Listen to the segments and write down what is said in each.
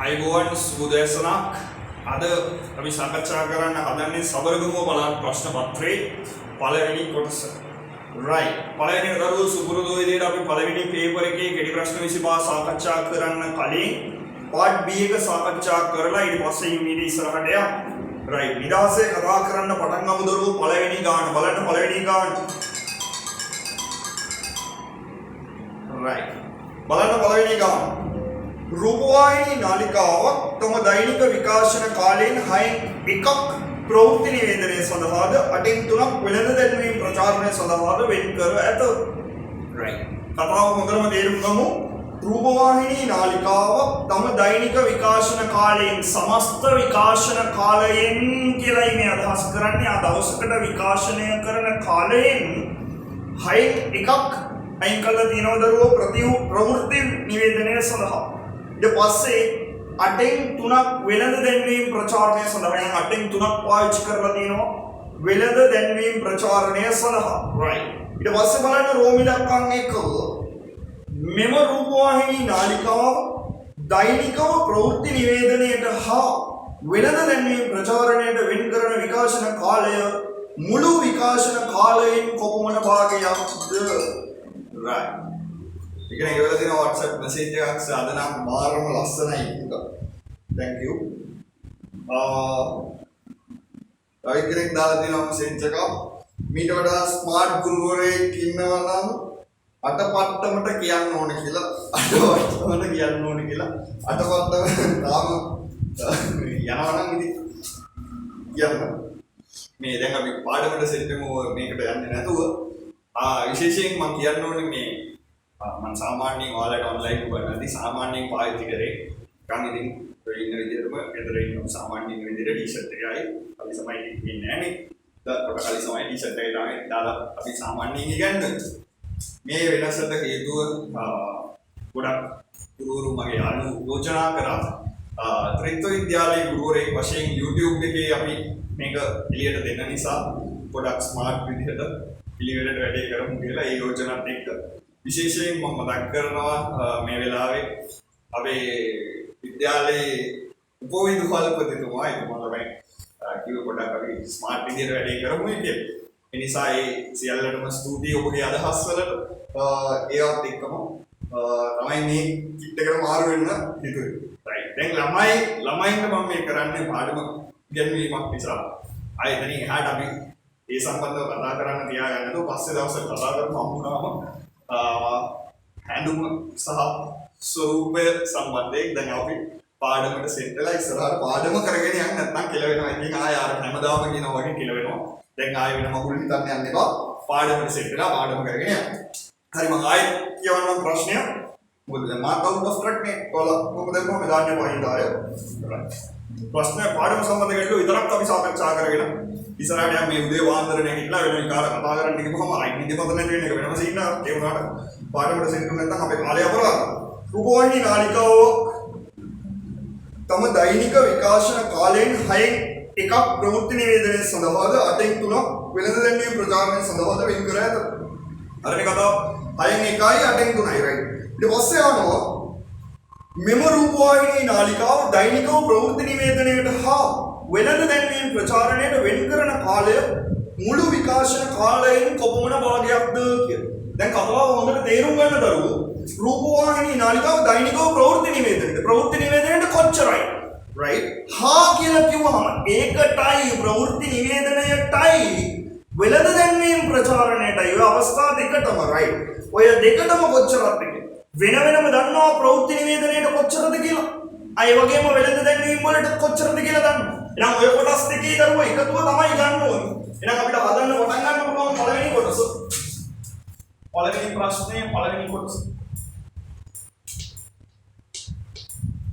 අයිබෝවන් සුබදෑසනක් අද අපි සාකච්ඡා කරන්න හදන්නේ සබරගමුව පළාත් ප්‍රශ්න පත්‍රයේ පළවෙනි කොටස. right. පළවෙනි දරුවෝ සුපුරුදු විදිහට අපි පළවෙනි පේපර් එකේ කෙටි ප්‍රශ්න 25 සාකච්ඡා කරන්න කලින් part B එක සාකච්ඡා කරලා ඊට පස්සේ ඊට ඉස්සරහට යමු. right. නිදාසේ කතා කරන්න පටන් ගමු දරුවෝ පළවෙනි ගාන බලන්න පළවෙනි ගාන. right. බලන්න පළවෙනි ගාන. रूपवाहिनी नालिकाවක් තම දෛනික විකාශන කාලයෙන් 6න් එකක් ප්‍රවෘත්ති නිවේදනය සඳහාද 8න් 3ක් වෙළඳ දැන්වීම් ප්‍රචාරණය සඳහාද වෙන් කර ඇත. right. කතාව හොඳටම තේරුම් ගමු. රූපවාහිනී නාලිකාවක් තම දෛනික විකාශන කාලයෙන් සමස්ත විකාශන කාලයෙන් කියලායි මේ අදහස් කරන්නේ. ආ දවසකට විකාශනය කරන කාලයෙන් 6න් එකක් අයින් කළා තියෙනවා දරුවෝ ප්‍රවෘත්ති නිවේදනය සඳහා. ඊට පස්සේ 8න් 3ක් වෙළඳ දැන්වීම් ප්‍රචාරණය සඳහා 8න් 3ක් පාවිච්චි කරලා තියෙනවා වෙළඳ දැන්වීම් ප්‍රචාරණය සඳහා. right. ඊට පස්සේ බලන්න රෝමි ඉලක්කම් 1 මෙම රූපවාහිනී නාලිකාව දෛනිකව ප්‍රවෘත්ති නිවේදනයට හා වෙළඳ දැන්වීම් ප්‍රචාරණයට වෙන් කරන විකාශන කාලය මුළු විකාශන කාලයෙන් කොපමණ භාගයක්ද? right. ඉතින් ඒ වල තියෙන WhatsApp message එකක් සාද නම් මාරම ලස්සනයි ඒක. thank you. තව කෙනෙක් දාලා තියෙන message එකක් මීට වඩා ස්මාර්ට් ගුරුවරයෙක් ඉන්නවා නම් අටපට්ටමට කියන්න ඕන කියලා. අටපට්ටමට කියන්න ඕන කියලා. අටපට්ටම තාම යනවා නම් ඉතින් කියන්න. මේ දැන් අපි පාඩමට සෙට් වෙමු මේකට යන්නේ නැතුව විශේෂයෙන් මම කියන්න ඕනේ මේ මම සාමාන්‍යයෙන් ඔයාලට ඔන්ලයින් උගන්වද්දී සාමාන්‍යයෙන් පාවිච්චි කරේ නිකන් ඉතින් ඔය ඉන්න විදිහටම ගෙදර ඉන්න සාමාන්‍යයෙන් විදිහට ටී-ෂර්ට් එකයි අපි සමයි ඉන්නේ නැහනේ. කොට කලින් සමයි ටී-ෂර්ට් එක දාලා අපි සාමාන්‍යයෙන් ඉගන්නේ. මේ වෙනසට හේතුව ගොඩක් ගුරුවරු මගේ ආලෝචනා කරා ත්‍රිත්ව විද්‍යාලයේ ගුරුවරයෙක් වශයෙන් YouTube එකේ අපි මේක එළියට දෙන්න නිසා ගොඩක් ස්මාර්ට් විදිහට පිළිවෙලට වැඩේ කරමු කියලා ඒ යෝජනාවත් එක්ක විශේෂයෙන් මම මතක් කරනවා මේ වෙලාවේ අපේ විද්‍යාලයේ උපවිදුහල්පතිතුමා එතුමා තමයි කිව්ව පොඩක් අපි ස්මාර්ට් විදිහට වැඩේ කරමු කියලා. ඒ නිසා ඒ සියල්ලටම ස්තුතියි ඔබගේ අදහස් වලට. ඒවත් එක්කම තමයි මේ කිට් එකට මාරු වෙන්න හිතුවේ. right. දැන් ළමයින්ට මම මේ කරන්නේ පාඩම ඉගෙනීමක් නිසා. ආයෙ එතනින් එහාට අපි ඒ සම්බන්ධව කතා කරන්න තියාගන්නද පස්සේ දවසට කතා කරමු හම්බුනාම හැඳුම සහ ස්වරූපය සම්බන්ධයෙන් දැන් අපි පාඩමට සෙට් වෙලා ඉස්සරහට පාඩම කරගෙන යන්න නැත්නම් කියලා වෙනවා. ඉතින් ආය අර හැමදාම කියනවා වගේ කියලා වෙනවා. දැන් ආය වෙන මගුල් හිතන්න යන්න එපා. පාඩමට සෙට් වෙලා පාඩම කරගෙන යන්න. හරි මම ආයෙ කියවන්නම් ප්‍රශ්නය. මොකද දැන් මාක් අවුට් ඔෆ් ට්‍රැක් නේ. මොකද මම දාන්නේ වහින්දාය. ප්‍රශ්න පාඩම සම්බන්ධ ගැටලු විතරක් අපි සාකච්ඡා කරගෙන ඉස්සරහට යම් මේ උදේ වාන්දර නැගිටලා වෙන විකාර කතා කරන්න ගිහම අයින් ඉඳපොත නැති වෙන එක වෙනම සීන ඒ වුණාට පාඩමට සෙට් වෙන්න නැත්නම් අපේ කාලය අපරාධ. රූපවාහිනී නාලිකාව තම දෛනික විකාශන කාලයෙන් 6න් එකක් ප්‍රවෘත්ති නිවේදනය සඳහාද 8න් 3ක් වෙළඳ දැන්වීම් ප්‍රචාරණය සඳහාද වෙන් කර ඇත. අරනේ කතාව 6න් 1යි 8න් 3යි right. ඊට පස්සේ ආනවා මෙම රූපවාහිනී නාලිකාව දෛනිකව ප්‍රවෘත්ති නිවේදනයට හා වෙළඳ දැන්වීම් ප්‍රචාරණයට වෙන් කරන කාලය මුළු විකාශන කාලයෙන් කොපමණ භාගයක්ද කියලා. දැන් කතාව හොඳට තේරුම් ගන්න දරුවෝ රූපවාහිනී නාලිකාව දෛනිකව ප්‍රවෘත්ති නිවේදනයට කොච්චරයි right හා කියලා කිව්වහම ඒකටයි ප්‍රවෘත්ති නිවේදනයටයි වෙළඳ දැන්වීම් ප්‍රචාරණයටයි ඔය අවස්ථා දෙකටම right ඔය දෙකටම කොච්චරද වෙන වෙනම දන්නවා ප්‍රවෘත්ති නිවේදනයට කොච්චරද කියලා. අය වගේම වෙළඳ දැන්වීම් වලට කොච්චරද කියලා දන්නවා. එහෙනම් ඔය කොටස් දෙකේ දරුවෝ එකතුව තමයි ගන්න ඕනේ. එහෙනම් අපිට හදන්න පටන් ගන්න පුළුවන් පළවෙනි කොටස. පළවෙනි ප්‍රශ්නේ පළවෙනි කොටස.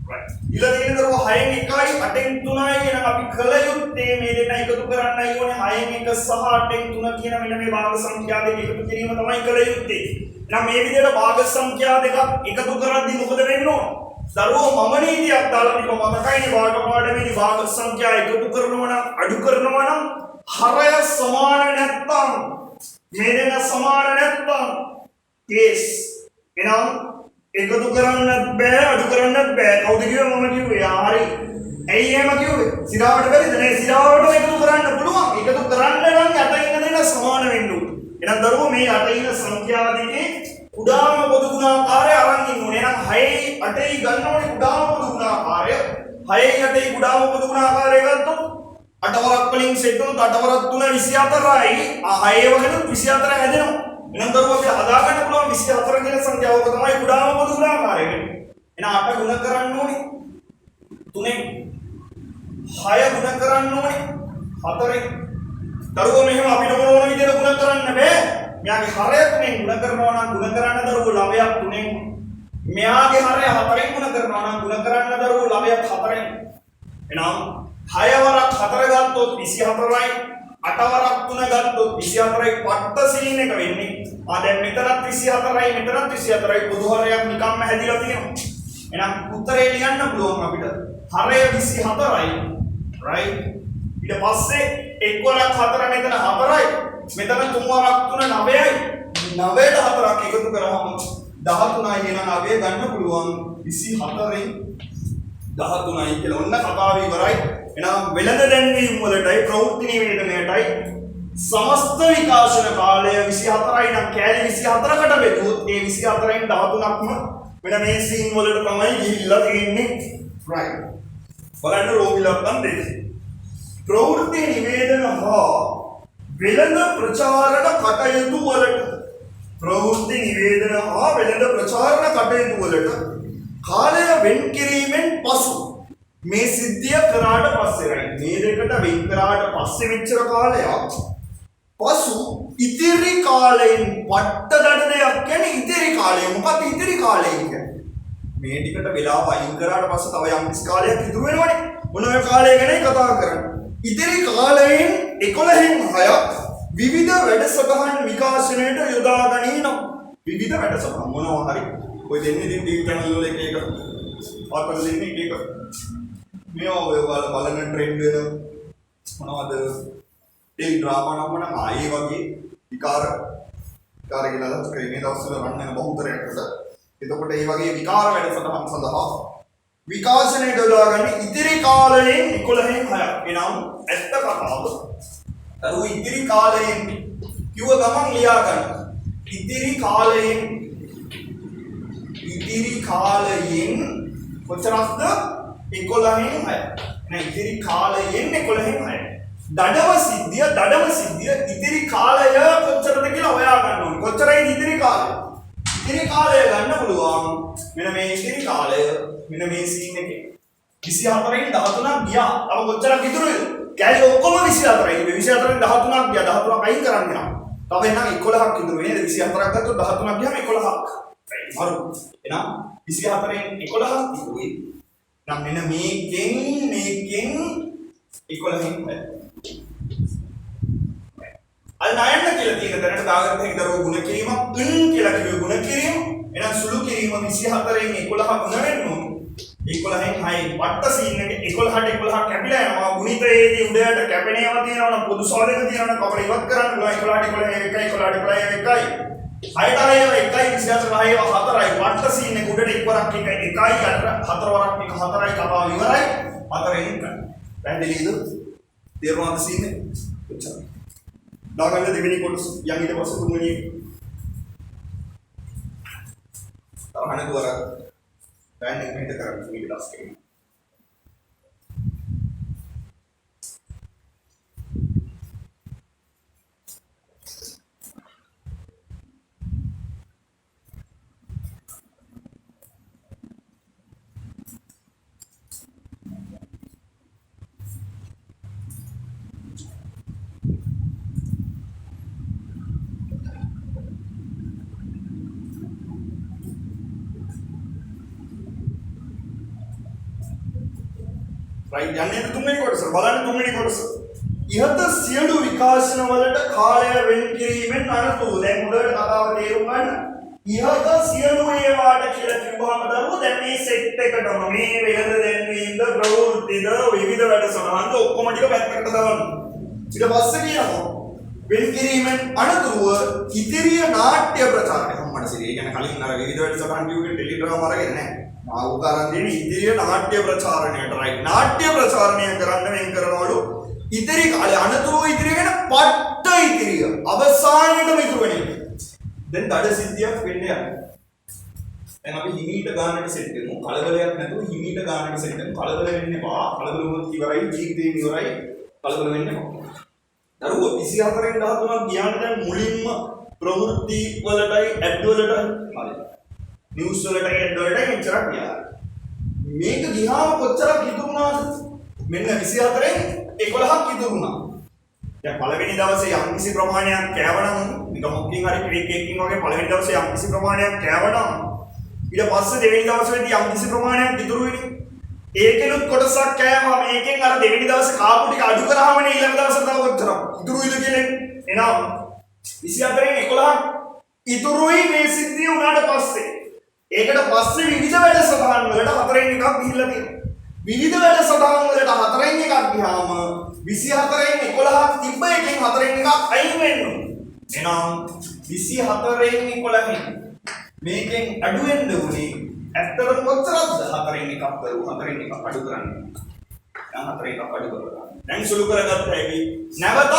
right. ඊළඟට දරුවෝ 6න් 1යි 8න් 3යි එහෙනම් අපි කල යුත්තේ මේ දෙක එකතු කරන්නයි ඕනේ 6න් 1 සහ 8න් 3 කියන මෙන්න මේ භාග සංඛ්‍යා දෙක එකතු කිරීම තමයි කල යුත්තේ. එහෙනම් මේ විදිහට භාග සංඛ්‍යා දෙකක් එකතු කරද්දී මොකද වෙන්න ඕන? දරුවෝ මම නීතියක් දාලා තිබ්බා මතකයිනේ භාග පාඩමේදී භාග සංඛ්‍යා එකතු කරනවා නම් අඩු කරනවා නම් හරය සමාන නැත්නම් මේ දෙක සමාන නැත්නම් කේස් එහෙනම් එකතු කරන්නත් බෑ අඩු කරන්නත් බෑ. කවුද කිව්වේ මම කිව්වේ? හරි. ඇයි එහෙම කිව්වේ? සිරාවට බැරිද? නේ සිරාවට එකතු කරන්න පුළුවන්. එකතු කරන්න නම් යට ඉන්න දෙන සමාන වෙන්න ඕනේ. එහෙනම් දරුවෝ මේ යට ඉන්න සංඛ්‍යා දෙකේ උදාම පොදු ගුණාකාරය අරන් ඉන්න ඕනේ. එහෙනම් 6යි 8යි ගන්න ඕනේ උදාම පොදු ගුණාකාරය. 6යි 8යි උදාම පොදු ගුණාකාරය ගත්තොත් 8 වරක් වලින් සෙට් වුණොත් 8 වරක් 3 24යි. 6 වගේම 24 හැදෙනවා. එහෙනම් දරුවෝ අපිට හදා ගන්න පුළුවන් 24 කියන සංඛ්‍යාව තමයි උදාම පොදු ගුණාකාරය වෙන්නේ. එහෙනම් 8 ගුණ කරන්න ඕනේ 3ෙන් 6 ගුණ කරන්න ඕනේ 4ෙන්. දරුවෝ මෙහෙම අපිට ඕන විදිහට ගුණ කරන්න බෑ. මෙයාගේ හරය 3ෙන් ගුණ කරනවා නම් ගුණ කරන්න දරුවෝ 9ක් 3ෙන්. මෙයාගේ හරය 4ෙන් ගුණ කරනවා නම් ගුණ කරන්න දරුවෝ 9ක් 4ෙන්. එහෙනම් 6 වරක් 4 ගත්තොත් 24යි 8 වරක් 3 ගත්තොත් 24යි පට්ට සීන් එක වෙන්නේ. දැන් මෙතනත් 24යි මෙතනත් 24යි පොදු හරයක් නිකම්ම හැදිලා තියෙනවා. එහෙනම් උත්තරේ ලියන්න පුළුවන් අපිට. හරය 24යි. right? ඊට පස්සේ 1 වරක් 4 මෙතන 4යි. මෙතන 3 වරක් 3 9යි. 9ට 4ක් එකතු කරාම 13යි. එහෙනම් 9 ගන්න පුළුවන් 24න් 13යි කියලා. ඔන්න කතාව ඉවරයි. එහෙනම් වෙළඳ දැන්වීම වලටයි ප්‍රවෘත්ති නිවේදනයටයි සමස්ත විකාශන කාලය 24යි නම් කෑලි 24කට බෙදුවොත් ඒ 24න් 13ක්ම වෙන මේ සීන් වලට තමයි ගිහිල්ලා තියෙන්නේ. right. බලන්න රෝගිලක්නම් දෙකේ. ප්‍රවෘත්ති නිවේදන හා වෙළඳ ප්‍රචාරණ කටයුතු වලට ප්‍රවෘත්ති නිවේදන හා වෙළඳ ප්‍රචාරණ කටයුතු වලට කාලය වෙන් කිරීමෙන් පසු මේ සිද්ධිය කරාට පස්සේ මේ දෙකට වෙන් කරාට පස්සේ මෙච්චර කාලයක් පසු ඉතිරි කාලයෙන් පට්ට දඩ දෙයක් කියන්නේ ඉතිරි කාලය. මොකක්ද ඉතිරි කාලය කියන්නේ? මේ ටිකට වෙලාව අයින් කරාට පස්සේ තව යම් කිසි කාලයක් ඉතුරු වෙනවනේ. මොන ඔය කාලය ගැනයි කතා කරන්නේ. ඉතිරි කාලයෙන් 11න් 6ක් විවිධ වැඩසටහන් විකාශනයට යොදා ගනිනවා. විවිධ වැඩසටහන් මොනවා හරි ඔය දෙන්නේ ඉතින් ටීවී channel වල එක පාටවල දෙන්නේ එක මේවා ඔය බලන ට්‍රෙන්ඩ් වෙන මොනවද ටෙලි ඩ්‍රාමා නම් ආයේ වගේ විකාර කියලා ස්ක්‍රීන් එකේ දවස්වල රන් වෙන බහුතරයකට. එතකොට මේ වගේ විකාර වැඩසටහන් සඳහා විකාශනයට යොදාගන්නේ ඉතිරි කාලයෙන් 11න් 6ක්. එනම් ඇත්ත කතාව. අර ඉතිරි කාලයෙන් කිව්ව ගමන් ලියා ගන්න. ඉතිරි කාලයෙන් කොච්චරක්ද? 11න් 6. එහෙනම් ඉතිරි කාලයෙන් 11න් 6. දඩම සිද්ධිය ඉතිරි කාලය කොච්චරද කියලා හොයා ගන්න ඕනේ. කොච්චරයි ඉතිරි කාලය? ඉතිරි කාලය ගන්න පුළුවන්. මෙන්න මේ ඉතිරි කාලය මෙන්න මේ සීන් එකේ 24න් 13ක් ගියා. තව කොච්චරක් ඉතුරුද? කැලේ ඔක්කොම 24යි. මේ 24න් 13ක් ගියා. 13ක් අයින් කරන්න යනවා. තව එහෙනම් 11ක් ඉතුරු වෙන්නේ. 24ක් ගත්තොත් 13ක් ගියාම 11ක්. මරු. එහෙනම් 24න් 11ක් ඉතුරුයි. නම් මෙන්න මේකෙන් 11න් අල් ණයන්න කියලා තියෙන දැනට දාගත්ත එක දරුවෝ ගුණ කිරීම කියලා කිව්ව ගුණ කිරීම. එහෙනම් සුළු කිරීම 24න් 11 ගුණ වෙන්න ඕනේ. 11න් 6 වට්ට සීන් එක 11ට 11 කැපිලා යනවා. ගුණිතයේදී උඩයට කැපෙන ඒවා තියෙනවා නම් පොදු සාධක තියෙනවා නම් කවර ඉවත් කරන්න පුළුවන්. 11ට 11 1යි 11ට 11 1යි 6ට 6 1යි 24 4යි වට්ට සීන් එක උඩට එක්වරක් එක 1යි 4 වරක් එක 4යි කතාව ඉවරයි. 4ෙන් කරන්න. පැහැදිලිද? තේරුණාද සීන් එක? ඔච්චරයි. දාගන්න දෙවෙනි කොටස යන් ඊට පස්සේ තුන්වෙනි තවහන දුවර බෑන්ඩ් එක මෙහෙට කරන්න ඊට පස්සේ right යන්නේ තුන්වෙනි කොටස බලන්න තුන්වෙනි කොටස ඉහත සියලු විකාශන වලට කාලය වෙන් කිරීමෙන් අනතුරු දැන් හොඳට කතාව තේරුම් ගන්න ඉහත සියලු ඒවාට කියලා කිව්වම දරුවෝ දැන් මේ සෙට් එකටම මේ වෙළඳ දැන්වීමද ප්‍රවෘත්තිද විවිධ වැඩසටහන්ද ඔක්කොම ටික පැත්තකට දාන්න ඊට පස්සේ කියනවා වෙන් කිරීමෙන් අනතුරුව ඉතිරිය නාට්‍ය ප්‍රචාරය හම්බ අමරසිරි. ඒ කියන්නේ කලින් අර විවිධ වැඩසටහන් කිව්වේ ටෙලිග්‍රෑම් අරගෙන නැහැ. ආවුකාරන් දෙන ඉදිරිය නාට්‍ය ප්‍රචාරණයට රයිට්. නාට්‍ය ප්‍රචාරණය කරන්න වෙන් කරනවලු ඉදිරි කාලේ අනතුරු ඉදිරිය ගැන පට්ට ඉදිරිය. අවසානයේම ඉතුරු වෙන එක. දැන් දඩ සිද්ධියක් වෙන්න යනවා. දැන් අපි හිමීට ගානට සෙට් කරමු. කලබලයක් නැතුව හිමීට ගානට සෙට් කරමු. කලබල වෙන්න එපා. කලබල වුණොත් ඉවරයි. ජීවිතේ ඉවරයි. කලබල වෙන්න එපා. දරුවෝ 24න් 13ක් ගියාට දැන් මුලින්ම ප්‍රවෘත්ති වලටයි ඇඩ් වලටයි හරි. නිවුස් වලටයි ඇඩ් වලටයි මෙච්චරක් ගියා. මේක ගියාම කොච්චරක් ඉතුරුනාද? මෙන්න 24න් 11ක් ඉතුරුනා. දැන් පළවෙනි දවසේ යම්කිසි ප්‍රමාණයක් කෑවනම් නිකන් මොකකින් හරි ක්‍රේක් එකකින් වගේ පළවෙනි දවසේ යම්කිසි ප්‍රමාණයක් කෑවනම් ඊට පස්සේ දෙවෙනි දවසේදී යම්කිසි ප්‍රමාණයක් ඉතුරු වෙන්නේ. ඒකෙනුත් කොටසක් කෑවම මේකෙන් අර දෙවෙනි දවසේ කාපු ටික අඩු කරාමනේ ඊළඟ දවසේ තව කොච්චරක් ඉතුරුයිද කියන්නේ. එහෙනම් 24න් 11ක් ඉතුරුයි මේ සිද්ධිය උනාට පස්සේ. ඒකට පස්සේ විවිධ වැඩසටහන් වලට හතරෙන් එකක් ගිහිල්ලා තියෙනවා. විවිධ වැඩසටහන් වලට හතරෙන් එකක් ගියාම 24න් 11ක් තිබ්බ එකෙන් හතරෙන් එකක් අයින් වෙන්න ඕනේ. එහෙනම් 24න් 11න් මේකෙන් අඩු වෙන්න උනේ ඇත්තටම කොච්චරද? හතරෙන් එකක් කරුවා හතරෙන් එකක් අඩු කරන්නේ. දැන් හතරෙන් එකක් අඩු කරලා. දැන් සුළු කරගත්ත හැකි නැවතත්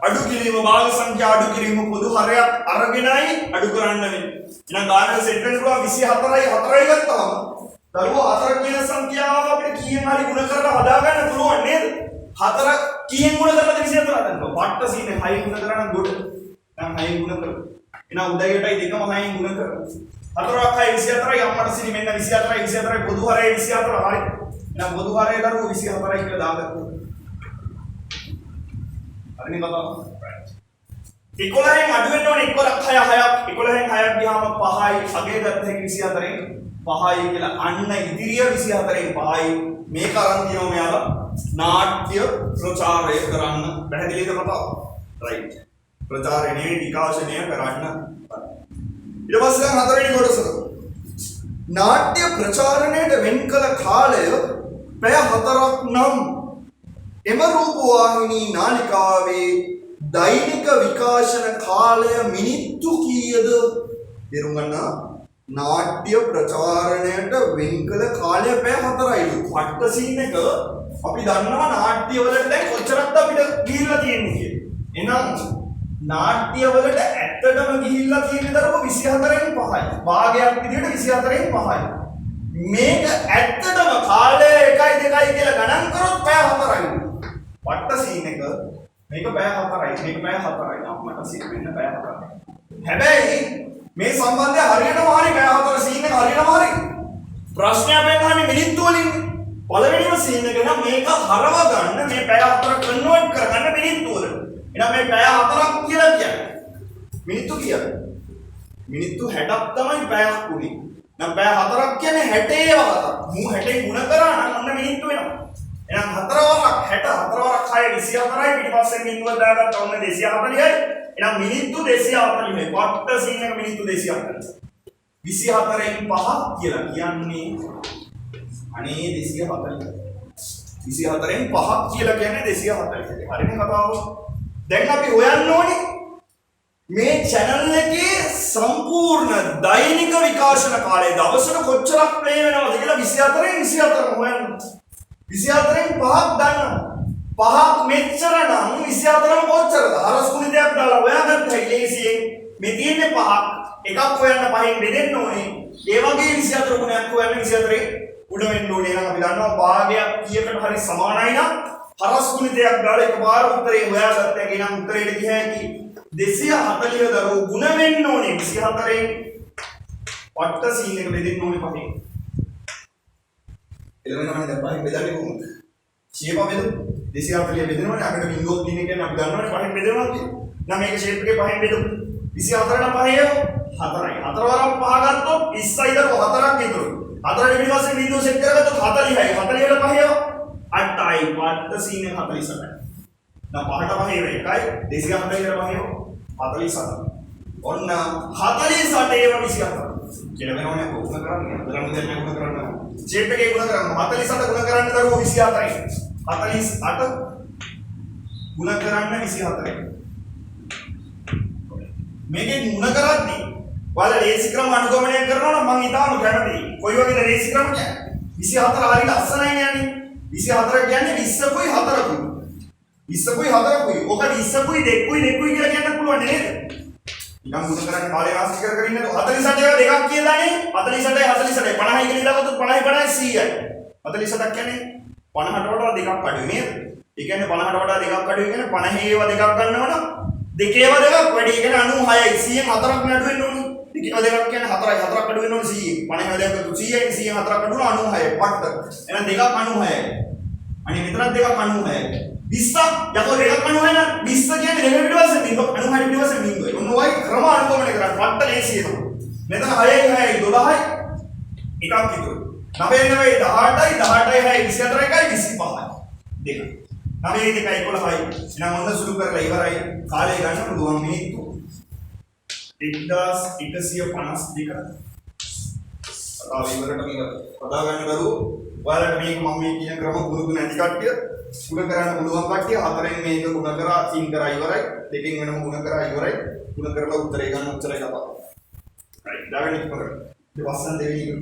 අඩු කිරීම භාග සංඛ්‍යා අඩු කිරීම පොදු හරයක් අරගෙනයි අඩු කරන්න වෙන්නේ. එහෙනම් ගානට සෙට් වෙනවා 24යි 4යි ගත්තාම දරුවෝ 4 කියන සංඛ්‍යාව අපිට කීයෙන් හරි ගුණ කරලා හදා ගන්න පුළුවන් නේද? 4 කීයෙන් ගුණ කරලාද 24 හදන්න? පට්ට සීනේ 6 ගුණ කරා නම් ගොඩ. දැන් 6 ගුණ කරලා. එහෙනම් උදේටයි දෙකම 6න් ගුණ කරලා. 4ක් 6 24යි අම්මට සිරි මෙන්න 24යි 24යි පොදු හරය 24 හරි. එහෙනම් පොදු හරය දරුවෝ 24යි කියලා දාගත්තා. හරිනේ කතාව. 11න් අඩු වෙන්න ඕනේ 11ක් 6ක් 11න් 6ක් ගියාම 5යි අගේ ගත්ත හැකි 24න් 5යි කියලා අන්න ඉදිරිය 24න් 5යි මේක අරන් දිනව මෙයාලා නාට්‍ය ප්‍රචාරය කරන්න පැහැදිලිද කතාව රයිට් ප්‍රචාරණය විකාශනය කරන්න ඊට පස්සේ හතරවෙනි කොටස නාට්‍ය ප්‍රචාරණයට වෙන් කළ කාලය පැය 4ක් නම් එම රූපවාහිනී නාලිකාවේ දෛනික විකාශන කාලය මිනිත්තු කීයද? තේරුම් ගන්න නාට්‍ය ප්‍රචාරණයට වෙන් කළ කාලය පැය 4යිලු. පට්ට සීන් එක අපි දන්නවා නාට්‍ය වලට දැන් කොච්චරක්ද අපිට ගිහිල්ලා තියෙන්නේ කියලා. එහෙනම් නාට්‍ය වලට ඇත්තටම ගිහිල්ලා තියෙන දරුවෝ 24න් 5යි. භාගයක් විදිහට 24න් 5යි. මේක ඇත්තටම කාලය 1යි 2යි කියලා ගණන් කරොත් පැය 4යිලු. පට්ට සීන් එක මේක පැය 4යි මේක පැය 4යි අපමණ සීන් වෙන්න පැය 4යි. හැබැයි මේ සම්බන්ධය හරියටම හරි පැය 4 සීන් එක හරියටම හරි. ප්‍රශ්නය අපෙන් මිනිත්තු වලින් පළවෙනිම සීන් එක නම් මේක හරව ගන්න මේ පැය 4 කන්වර්ට් කරගන්න මිනිත්තු වලට. එහෙනම් මේ පැය 4ක් කියලා කියන්නේ මිනිත්තු කීයද? මිනිත්තු 60ක් තමයි පැයක් උනේ. නම් පැය 4ක් කියන්නේ 60 වරක්. මූ 60 ගුණ කරා නම් ඔන්න මිනිත්තු වෙනවා. එහෙනම් 4 වරක් 60 4 වරක් 6 24යි පිටිපස්සෙන් මිනිත්තුව දාගත්ත ඔන්න 240යි. එහෙනම් මිනිත්තු 240යි. පට්ට සීන් එක මිනිත්තු 240. 24න් 5ක් කියලා කියන්නේ අනේ 240. 24න් 5ක් කියලා කියන්නේ 240. හරිනේ කතාව. දැන් අපි හොයන්න ඕනේ මේ channel එකේ සම්පූර්ණ දෛනික විකාශන කාලය දවසට කොච්චරක් ප්ලේ වෙනවද කියලා 24න් 24ම හොයන්න. 24න් 5ක් දාන්න. 5ක් මෙච්චර නම් 24ම කොච්චරද? හරස් කුණිතයක් දාලා හොයාගත්ත හැකි ලේසියෙන්. මේ තියෙන්නේ 5ක්. එකක් හොයන්න 5න් බෙදෙන්න ඕනේ. ඒ වගේ 24 ගුණයක් හොයන්න 24 උඩ වෙන්න ඕනේ. එහෙනම් අපි දන්නවා භාගයක් කීයකට හරි සමානයි නම් හරස් කුණිතයක් දාලා එකපාර උත්තරේ හොයාගත්ත හැකි නම් උත්තරේට ගිය හැකි 240 දරුවෝ ගුණ වෙන්න ඕනේ 24න් පට්ට සීන් එක බෙදෙන්න ඕනේ 5න්. එළවෙනවනේ දැන් 5න් බෙදන්නේ කොහොමද? ෂේප් එක බෙදමු 240 බෙදෙනවනේ අකට බිංදුවක් දින එක අපි දන්නවනේ 5න් බෙදනවා කියලා. නම් මේක ෂේප් එකේ 5න් බෙදමු 24ට 5යි 4යි 4 වරක් 5 ගත්තොත් 20යි දරුවෝ 4ක් ඉතුරු. 4ට පිටිපස්සේ බිංදුව සෙට් කරගත්තොත් 40යි 40ට 5යි 8යි පට්ට සීන් එක 48යි. නම් 5ට 5 එකයි 240ට 5යි 47. ඔන්න 48 ඒවා 24. කියලා වෙනවනේ කොහොමද කරන්නේ? බලමු දැන් ගුණ කරන්න. ෂේප් එකේ ගුණ කරන්න 48 ගුණ කරන්න දරුවෝ 24යි. 48 ගුණ කරන්න 24යි. මේකේ ගුණ කරද්දී ඔයාලා ලේසි ක්‍රම අනුගමනය කරනවා නම් මම ඊටාම කැමතියි. කොයි වගේද ලේසි ක්‍රම කියන්නේ? 24 හරි ලස්සනයි යන්නේ. 24 කියන්නේ 20කුයි 4කුයි. 20කුයි 4කුයි. ඔක 20කුයි 2කුයි කියලා කියන්න පුළුවන් නේද? නිකන් මුද කරන්නේ කාලේ වාස්ති කර ඉන්නද 48 ඒවා දෙකක් කියලානේ 48යි 48යි 50යි කියලා දාගත්තොත් 50යි 50යි 100යි 48ක් කියන්නේ 50ට වඩා දෙකක් අඩුයි නේද? ඒ කියන්නේ 50ට වඩා දෙකක් අඩුයි කියන්නේ 50 ඒවා දෙකක් ගන්නවනම් දෙකේව දෙකක් වැඩි. ඒ කියන්නේ 96යි 100න් 4ක් නඩු වෙන්න ඕනේ. දෙකේව දෙකක් කියන්නේ 4යි 4ක් අඩු වෙන්න ඕනේ 100න් 50 දෙකක් 100යි 100න් 4ක් අඩු වෙනවා 96යි පට්ට. එහෙනම් දෙකක් 96යි. අනේ මෙතනත් දෙකක් 96යි. 20ක් යකෝ දෙකක් 96 නම් 20 කියන්නේ දෙක පිටවසේ බින්දුව 96 පිටවසේ බින්දුවයි. ඔන්න ඔයයි ක්‍රම අනුගමනය කරන්න පට්ට ලේසියි නෝ. මෙතන 6යි 6යි 12යි එකක් ඉතුරු. 9යි 9යි 18යි 18යි 6යි 24යි 25යි. දෙක. 9යි 2යි 11යි. එහෙනම් ඔන්න සුළු කරලා ඉවරයි. කාලය ගන්න පුළුවන් මිනිත්තු 1152. අර ඉවරට මේක පදා ගන්න කරු. ඔයාලට මේක මම මේ කියන ක්‍රම පුරුදු නැති කට්ටිය ගුණ කරන්න පුළුවන් කට්ටිය හතරෙන් මේක ගුණ කරා සිං කරා ඉවරයි. දෙකෙන් වෙනම ගුණ කරා ඉවරයි. ගුණ කරලා උත්තරේ ගන්න උත්තරේ කපා. හරි. දාගෙන ඉක්මනට. ඊට පස්සෙන් දෙවෙනි එක.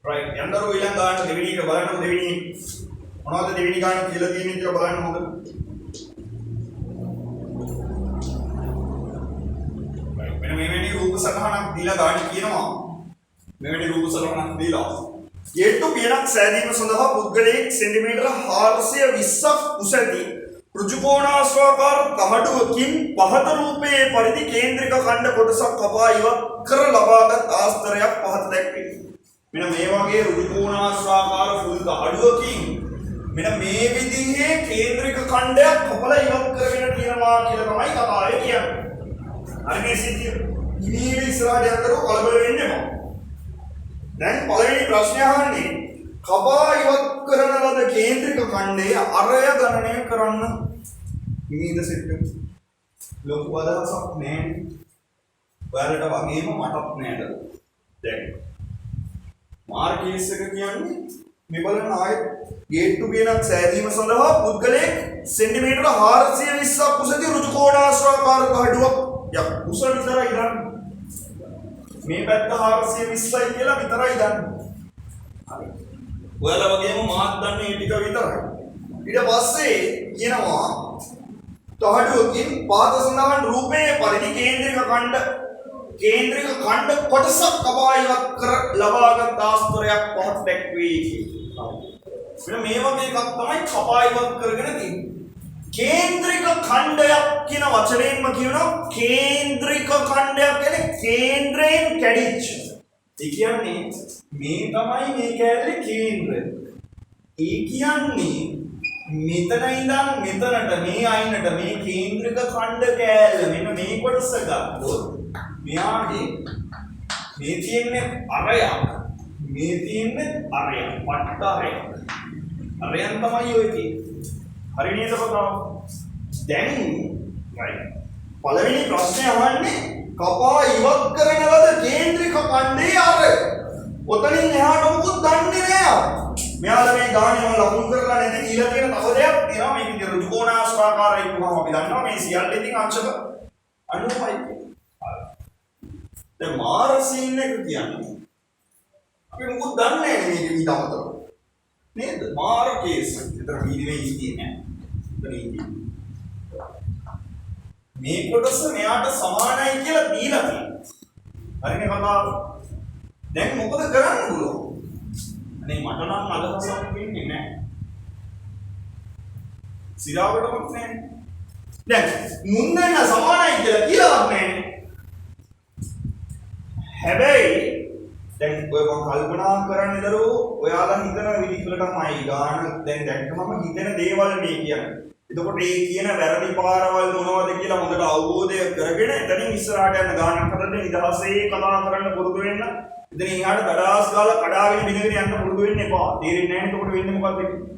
right යන්නරෝ ඊළඟ ගාන දෙවෙනි එක බලන්න දෙවෙනි මොනවද දෙවෙනි ගාන කියලා තියෙන්නේ කියලා බලන්න හොඳට right මෙන්න මෙවැනි රූප සටහනක් දීලා ගාන කියනවා මෙවැනි රූප සටහනක් දීලා යෙට්ටු පියනක් සෑදීම සඳහා පුද්ගලයෙක් සෙන්ටිමීටර 420ක් උස ඇති ෘජුකෝණාශ්‍රාකාර තහඩුවකින් පහත රූපයේ පරිදි කේන්ද්‍රික ඛණ්ඩ කොටසක් කපා ඉවත් කර ලබාගත් ආස්තරයක් පහත දැක්වේ. මෙන්න මේ වගේ ෘජුකෝණාශ්‍රාකාර ෆුල් තහඩුවකින් මෙන්න මේ විදිහේ කේන්ද්‍රික ඛණ්ඩයක් කපලා ඉවත් කරගෙන තියෙනවා කියලා තමයි කතාවේ කියන්නේ. හරි මේ සිද්ධිය. ඉමීඩිය ඉස්සරහට යනකොට කලබල වෙන්නේ නැහැ. දැන් පළවෙනි ප්‍රශ්නය අහන්නේ කපා ඉවත් කරන ලද කේන්ද්‍රික ඛණ්ඩයේ අරය ගණනය කරන්න. ඉමීඩිය සෙට් ලොකු අදහසක් නැහැ. ඔයාලට වගේම මටත් නෑද? දැන් මාර්කේස් එක කියන්නේ මේ බලන්න ආයෙත් ගේට්ටු පියනක් සෑදීම සඳහා පුද්ගලයෙක් සෙන්ටිමීටර 420ක් උස ඇති ඍජුකෝණාශ්‍රාකාර තහඩුවක් යක් උස විතරයි ගන්න. මේ පැත්ත 420යි කියලා විතරයි ගන්න. හරි. ඔයාලා වගේම මාත් දන්නේ ටික විතරයි. ඊට පස්සේ කියනවා තහඩුවකින් පාද සඳහන් රූපයේ පරිදි කේන්ද්‍රික ඛණ්ඩ කොටසක් කපා ඉවත් කර ලබාගත් ආස්තරයක් පහත දැක්වේ කියලා. මෙන්න මේ වගේ එකක් තමයි කපා ඉවත් කරගෙන තියෙන්නේ. කේන්ද්‍රික ඛණ්ඩයක් කියන වචනයෙන්ම කියනවා කේන්ද්‍රික ඛණ්ඩයක් කියන්නේ කේන්ද්‍රයෙන් කැඩිච්ච. ඒ කියන්නේ මේ තමයි මේ කැලේ කේන්ද්‍රය. ඒ කියන්නේ මෙතන ඉඳන් මෙතනට මේ අයිනට මේ කේන්ද්‍රික ඛණ්ඩ කැලේ මෙන්න මේ කොටස ගත්තොත් මෙයාගේ මේ තියෙන්නේ අරයක්. මේ තියෙන්නේ අරයක්. පට්ට අරයක්. අරයන් තමයි ඔය තියෙන්නේ. හරි නේද පුතා? දැන් right. පළවෙනි ප්‍රශ්නේ අහන්නේ කපා ඉවත් කරන ලද කේන්ද්‍රික ඛණ්ඩයේ අර. ඔතනින් එහාට මොකුත් දන්නේ නෑ. මෙයාලා මේ ගානේ මම ලකුණු කරලා නැති කියලා තියෙන තව දෙයක් තියෙනවා. මේක ඉතින් ඍජුකෝණාශ්‍රාකාරයි කියුවම අපි දන්නවා මේ සියල්ල ඉතින් අංශක 90යි. දැන් මාරසීන් එක කියන්නේ අපි මොකුත් දන්නේ නැහැ මේක ඊට අමතරව. නේද? මාර කේස්. විතර වීඩියෝ එකේ නෑ. මේ කොටස මෙයාට සමානයි කියලා දීලා තියෙනවා. හරිනේ කතාව. දැන් මොකද කරන්න පුළුවන්? අනේ මට නම් අදහසක් වෙන්නේ නැහැ. සිරාවටමත් නැහැ. දැන් මුන් දෙන්න සමානයි කියලා නැහැ. හැබැයි දැන් ඔය මම කල්පනා කරන්නේ දරෝ ඔයාලා හිතන විදිහකටමයි ගාන දැන් දැක්කමම හිතෙන දේවල් මේ කියන්නේ. එතකොට මේ කියන වැරදි පාරවල් මොනවද කියලා හොඳට අවබෝධය කරගෙන එතනින් ඉස්සරහට යන ගානක් හදන්න නිදහසේ කතා කරන්න පුරුදු වෙන්න. ඉතින් ඊහාට දඩාස් ගාලා කඩාගෙන බිනගෙන යන්න පුරුදු වෙන්න එපා. තේරෙන්නේ නැහැ එතකොට වෙන්නේ මොකක්ද කියලා.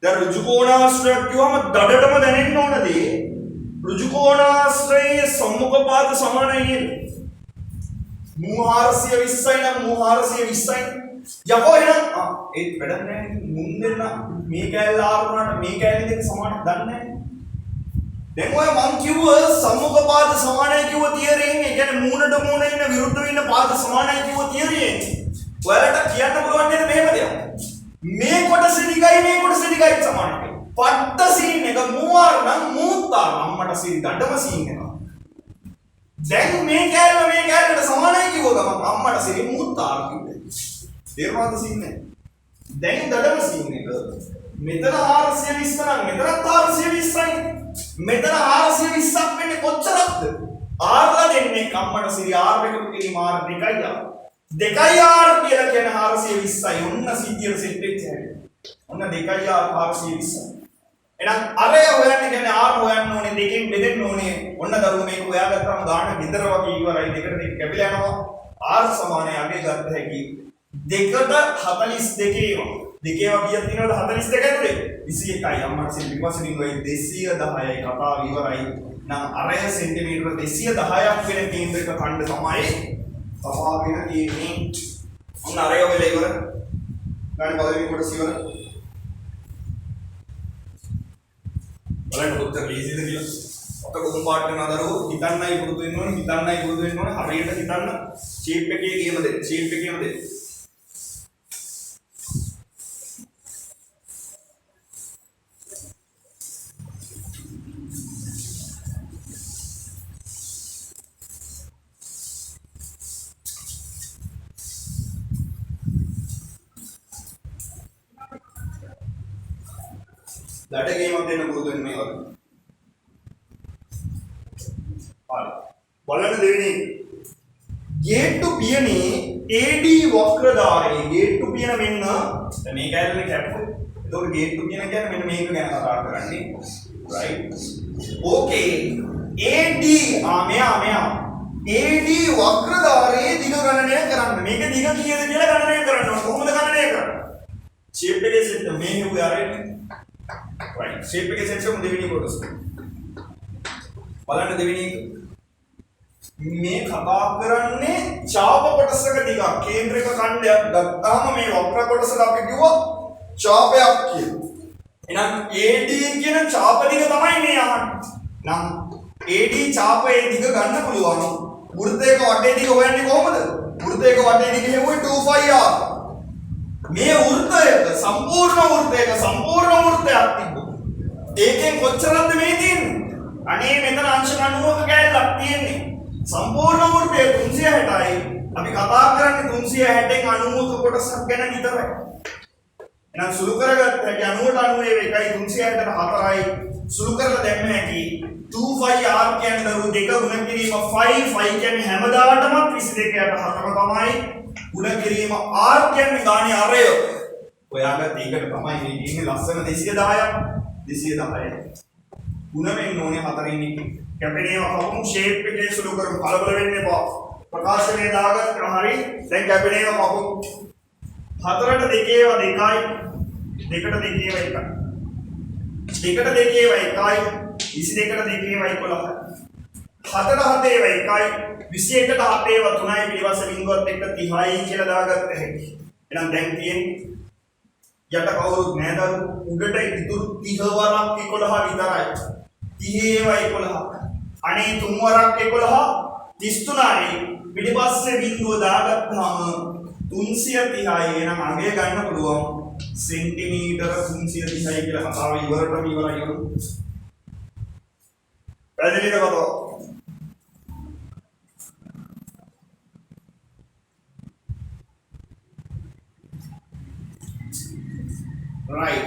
දැන් ඍජුකෝණාශ්‍රයක් කියවම දඩටම දැනෙන්න ඕනදී ඍජුකෝණාශ්‍රයේ සම්මුඛ පාද සමානයි. මූ 420යි නම් මූ 420යි. යකෝ එහෙනම් ඒත් වැඩක් නැහැ. මුන් දෙන්න මේ කැලේ ආරුණාට මේ කැලේ දෙක සමානක් දන්නේ නැහැ. දැන් ඔය මං කිව්ව සම්මුඛ පාද සමානයි කිව්ව තියරියෙන් ඒ කියන්නේ මූණට මූණ ඉන්න විරුද්ධ වෙන්න පාද සමානයි කිව්ව තියරියෙන් ඔයාලට කියන්න පුළුවන් නේද මෙහෙම දෙයක්. මේ කොටස දිගයි මේ කොටස දිගයි සමානයි. පට්ට සීන් එක මූආර නම් මූත්තා අම්මට සීන් දඩම සීන් එක. දැන් මේ කැලේට සමානයි කිව්ව ගමන් අම්මට සීන් මූත්තා කිව්වේ. තේරුණාද සීන් එක? දැන් දඩම සීන් එක. මෙතන 420 නම් මෙතනත් 420යි. මෙතන 420ක් වෙන්නේ කොච්චරක්ද? R දෙන්නේ කම්මඩ සිරි R එකතු කිරීම R 2යි R. 2යි R කියලා කියන්නේ 420යි. ඔන්න සිද්ධියට සෙට් වෙච්ච හැටි. ඔන්න 2යි R 420යි. එහෙනම් අරය හොයන්න කියන්නේ R හොයන්න ඕනේ දෙකෙන් බෙදෙන්න ඕනේ. ඔන්න දරුවෝ මේක හොයාගත්තාම ගාන විතර වගේ ඉවරයි. දෙකට දෙක කැපිලා යනවා. R සමානයි අගේ ගත්ත හැකි. 2ට 42 ඒවා. දෙකේවා කීයක් තියෙනවද 42 ඇතුලේ 21යි අම්මට සෙන්ටිමීටර් වලින් 210යි කතාව ඉවරයි නම් අරය සෙන්ටිමීටර 210ක් වෙන කේන්ද්‍රයක ඛණ්ඩ තමයි තපාගෙන තියෙන්නේ. ඔන්න අරය වෙලා ඉවර. ගන්න පළවෙනි කොටස ඉවර. බලන්න උත්තර ලීසිද කියලා. ඔක කොහොම පාට වෙනවද අරෝ හිතන්නයි පුරුදු වෙන්න ඕනේ හරියට හිතන්න ෂේප් එකේ ගේම දෙන්න දඩ ගේමක් දෙන්න පුරුදු වෙන්න මේ වගේ. හරි. බලන්න දෙවෙනි ගේට්ටු පියනේ AD වක්‍රධාරයේ ගේට්ටු පියන මෙන්න දැන් මේක ඇතුලේ කැප්පු. එතකොට ගේට්ටු පියන කියන්නේ මෙන්න මේක ගැන කතා කරන්නේ. right. okay. AD මෙයා AD වක්‍රධාරයේ දිග ගණනය කරන්න. මේක දිග කීයද කියලා ගණනය කරන්න ඕන. කොහොමද ගණනය කරන්නේ? ෂේප් එකේ සෙට් මේ නෙවෙයි අරන්නේ. right. ෂේප් එකේ සෙට් එක දෙවෙනි කොටස. බලන්න දෙවෙනි මේ කතා කරන්නේ ඡාප කොටසක දිග කේන්ද්‍රක ඛණ්ඩයක් ගත්තාම මේ වක්‍ර කොටසට අපි කිව්වා ඡාපයක් කියලා. එහෙනම් AD කියන ඡාප දිග තමයි මේ අහන්නේ. නම් AD ඡාපයේ දිග ගන්න පුළුවන්. වෘත්තයක වටේ දිග හොයන්නේ කොහොමද? වෘත්තයක වටේ දිග හෙව්වේ 2πr. මේ වෘත්තයක සම්පූර්ණ වෘත්තයක් තිබ්බොත් ඒකෙන් කොච්චරද මේ තියෙන්නේ? අනේ මෙතන අංශ 90ක කැලලක් තියෙන්නේ. සම්පූර්ණ වෘත්තය 360යි. අපි කතා කරන්නේ 360න් 90ක කොටසක් ගැන විතරයි. එහෙනම් සුළු කරගත්ත හැකි 90ට 90 එකයි 360ට 4යි. සුළු කරලා දැම්ම හැකි 2πr කියන්නේ දරුවෝ දෙක ගුණ කිරීම 5 කියන්නේ හැමදාටම 22ට 4 තමයි. ගුණ කිරීම r කියන්නේ ගානේ අරය. ඔයාලා දෙකට තමයි මේ ඉන්නේ ලස්සන 210ක් 210යි. ಗುಣ වෙන්න ඕනේ හතරින් එකේ. කැපෙනේව කපමු ෂේප් එකේ සුළු කරමු. කලබල වෙන්න එපා. ප්‍රකාශනයේ දාගත්තා හරි. දැන් කැපෙනේව කපමු. 4ට 2 ඒවා 2යි. 2ට 2 ඒවා 1යි. 2ට 2 ඒවා 1යි. 22ට 2 ඒවා 11යි. 7ට 7 ඒවා 1යි. 21ට 7 ඒවා 3යි. පිළිවස බිඳුවත් එක්ක 30යි කියලා දාගත්ත හැකි. එහෙනම් දැන් තියෙන්නේ යට කවුරුත් නෑ දරු උඩට ඉතුරු 30 වරක් 11 විතරයි. 30 ඒවා 11. අනේ 3 වරක් 11 33යි. පිටිපස්සේ බිඳුව දාගත්තාම 330යි. එහෙනම් අගය ගන්න පුළුවන් සෙන්ටිමීටර 330යි කියලා කතාව ඉවරටම ඉවරයි. පැහැදිලිද කතාව? right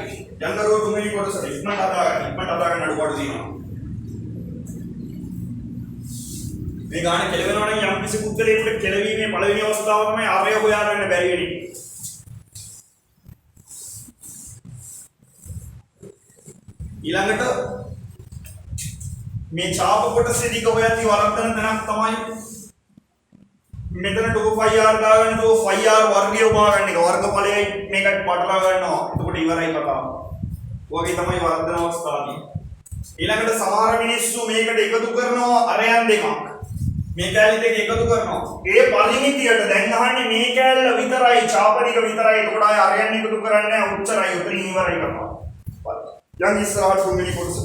යන්නරෝ තුන්වෙනි කොටස ඉක්මනට අදාගන්න අඩුපාඩු තියෙනවා. මේ ගාන කෙලවෙනවා නම් යම් කිසි පුද්ගලයෙකුට කෙලවීමේ පළවෙනි අවස්ථාව තමයි ආරය හොයාගන්න බැරි වෙන්නේ. ඊළඟට මේ ඡාප කොටසේ දිග හොයද්දී වරද්දන තැනක් තමයි මෙතන 2πr දාගන්න 2πr වර්ගය උපාගන්න එක වර්ගඵලයයි මේකට පටලවා ගන්නවා. එතකොට ඉවරයි කතාව. ඔයගේ තමයි වර්ධන අවස්ථාවේ. ඊළඟට සමහර මිනිස්සු මේකට එකතු කරනවා අරයන් දෙකක්. මේ කැලේ දෙක එකතු කරනවා. ඒ පරිමිතියට දැන් අහන්නේ මේ කැලල විතරයි ඡාපනික විතරයි. ඒකට ආය අරයන් එකතු කරන්නේ නැහැ. උච්චරයි උතරින් ඉවරයි කතාව. යන් ඉස්සරහට තුන්වෙනි කොටස.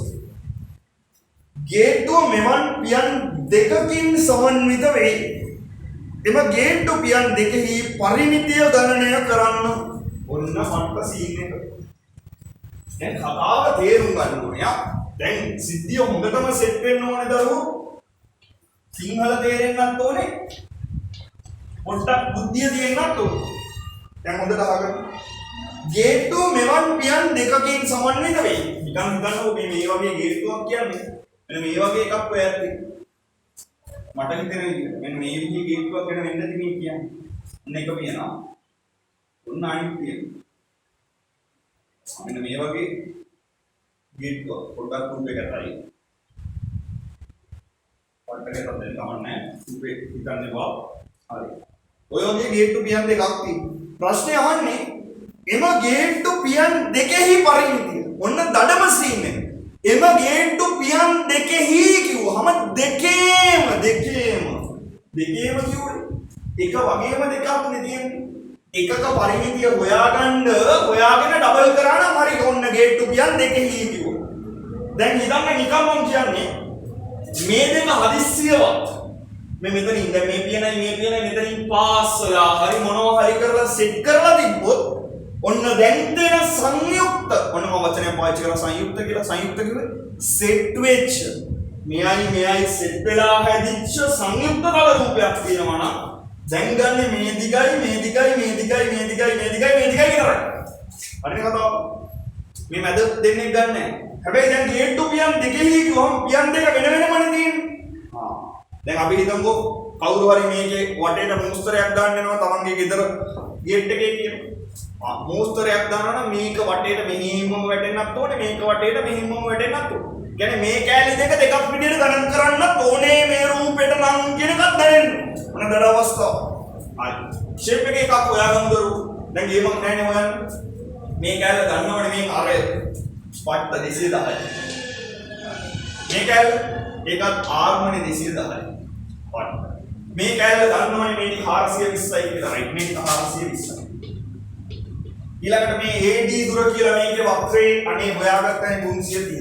ගේට්ටුව මෙවන් පියන් දෙකකින් සමන්විත වෙයි. එම ගේට්ටු පියන් දෙකෙහි පරිමිතිය ගණනය කරන්න ඔන්න මට්ට සීන් එක. දැන් කතාව තේරුම් ගන්න ඕනේ. දැන් සිද්ධිය හොඳටම සෙට් වෙන්න ඕනේ දරුවෝ. සිංහල තේරෙන්නත් ඕනේ. පොඩ්ඩක් බුද්ධිය තියෙන්නත් ඕනේ. දැන් හොඳට අහගන්න. ගේට්ටු මෙවන් පියන් දෙකකින් සමන්විත වෙයි. නිකන් හිතන්නකෝ මේ වගේ ගේට්ටුවක් කියන්නේ. මෙන්න මේ වගේ එකක් ඔයත් මට හිතෙන විදිහට මෙන්න මේ විදිහේ ගේට්ටුවක් වෙන වෙන්න ඇති මේ කියන්නේ. ඔන්න එක පියනවා. ඔන්න අනිත් පියන. මෙන්න මේ වගේ ගේට්ටුවක් පොඩ්ඩක් රූපයකටයි. පොඩ්ඩකට දෙන්න කමන්නේ. රූපේ හිතන්න එපා. හරි. ඔය වගේ ගේට්ටු පියන් දෙකක් තියෙනවා. ප්‍රශ්නේ අහන්නේ එම ගේට්ටු පියන් දෙකෙහි පරිමිතිය. ඔන්න දඩම සීන් එක. එම ගේට්ටු පියන් දෙකෙහි කිව්වහම දෙකේම කිව්වේ එක වගේම දෙකක් නේ තියෙන්නේ. එකක පරිමිතිය හොයාගෙන ඩබල් කරා නම් හරි ඔන්න ගේට්ටු පියන් දෙකෙහි කිව්වා. දැන් හිතන්න නිකම් මම කියන්නේ මේ දෙක හදිස්සියවත් මේ මෙතනින් දැන් මේ පියනයි මෙතනින් පාස් වෙලා හරි මොනවා හරි කරලා සෙට් කරලා තිබ්බොත් ඔන්න දැන් දෙන සංයුක්ත ඔන්න මම වචනය පාවිච්චි කරලා සංයුක්ත කිව්වේ සෙට් වෙච්ච මෙයයි සෙට් වෙලා හැදිච්ච සංයුක්ත බල රූපයක් තියෙනවා නම් දැන් ගන්න මේ දිගයි විතරයි. හරිද කතාව? මේ මැද දෙන්නේ ගන්න නැහැ. හැබැයි දැන් ගේට්ටු පියන් දෙකෙහි කිව්වම පියන් දෙක වෙන වෙනමනේ තියෙන්නේ. දැන් අපි හිතමුකෝ කවුරු හරි මේකේ වටේට මූස්තරයක් දාන්න වෙනවා තමන්ගේ ගෙදර ගේට් එකේ කියනවා. මූස්තරයක් දානවා නම් මේක වටේට මෙහිමම වැටෙන්නත් ඕනේ මේක වටේට මෙහිමම වැටෙන්නත් ඕනේ. කියන්නේ මේ කෑලි දෙක දෙකක් විදියට ගණන් කරන්නත් ඕනේ මේ රූපෙට නම් කියන එකක් දැනෙන්න. මොන දඩ අවස්ථාව. හරි. ෂේප් එකේ එකක් හොයාගමු දරු. දැන් ගේමක් නැහැනේ හොයන්න. මේ කෑල්ල ගන්නවනේ මේ අරය. ස්පට් 210යි. මේ කෑල්ල ඒකත් ආර්මනේ 210යි. ස්පට්. මේ කෑල්ල ගන්නවනේ මේක 420යි කියලා රයිට් මේක 420යි. ඊළඟට මේ AD දුර කියලා මේකේ වක්‍රේ අනේ හොයාගත්තනේ 330යි.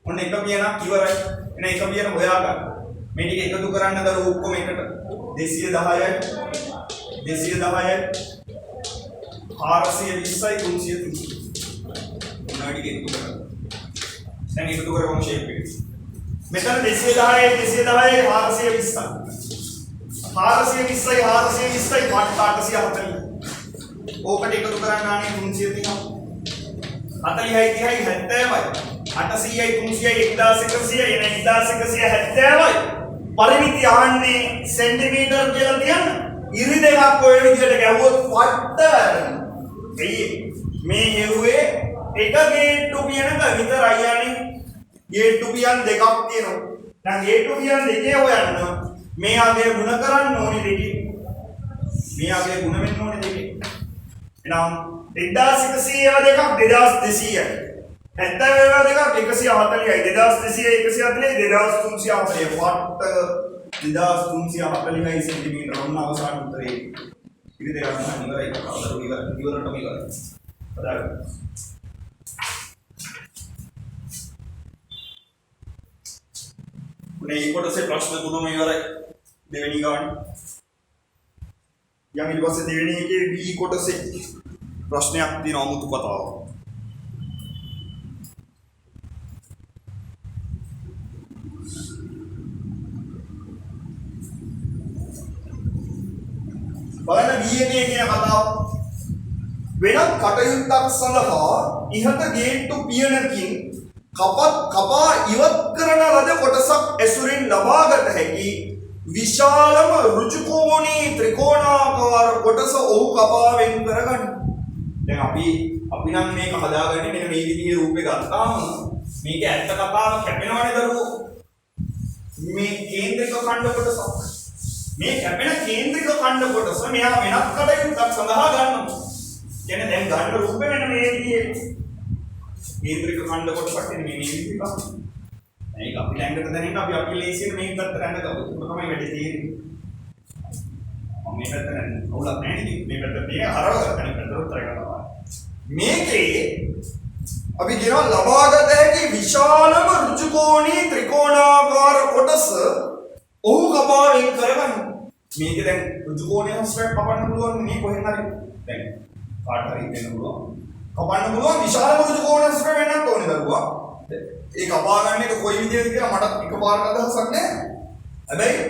ඔන්න එක පියනක් ඉවරයි. එන එක පියන හොයාගන්න. මේ ටික එකතු කරන්න දරුවෝ ඔක්කොම එකට 210යි 420යි 330යි. ඔන්න ටික එකතු කරන්න. දැන් එකතු කරගමු ෂේප් එක. මෙතන 210යි 420යි 420යි 840. ඕකට එකතු කරන්න ආනේ 330යි 40යි 30යි 70යි 800යි 300යි 1100යි එන 1170යි පරිමිතිය ආන්නේ සෙන්ටිමීටර් කියලා තියන්න ඉරි දෙකක් ඔය විදිහට ගැහුවොත් පට්ට එයි මේ හෙව්වේ එක ගේට්ටු පියනක විතරයි යන්නේ. ගේට්ටු පියන් දෙකක් තියෙනවා. දැන් ගේට්ටු පියන් දෙකේ හොයන්න මෙයාගේ ಗುಣ කරන්න ඕනේ දෙකේ. මෙයාගේ ಗುಣ වෙන්න ඕනේ දෙකේ. එහෙනම් 1100 ඒවා දෙකක් 2200යි. 70 ඒවා දෙකක් 140යි. 2200 140 2340 සෙන්ටිමීටර ඔන්න අවසාන උත්තරේ. ඉතින් දෙයක් නැහැ ඉවරයි. ඉවරටම ඉවරයි. හදාගන්න. මේ කොටසේ ප්‍රශ්න තුනම ඉවරයි. දෙවෙනි ගාන. යම් ඊට පස්සේ දෙවෙනි එකේ B කොටසේ ප්‍රශ්නයක් තියෙනවා අමුතු කතාවක්. බලන්න B එකේ කියන කතාව. වෙනත් කටයුත්තක් සඳහා ඉහත ගේට්ටු පියනකින් කපා ඉවත් කරන ලද කොටසක් ඇසුරින් ලබාගත හැකි විශාලම ඍජුකෝණී ත්‍රිකෝණාකාර කොටස ඔහු කපා වෙන් කරගන්න. දැන් අපි නම් මේක හදාගන්නේ මෙන්න මේ විදිහේ රූපේ ගත්තාම මේක ඇත්ත කතාව කැපෙනවනේ දරුවෝ. මේ කේන්ද්‍රික ඛණ්ඩ කොටස. මේ කැපෙන කේන්ද්‍රික ඛණ්ඩ කොටස මෙයා වෙනත් කටයුත්තක් සඳහා ගන්නවා. කියන්නේ දැන් ගන්න රූපේ මෙන්න මේ විදිහේ කේන්ද්‍රික ඛණ්ඩ කොටසක් මේ විදිහට. මේක අපි ළඟට දැනෙන්න අපි ලේසියෙන් මේක පැත්තට යන්න ගමු. ඒක තමයි වැඩි තියෙන්නේ. මම මේ පැත්තට යන්න ඕලක් නැහැ නේ. මේ පැත්තට මේ හරව ගන්න පැත්තට උත්තර ගන්නවා. මේකේ අපි කියනවා ලබාගත හැකි විශාලම ඍජුකෝණී ත්‍රිකෝණාකාර කොටස ඔහු කපා වෙන් කරගන්න. මේක දැන් ඍජුකෝණී හස්රක් කපන්න පුළුවන් මේ කොහෙන් හරි. දැන් කාට හරි දෙන්න පුළුවන්. කපන්න පුළුවන් විශාලම ඍජුකෝණී හස්රක් වෙන්නත් ඕනේ දරුවා. ඒ කපා ගන්න එක කොයි විදිහද කියලා මට එකපාරට අදහසක් නැහැ. හැබැයි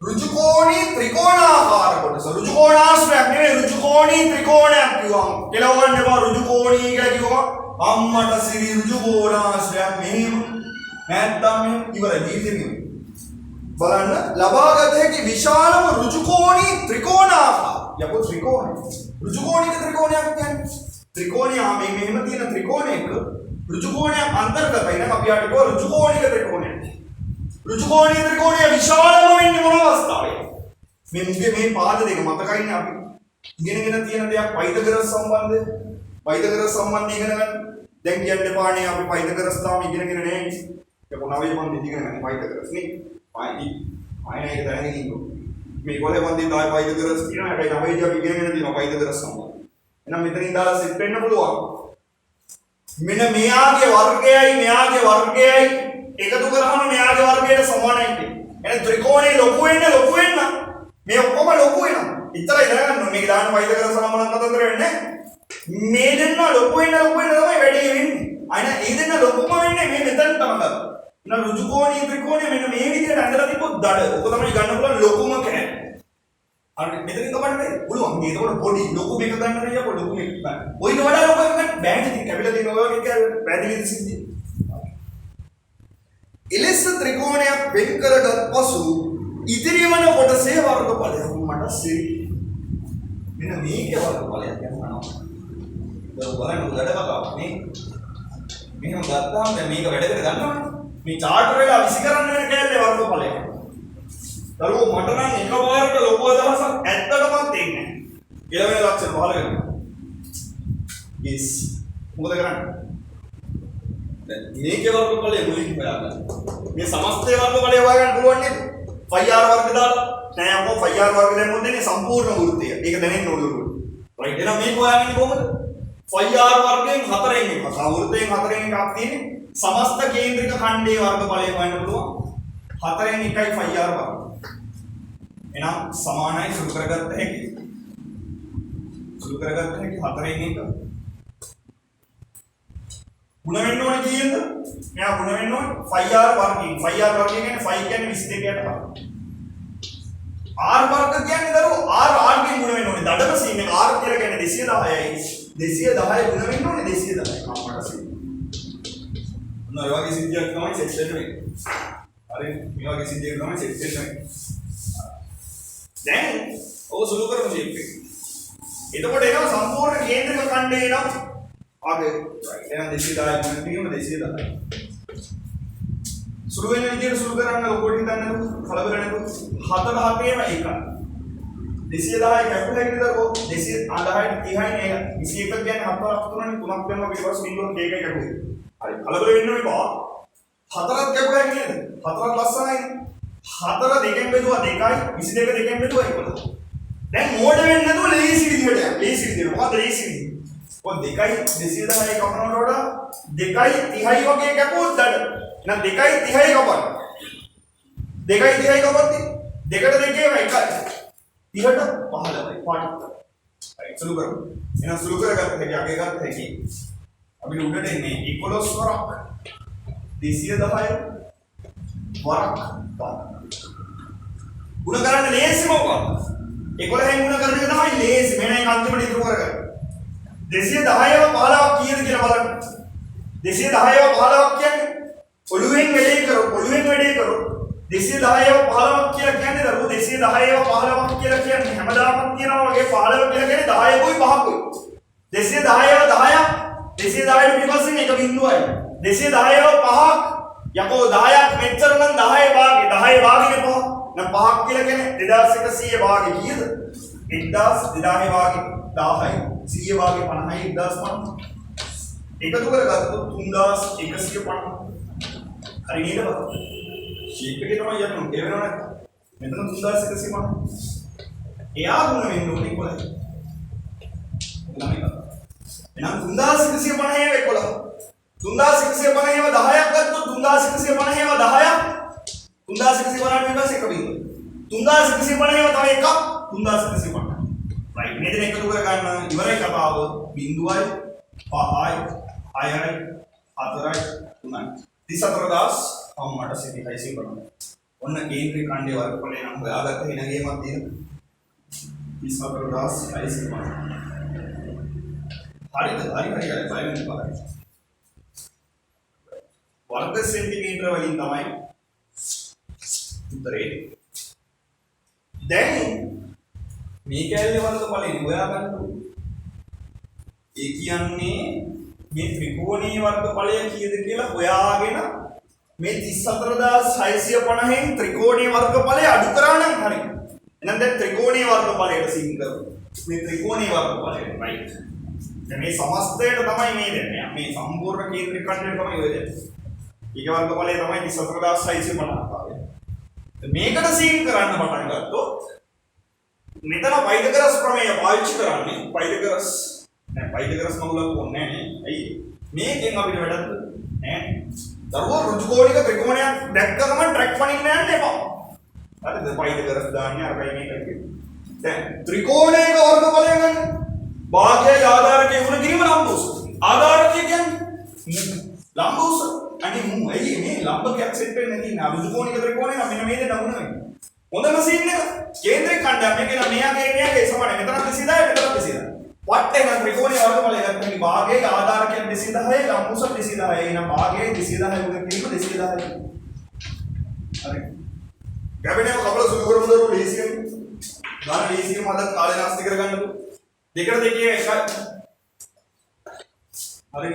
ඍජුකෝණී ත්‍රිකෝණාකාර කොටස ඍජුකෝණාශ්‍රයක් නෙවෙයි ඍජුකෝණී ත්‍රිකෝණයක් කිව්වම කෙලවන්න එපා ඍජුකෝණී කියලා කිව්වම අම්මට සිරි ඍජුකෝණාශ්‍රයක් මෙහෙම නැත්තම් මෙහෙම ඉවරයි ජීවිතේ. බලන්න ලබාගත හැකි විශාලම ඍජුකෝණී ත්‍රිකෝණාකාර යපෝ ත්‍රිකෝණය ඍජුකෝණී ත්‍රිකෝණයක් කියන්නේ ත්‍රිකෝණය මෙහෙම තියෙන ත්‍රිකෝණයක ඍජුකෝණයක් අන්තර්ගතයි නම් අපි ආට කියව ඍජුකෝණික ත්‍රිකෝණයක්. ඍජුකෝණීය ත්‍රිකෝණය විශාලම වෙන්නේ මොන අවස්ථාවේ? මේ මුගේ මේ පාද දෙක මතකයිනේ අපි ඉගෙනගෙන තියෙන දෙයක් පයිතගරස් සම්බන්ධය. පයිතගරස් සම්බන්ධය ඉගෙන ගන්න. දැන් කියන්න එපානේ අපි පයිතගරස් තාම ඉගෙනගෙන නැහැ නේ. ඒක මොනවයි මන් ඉගෙන ගන්න පයිතගරස් නේ. ආයෙ ඒක දැනගෙන ඉන්නකො. මේ කොලේ වන්දි තායි පයිතගරස් තියෙනවා. හැබැයි තමයි අපි ඉගෙනගෙන තියෙනවා පයිතගරස් සම්බන්ධය. එහෙනම් මෙතනින් දාලා සෙට් වෙන්න පුළුවන්. මෙන්න මෙයාගේ වර්ගයයි එකතු කරාම මෙයාගේ වර්ගයට සමානයි කියන්නේ. එහෙනම් ත්‍රිකෝණේ ලොකු වෙන්න මේ ඔක්කොම ලොකු වෙනවා. ඉතරයි දැනගන්න මේක දාන්න වෛද්‍ය කර සමාන කතන්දර වෙන්නේ. මේ දෙන්න ලොකු වෙන්න තමයි වැඩි වෙන්නේ. අයින ඒ දෙන්න ලොකුම වෙන්නේ මේ මෙතන තමයි. එහෙනම් ඍජුකෝණීය ත්‍රිකෝණය මෙන්න මේ විදිහට ඇඳලා තිබ්බොත් දඩ. ඔක තමයි ගන්න පුළුවන් ලොකුම කෑ. අර මෙතනින් කපන්නේ පුළුවන්. මේක උඩ පොඩි ලොකු මේක ගන්න නෑ පොඩි ලොකු මේක ගන්න. ඔයිට වඩා ලොකු එකක් ගන්න බෑනේ. ඉතින් කැපිලා තියෙන ඔය වගේ පැහැදිලිද සිද්ධිය. එලෙස ත්‍රිකෝණයක් වෙන් කරගත් පසු ඉදිරි වන කොටසේ වර්ගඵලය මට සිරි. මෙන්න මේකේ වර්ගඵලයක් යනවා. ඒක බලන්න උඩට කතාවක් නේ. මෙහෙම ගත්තාම දැන් මේක වැඩකට ගන්නවනේ. මේ චාර්ට් වල විසි කරන්න වෙන කැලේ වර්ගඵලයක්. දරුවෝ මට නම් එකපාරට ලොකු අදහසක් ඇත්තටම තේන්නේ නැහැ. ඊළඟ ලක්ෂණ පහල වෙනවා. yes. මොකද කරන්නේ? දැන් මේකේ වර්ගඵලය මුලින් හොයාගන්න. මේ සමස්තයේ වර්ගඵලය හොයාගන්න පුළුවන් නේද? phi r වර්ග දාලා නෑ අපෝ phi r වර්ග දැම්මොත් දෙන්නේ සම්පූර්ණ වෘත්තය. ඒක දැනෙන්න ඕනේ. right. එහෙනම් මේක හොයාගන්නේ කොහොමද? phi r වර්ගයෙන් 4න් එකක්. වෘත්තයෙන් 4න් එකක් තියෙන්නේ. සමස්ත කේන්ද්‍රික ඛණ්ඩයේ වර්ගඵලය හොයන්න පුළුවන්. 4න් 1යි phi r වර්ග. එහෙනම් සමානයි සුළු කරගත්ත හැකි 4න් 1 ಗುಣ වෙන්න ඕනේ කීයද? මෙයා ಗುಣ වෙන්න ඕනේ phi r වර්ගයෙන්. phi r වර්ගය කියන්නේ phi කියන්නේ 22කට r වර්ග කියන්නේ දරුවෝ r ගෙන් ಗುಣ වෙන්න ඕනේ. දඩම සීන් එක r කියලා කියන්නේ 210යි. 210 ಗುಣ වෙන්න ඕනේ 210යි. අපට සීන්. මොනවා වගේ සිද්ධියක් තමයි සෙට් වෙන්නේ. හරි මේ වගේ සිද්ධියක් තමයි සෙට් වෙන්නේ. දැන් ඔය සුළු කරමු මේක. එතකොට එනවා සම්පූර්ණ කේන්ද්‍රික ඛණ්ඩේ නම් ආගේ right එහෙනම් 210 ගුණ කිරීම 210 සුළු වෙන විදිහට සුළු කරන්න ලොකුවට හිතන්න නේද කලබල නැතුව 4 7ේම එකයි 210 කැපුල හැකිදරකෝ 210 30යි නේද 21 කියන්නේ 7 3නේ 3ක් වෙනවා ඊට පස්සේ බිඳුවක් දෙකයි කැපුවේ හරි කලබල වෙන්න එපා 4ක් කැපුවා නේද 4ක් ලස්සනයි 4 දෙකෙන් බෙදුවා 2යි 22 දෙකෙන් බෙදුවා 11 දැන් මෝඩ වෙන්නේ නැතුව ලේසි විදිහට යන්න ලේසි විදිහට මොකද ලේසි විදිහ ඔය 2යි 210 කපනවට වඩා 2යි 30යි වගේ කැපුවොත් දඩ එහෙනම් 2යි 30යි කපන්න 2යි 30යි කපද්දි දෙකට දෙකේම එකයි 30ට 15යි පාටි හරි සුළු කරමු එහෙනම් සුළු කරගත්ත හැකි අගේ ගත්ත හැකි අපිට උඩට එන්නේ 11 වරක් 210 වරක් ගුණ කරන්න ලේසි මොකක්ද 11න් ගුණ කරන එක තමයි ලේසි මෙන්න ඒක අන්තිමට ඉතුරු කරගන්න 210ව 15ක් කීයද කියලා බලන්න 210ව 15ක් කියන්නේ ඔළුවෙන් වැඩේ කරු 210ව 15ක් කියලා කියන්නේ දරුවෝ 210ව 15ක් කියලා කියන්නේ හැමදාම කියනවා වගේ 15 කියලා කියන්නේ 10කුයි 5කුයි 210ව 10ක් 210ට පිටපස්සෙන් එක බිඳුවයි 210ව 5ක් යකෝ 10ක් මෙච්චර නම් 10 භාගේ 10 භාගික 5 නම් 5ක් කියලා කියන්නේ 2100 භාගේ කීයද 1000 භාගේ 10යි 100 භාගේ 50යි 1050 එකතු කරගත්තොත් 3150 හරි නේද බලන්න ෂීට් එකේ තමයි යන්නේ තේරෙනව නැද්ද මෙතන 3150 එයා ගුණ වෙන්න ඕනේ 11 එහෙනම් 3150 11 3150ව 10ක් ගත්තොත් 3150ව 10ක් 3150 ඊට පස්සේ එක බිඳුව 3150ව තව එකක් 3150 right මේ දෙක එකතු කර ගන්න ඉවරයි කතාව බිඳුවයි 5යි 6යි 4යි 3යි 34000 මට සිතියි සිංගලන ඔන්න කේන්ද්‍රීය ඛණ්ඩයේ වර්ගඵලය නම් හොයාගත්ත වෙන ගේමක් තියෙනවා 34000 සිංගලන හරිද හරි බලන්න බලන්න वर्ग सेंटीमीटर වලින් තමයි උත්තරේ දැන් මේ කැලේ වර්ගඵලය හොයාගන්න ඒ කියන්නේ මේ ත්‍රිකෝණීය වර්ගඵලය කීයද කියලා හොයාගෙන මේ 34650න් ත්‍රිකෝණීය වර්ගඵලය අඩු කරා නම් හරි එහෙනම් දැන් ත්‍රිකෝණීය වර්ගඵලයට සිං කරමු මේ ත්‍රිකෝණීය වර්ගඵලය right දැන් මේ සමස්තයට තමයි මේ දෙන්නේ මේ සම්පූර්ණ කේන්ද්‍රික ඛණ්ඩයට තමයි ඔය දෙන්නේ ඊක වර්ගඵලය තමයි 34650 මේකට සීන් කරන්න පටන් ගත්තොත් මෙතන පයිතගරස් ප්‍රමේය පාවිච්චි කරන්නේ පයිතගරස් මගුලක් ඕනේ නැහැ ඇයි මේකෙන් අපිට වැඩක් නෑ දරුවෝ ඍජුකෝණික ත්‍රිකෝණයක් දැක්කම ට්‍රැක් පනින්න යන්න එපා හරිද පයිතගරස් දාන්නේ අරයි මේකයි දැන් ත්‍රිකෝණයක වර්ගඵලය ගන්න භාගයයි ආධාරකයේ වුණ කිරීම ලම්බෝස ආධාරකය කියන්නේ ලම්බෝස අනේ මු ඇයි මේ ලම්බකයක් සෙට් වෙන්නේ නැති නා ඍජුකෝණික ත්‍රිකෝණය නම් මෙන්න මේ දෙන්න වුණ වෙන්නේ හොඳම සීන් එක කේන්ද්‍රික ඛණ්ඩය මේක නම් මෙයාගේ සමානයි මෙතන 210 මෙතන 210 වට එක ත්‍රිකෝණීය වර්ගඵලය ගත්තම භාගයේ ආධාරකයන් 210යි ලම්බෝස 210යි එනම් භාගයේ 210යි උදේ කිරීම 210යි හරි ගැබෙනේ කපල සුළු කරමු දරුවෝ ලේසියෙන් ගන්න ලේසියෙන් මදත් කාලේ නාස්ති කරගන්නකො දෙකට දෙකේ එකයි හරි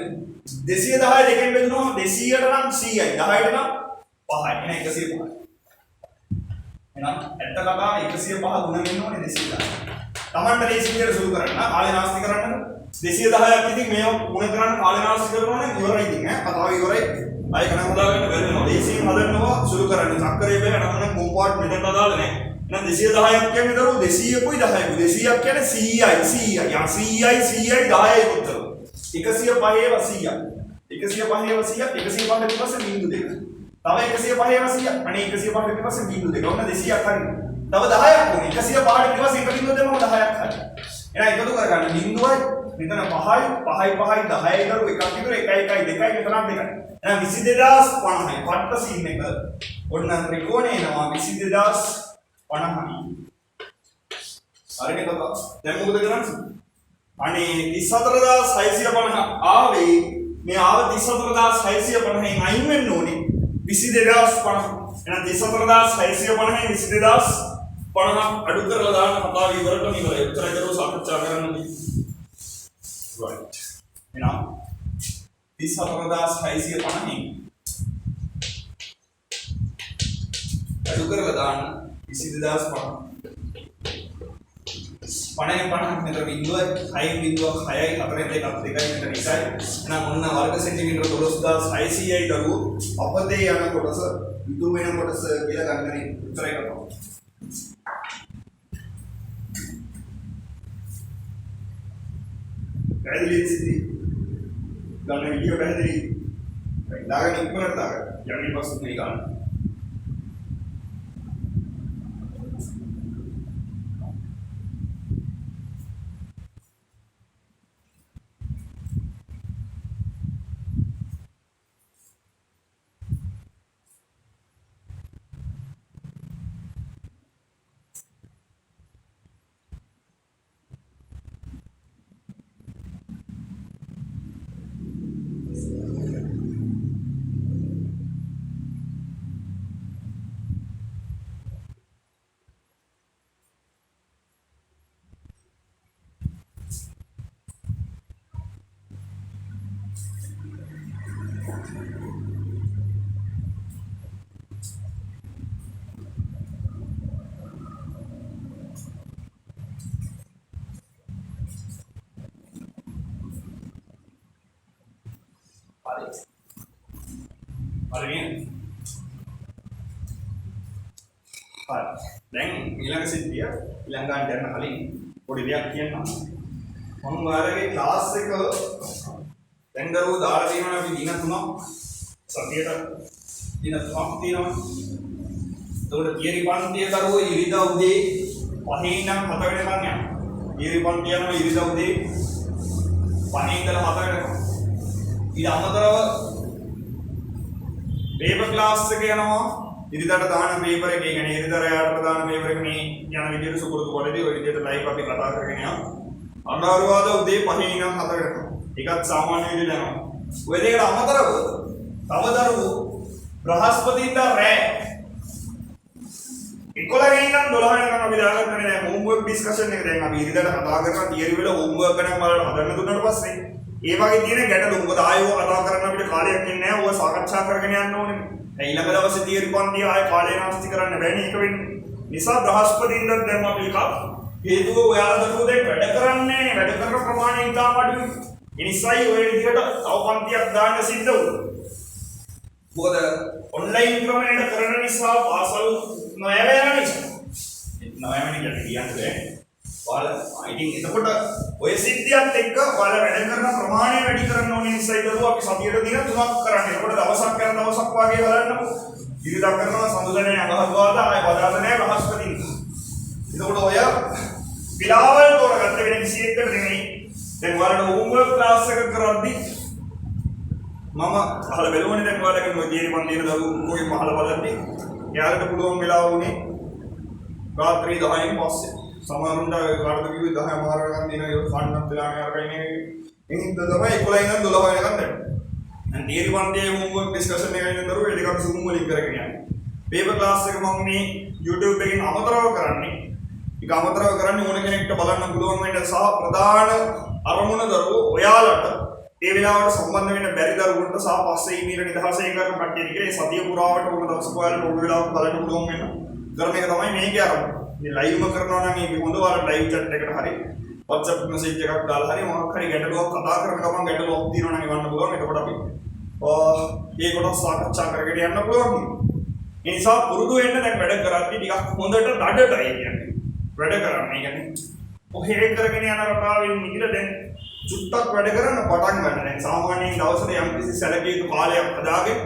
210 දෙකෙන් බෙදුනොත් 200ට නම් 100යි 10ට නම් 5යි එහෙනම් 105යි එහෙනම් ඇත්ත කතා 105 ගුණ වෙන්න ඕනේ 210 තමන්ට ලේසි විදියට සුළු කරන්න කාලේ නාස්ති කරන්න 210ක් ඉතින් මේව ගුණ කරන්න කාලේ නාස්ති කරනවනේ ඉවරයි ඉතින් ඈ කතාව ඉවරයි ආයෙ ගණන් හදාගන්න බැරි වෙනවා ලේසියෙන් හදන්නවා සුළු කරන්න සක්කරේ බෑ නම් කොම්පාර්ට් මෙතන දාලා නැහැ එහෙනම් 210ක් කියන්නේ දරුවෝ 200කුයි 10කුයි 200ක් කියන්නේ 100යි 10යි උත්තර 105 100ක් 105 100ක් 105 ඊට පස්සේ බිංදු දෙක තව 105 100ක් අනේ 105 ඊට පස්සේ බිංදු දෙක ඔන්න 200ක් හරි තව 10ක් වුණේ 105 ඊට පස්සේ එක බිංදුව දෙමම 10ක් හරි එහෙනම් එකතු කරගන්න බිංදුවයි මෙතන 5යි 10යි දරුවෝ එකක් විතර 1 1 2යි මෙතන 2යි එහෙනම් 22050යි පට්ට සීන් එක ඔන්න ත්‍රිකෝණේ එනවා 22050යි හරිනේ කතා දැන් මොකද කරන්නේ අනේ 34650 ආවේ මේ ආව 34650න් අයින් වෙන්න ඕනේ 22050 එහෙනම් 34650න් 22050 අඩු කරලා දාන්න කතාව ඉවරටම ඉවරයි උත්තර දරුවෝ සාකච්ඡා කරන්න right එහෙනම් 34,650 අඩු කරලා දාන්න 22,050 50 මෙතර බිඳුව 6.6යි 4.2යි මෙතර ඉසයි එහෙනම් ඔන්න වර්ග සෙන්ටිමීටර 12,600යි දරුවෝ අපතේ යන කොටස ඉතුරු වෙන කොටස කියලා ගන්නනේ උත්තරය කරනවා පැහැදිලි සිද්ධි ගන්න වීඩියෝ පැහැදිලි දාගෙන ඉක්මනට දාගන්න යන්නේ පස්සෙත් නේ ගන්න හරි දැන් ඊළඟ සිද්ධිය ඊළඟ ගන්න යන කලින් පොඩි දෙයක් කියන්නම් මම ඔයාලගේ ක්ලාස් එක දැන් දරුවෝ දාලා තියෙනවා අපි දින 3ක් සතියට දින 3ක් තියෙනවා එතකොට තියරි පන්තිය දරුවෝ ඉරිදා උදේ 5 ඉඳන් 7 වෙනකන් යනවා තියරි පන්තිය යනවා ඉරිදා උදේ 5 ඉඳලා 7 වෙනකන් ඊට අමතරව पेपर क्लास එක යනවා ඉරිදාට දාන පේපර් එක කියන්නේ ඉරිදා රැයට දාන පේපර් එක මේ යන විදිහට සුපුරුදු කරේදී ඔය විදිහට ලයිව් අපි කතා කරගෙන යනවා අනුරාධපුරවාද උදේ 5 ඉඳන් 7 වෙනකම් ඒකත් සාමාන්‍ය විදිහට යනවා ඔය දෙකට අමතරව තව දරුවෝ බ්‍රහස්පතින්දා රැ 11 ඉඳන් 12 වෙනකම් අපි දාගත්තනේ දැන් හෝම්වර්ක් ඩිස්කෂන් එක දැන් අපි ඉරිදාට කතා කරනවා තියරි වල හෝම්වර්ක් ගණන් බලන්න හදන්න දුන්නාට පස්සේ ඒ වගේ තියෙන ගැටලු මොකද ආයෙ කතා කරන්න අපිට කාලයක් ඉන්නේ නැහැ. ඕවා සාකච්ඡා කරගෙන යන්න ඕනේ. දැන් ඊළඟ දවසේ තියරි පන්තිය ආයෙ කාලය නාස්ති කරන්න බෑනේ ඒක වෙන්නේ. නිසා බ්‍රහස්පතින්දා දැන් අපි එකක් හේතුව ඔයාලා දරුවෝ දැන් වැඩ කරන්නේ වැඩ කරන ප්‍රමාණය ඉතාම අඩුයි. ඒ නිසායි ඔය විදිහට තව පන්තියක් දාන්න සිද්ධ වුණා. මොකද ඔන්ලයින් ක්‍රමයට කරන නිසා පාසල් නොයව යන නිසා. නොයවන කියන්නේ ඔයාලා ඉතින් එතකොට ඔය සිද්ධියත් එක්ක ඔයාලා වැඩ කරන ප්‍රමාණය වැඩි කරන්න ඕනේ නිසා දරුවෝ අපි සතියට දින 3ක් කරන්නේ. ඒකට දවසක් යන දවසක් වාගේ බලන්නකො. ඉරිදා කරනවා සඳුදනේ අඟහරුවාදා ආය බදාද නැහැ බ්‍රහස්පතින්දා. එතකොට ඔය පිලාවල් තෝරගත්ත වෙන කිසි එකකට නෙමෙයි. දැන් ඔයාලට හෝම්වර්ක් ක්ලාස් එක කරද්දී මම අහලා බැලුවනේ දැන් ඔයාලගේ මොකද තියෙන්නේ මන් දින දරුවෝ කොහෙන් අහලා බලද්දී එයාලට පුළුවන් වෙලා වුණේ රාත්‍රී 10න් පස්සේ සමහරුන්ට කාටද කිව්වේ 10 මාර ගන්න දින ඒක කන්නත් වෙලා නේ අරගෙන ඉන්නේ. ඉතින් තමයි 11 ඉඳන් 12 වෙනකන් දැන්. දැන් තියරි පන්තියේ හෝම්වර්ක් ඩිස්කෂන් එකකින් දරුවෝ ඒ දෙකම Zoom වලින් කරගෙන යනවා. පේපර් ක්ලාස් එක මම මේ YouTube එකකින් අමතරව කරන්නේ. ඒක අමතරව කරන්නේ ඕන කෙනෙක්ට බලන්න පුළුවන් වෙන්න සහ ප්‍රධාන අරමුණ දරුවෝ ඔයාලට ඒ වෙලාවට සම්බන්ධ වෙන්න බැරි දරුවන්ට සහ පස්සේ ඊමීර නිදහසේ කරන කට්ටියට කියලා ඒ සතිය පුරාවට ඕන දවසක ඔයාලට ඕන වෙලාවක බලන්න පුළුවන් වෙන්න. කරන එක තමයි මේකේ අරමුණ. මේ ලයිව්ම කරනවා නම් මේක හොඳ ඔයාලට ලයිව් chat එකට හරි WhatsApp message එකක් දාලා හරි මොකක් හරි ගැටලුවක් කතා කරන ගමන් ගැටලුවක් තියෙනවා නම් එවන්න පුළුවන්. එතකොට අපි මේ කොටස් සාකච්ඡා කරගෙන යන්න පුළුවන්. ඒ නිසා පුරුදු වෙන්න දැන් වැඩ කරද්දී ටිකක් හොඳට දඩටයි කියන්නේ. වැඩ කරන්නේ කියන්නේ ඔහේ කරගෙන යන රටාවෙන් නිකලා දැන් චුට්ටක් වැඩ කරන්න පටන් ගන්න. දැන් සාමාන්‍යයෙන් දවසට යම් කිසි සැලකිය යුතු කාලයක් හදාගෙන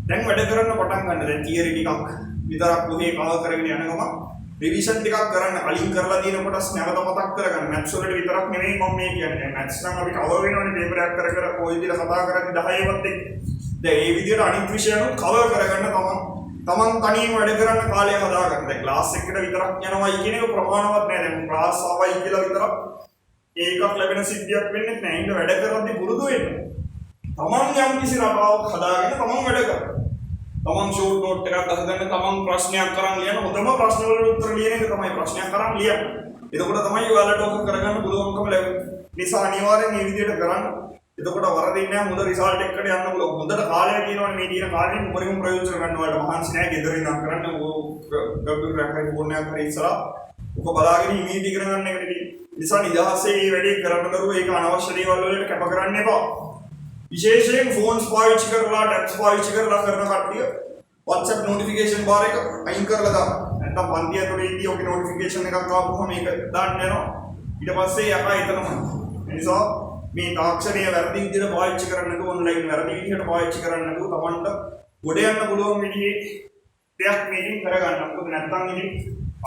දැන් වැඩ කරන්න පටන් ගන්න. දැන් තියරි ටිකක් විතරක් ඔහේ කවර් කරගෙන යන ගමන් රිවිෂන් ටිකක් කරන්න කලින් කරලා තියෙන කොටස් නැවත මතක් කරගන්න. මැත්ස් වලට විතරක් නෙමෙයි මම මේ කියන්නේ. මැත්ස් නම් අපි කවර් වෙනවනේ පේපර් එකක් කර කර කොයි විදිහට කතා කරන්නේ 10වත් එක්ක. දැන් මේ විදිහට අනිත් විෂයනුත් කවර් කරගන්න තමන් තනියම වැඩ කරන්න කාලය හදාගන්න. දැන් ක්ලාස් එකකට විතරක් යනවායි කියන එක ප්‍රමාණවත් නෑ. දැන් ක්ලාස් ආවයි කියලා විතරක් ඒකක් ලැබෙන සිද්ධියක් වෙන්නේ නැහැ. ඒක වැඩ කරද්දී පුරුදු වෙන්න. තමන් යම් කිසි රටාවක් හදාගෙන තමන් වැඩ කරන්න. තමන් ෂෝට් නෝට් එකක් අහගන්න තමන් ප්‍රශ්නයක් කරන් ලියන හොඳම ප්‍රශ්න වලට උත්තර ලියන එක තමයි ප්‍රශ්නයක් කරන් ලියන්න. එතකොට තමයි ඔයාලට ඔක කරගන්න පුළුවන්කම ලැබෙන්නේ. නිසා අනිවාර්යෙන් මේ විදිහට කරන්න. එතකොට වරදින්නේ නැහැ හොඳ රිසල්ට් එකකට යන්න පුළුවන්. හොඳට කාලය තියෙනවනේ මේ තියෙන කාලෙකින් උපරිම ප්‍රයෝජන ගන්න ඔයාලට මහන්සි නැහැ ගෙදර ඉඳන් කරන්න කම්පියුටර් එකක් හරි ෆෝන් එකක් හරි ඉස්සරහා ඔක බලාගෙන ඉමේජ් ඉගෙන ගන්න එකට තියෙන්නේ. නිසා නිදහසේ මේ වැඩේ කරන්න දරුවෝ ඒක අනවශ්‍ය දේවල් වලට කැප කරන්න එපා. විශේෂයෙන් ෆෝන්ස් පාවිච්චි කරලා ටැබ්ස් පාවිච්චි කරලා කරන කට්ටිය WhatsApp notification bar එක අයින් කරලා දාන්න. නැත්නම් පන්ති ඇතුලේදී ඔගේ notification එකක් ආවම මේක දාන්න යනවා. ඊට පස්සේ යකා එතනම. ඒ නිසා මේ තාක්ෂණය වැරදි විදිහට පාවිච්චි කරන්නේ නැතුව ඔන්ලයින් වැරදි විදිහට පාවිච්චි කරන්නේ නැතුව Tamanට ගොඩ යන්න පුළුවන් විදිහේ දෙයක් මේකෙන් කරගන්න. මොකද නැත්නම් ඉතින්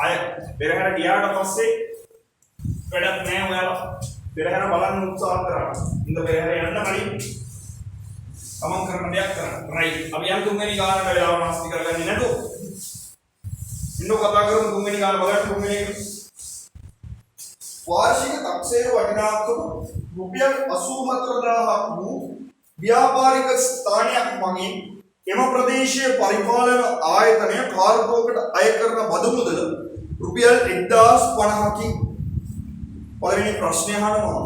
අය පෙරහැර ගියාට පස්සේ වැඩක් නෑ ඔයාලා. පෙරහැර බලන්න උත්සාහ කරා. ඉන්න පෙරහැර යන්න කලින් තමන් කරන දෙයක් කරන්න. රයිට්. අපි යන් තුන්වෙනි ගානට වෙලාව නාස්ති කරගන්නේ නැතුව. ඉන්නෝ කතා කරමු තුන්වෙනි ගාන බලන්න තුන්වෙනි එක. වාර්ෂික තක්සේරු වටිනාකම රුපියල් 84000ක් වූ ව්‍යාපාරික ස්ථානයක් මගින් එම ප්‍රදේශීය පරිපාලන ආයතනය කාර්යෝකට අය කරන බදු මුදල රුපියල් 1050කි. පළවෙනි ප්‍රශ්නය අහනවා.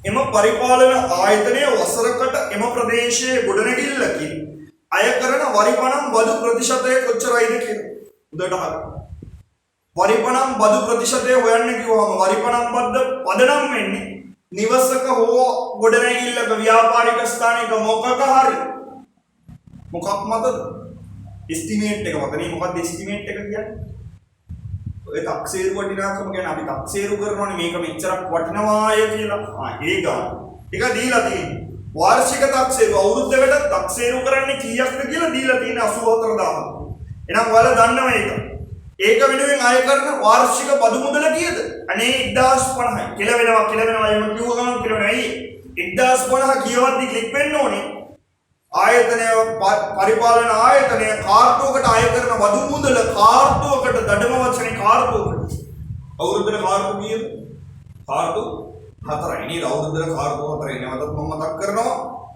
එම පරිපාලන ආයතනය වසරකට එම ප්‍රදේශයේ ගොඩනැගිල්ලකින් අය කරන වරිපණම් බදු ප්‍රතිශතය කොච්චරයිද කියලා. උදේට අහන්න. වරිපණම් බදු ප්‍රතිශතය හොයන්න කිව්වම වරිපණම් බද්ද පදනම් වෙන්නේ නිවසක හෝ ගොඩනැගිල්ලක ව්‍යාපාරික ස්ථානයක මොකක හරි මොකක් මතද එස්ටිමේට් එක මතනේ. මොකක්ද එස්ටිමේට් එක කියන්නේ? ඔය තක්සේරු වටිනාකම ගැන අපි තක්සේරු කරනවානේ මේක මෙච්චරක් වටිනවාය කියලා. ඒ ගාන ඒක දීලා තියෙන්නේ. වාර්ෂික තක්සේරු අවුරුද්දකට තක්සේරු කරන්නේ කීයක්ද කියලා දීලා තියෙන්නේ 84000. එහෙනම් ඔයාලා දන්නවා ඒක. ඒක වෙනුවෙන් අය කරන වාර්ෂික බදු මුදල කීයද? අනේ 1050යි. කියලා වෙනවා එහෙම කිව්ව ගමන් කියලා නෑ. 1050 කියවද්දි ක්ලික් වෙන්න ඕනේ. ආයතනය පරිපාලන ආයතනය කාර්තුවකට අය කරන බදු මුදල කාර්තුවකට දඩම වචනේ කාර්තුවකට අවුරුද්දට කාර්තු කීයද? කාර්තු 4යි නේද? අවුරුද්දට කාර්තු 4යි. නැවතත් මම මතක් කරනවා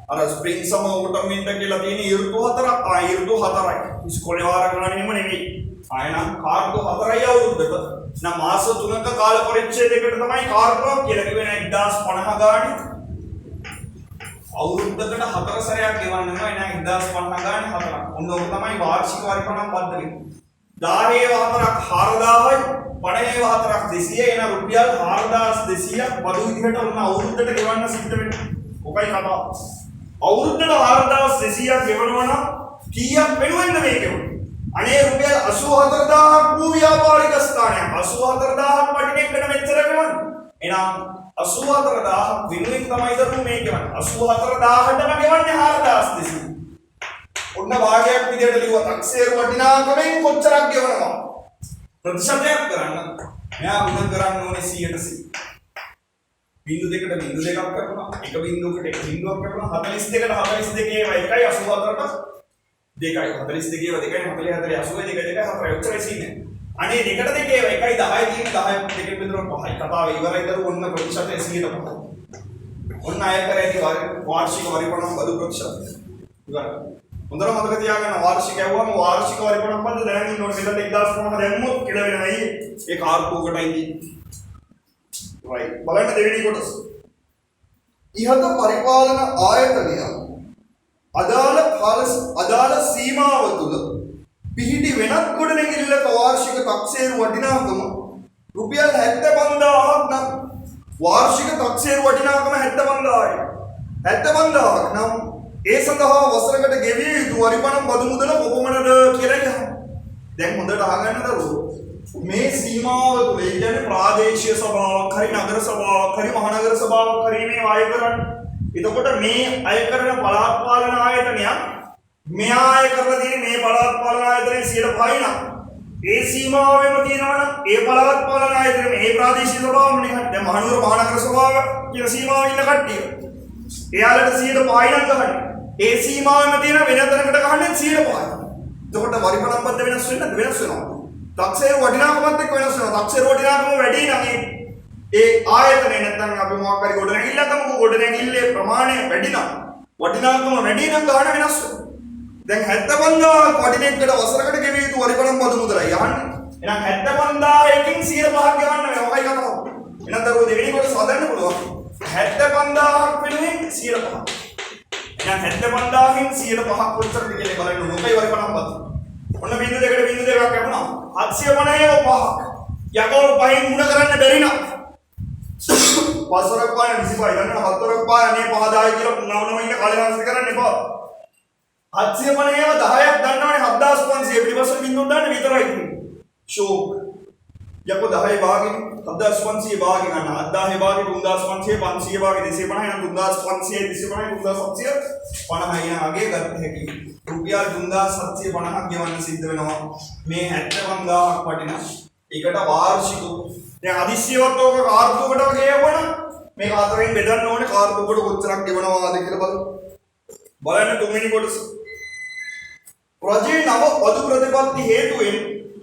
අර ස්ප්‍රින්ග් සමර් ඕටම් වින්ටර් කියලා තියෙන ඍතු 4ක්. ඍතු 4යි. ඉස්කෝලේ වාර ගණනෙම නෙමෙයි. ආයෙනම් කාර්තු 4යි අවුරුද්දට. නම් මාස 3ක කාල පරිච්ඡේදයකට තමයි කාර්තුවක් කියලා කිව්වේ. 1050 ගානේ අවුරුද්දකට 4 සැරයක් ගෙවන්න වෙනවා. එහෙනම් 1050 ගානේ 4ක්. ඔන්න ඔක තමයි වාර්ෂික වරිපණම් පද්ධතිය. 10 4ක් 4000යි 50 4ක් 200. එහෙනම් රුපියල් 4200ක් බදු විදිහට ඔන්න අවුරුද්දට ගෙවන්න සිද්ධ වෙනවා. ඔකයි කතාව. අවුරුද්දට 4200ක් ගෙවනවා නම් කීයක් වෙනවෙන්ද මේක? අනේ රුපියල් 84000ක් වූ ව්‍යාපාරික ස්ථානයක් 84000ක් වටින එකට මෙච්චර ගෙවන්න. එහෙනම් 84000ක් වෙනුවෙන් තමයි දරුවෝ මේ ගෙවන්නේ. 84000ටම ගෙවන්නේ 4200. ඔන්න වාගයක් විදියට ලිව්වා තක්සේරු වටිනාකමෙන් කොච්චරක් ගෙවනවා ප්‍රතිශතයක් කරන්න. මෙයා ගුණ කරන්න ඕනේ 100%. බිංදු දෙකට බිංදු දෙකක් කරනවා. එක බිංදුවකට එක බිංදුවක් කරනවා. 42කට 42 ඒවා 1යි 84ට 2යි 42 ඒවා 2යි 44 80 2 2 4යි උච්චරයි සීනේ. අනේ දෙකට දෙක ඒවා 1යි 10යි තියෙන 10 දෙකෙන් බෙදුනොත් 5යි. කතාව ඉවරයි දරුවෝ. ඔන්න ප්‍රතිශතය 100ට 5. ඔන්න අය කරේදී වාර්ෂික වරිපණම් බදු ප්‍රතිශතය. ඉවරයි. හොඳට මතක තියාගන්න වාර්ෂික යවුවම වාර්ෂික වරිපණම් බද්ද දැන් ඉන්න ඕනේ. මෙතන 1050 දැම්මොත් කියලා වෙනවයි. ඒ කාර්තුවකටයි තියෙන්නේ. right. බලන්න දෙවෙනි කොටස. ඉහත පරිපාලන ආයතනය අදාළ සීමාව තුළ පිහිටි වෙනත් ගොඩනැගිල්ලක වාර්ෂික තක්සේරු වටිනාකම රුපියල් 75000ක් නම් වාර්ෂික තක්සේරු වටිනාකම 75000යි. 75000ක් නම් ඒ සඳහා වසරකට ගෙවිය යුතු වරිපණම් බදු මුදල කොපමණද කියලා කියනවා. දැන් හොඳට අහගන්න දරුවෝ. මේ සීමාව තුළ ඒ කියන්නේ ප්‍රාදේශීය සභාවක් හරි නගර සභාවක් හරි මහනගර සභාවක් හරි මේ අය කරන්නේ. එතකොට මේ අය කරන පළාත් පාලන ආයතනයක් මෙහා අය කරලා තියෙන මේ පළාත් පාලන ආයතනයේ 100%යි නම් ඒ සීමාවෙම තියෙනවා නම් ඒ පළාත් පාලන ආයතනයේ මේ ප්‍රාදේශීය සභාවම නේ. දැන් මහනුවර මහනගර සභාව කියන සීමාවේ ඉන්න කට්ටිය එයාලට 100%යි නම් ගහන්නේ. ඒ සීමාවෙම තියෙන වෙන තැනකට ගහන්නේ 100%යි. එතකොට වරිපණම් බද්ද වෙනස් වෙන්නද? වෙනස් වෙනවා. තක්සේරු වටිනාකමත් එක්ක වෙනස් වෙනවා. තක්සේරු වටිනාකම වැඩි නම් ඒ ආයතනේ නැත්නම් අපි මොකක් හරි ගොඩනැගිල්ලකම ගොඩනැගිල්ලේ ප්‍රමාණය වැඩි නම් වටිනාකම වැඩි නම් ගන්න වෙනස් වෙනවා. දැන් 75000ක් වටින එකට වසරකට ගෙවිය යුතු වරිපණම් බදු මුදලයි යන්නේ. එහෙනම් 75000 එකකින් 105ක් ගන්න වෙනවා. මොකයි කතාව? එහෙනම් දරුවෝ දෙවෙනි කොටස හදන්න පුළුවන්. 75,000ක් වෙනුවෙන් 105ක්. එහෙනම් 75,000න් 105ක් කොච්චරද කියලා බලන්න ඕනේ. මොකයි වරිපණම් පත්. ඔන්න බිංදු දෙකට බිංදු දෙකක් කැපුණා. 750 5ක්. යකෝ පහින් මුණ කරන්න බැරි නම්. පස්වරක් පාන 25 ගන්න හතරක් පාන මේ 5000 කියලා නව ඉන්න කාලේ වාස්ත කරන්න එපා. 750 10ක් ගන්නවනේ 7500 පිටිපස්සෙ බිංදුවක් දාන්න විතරයි තියෙන්නේ. ෂෝක්. යකෝ 10 භාගෙන් 7500 භාගෙන් ගන්න 7000 භාගෙ 3500 500 භාගෙ 250 නම් 3500 250 3750 යන අගේ ගන්න හැකි. රුපියල් 3750ක් ගෙවන්න සිද්ධ වෙනවා. මේ 75000ක් වටින එකට වාර්ෂික දැන් අදිස්සියවත් ඕක කාර්තුවකට වගේ යවන මේක හතරෙන් බෙදන්න ඕනේ කාර්තුවකට කොච්චරක් ගෙවනවාද කියලා බලන්න. බලන්න තුන්වෙනි කොටස. රජයේ නව අදු ප්‍රතිපත්ති හේතුවෙන්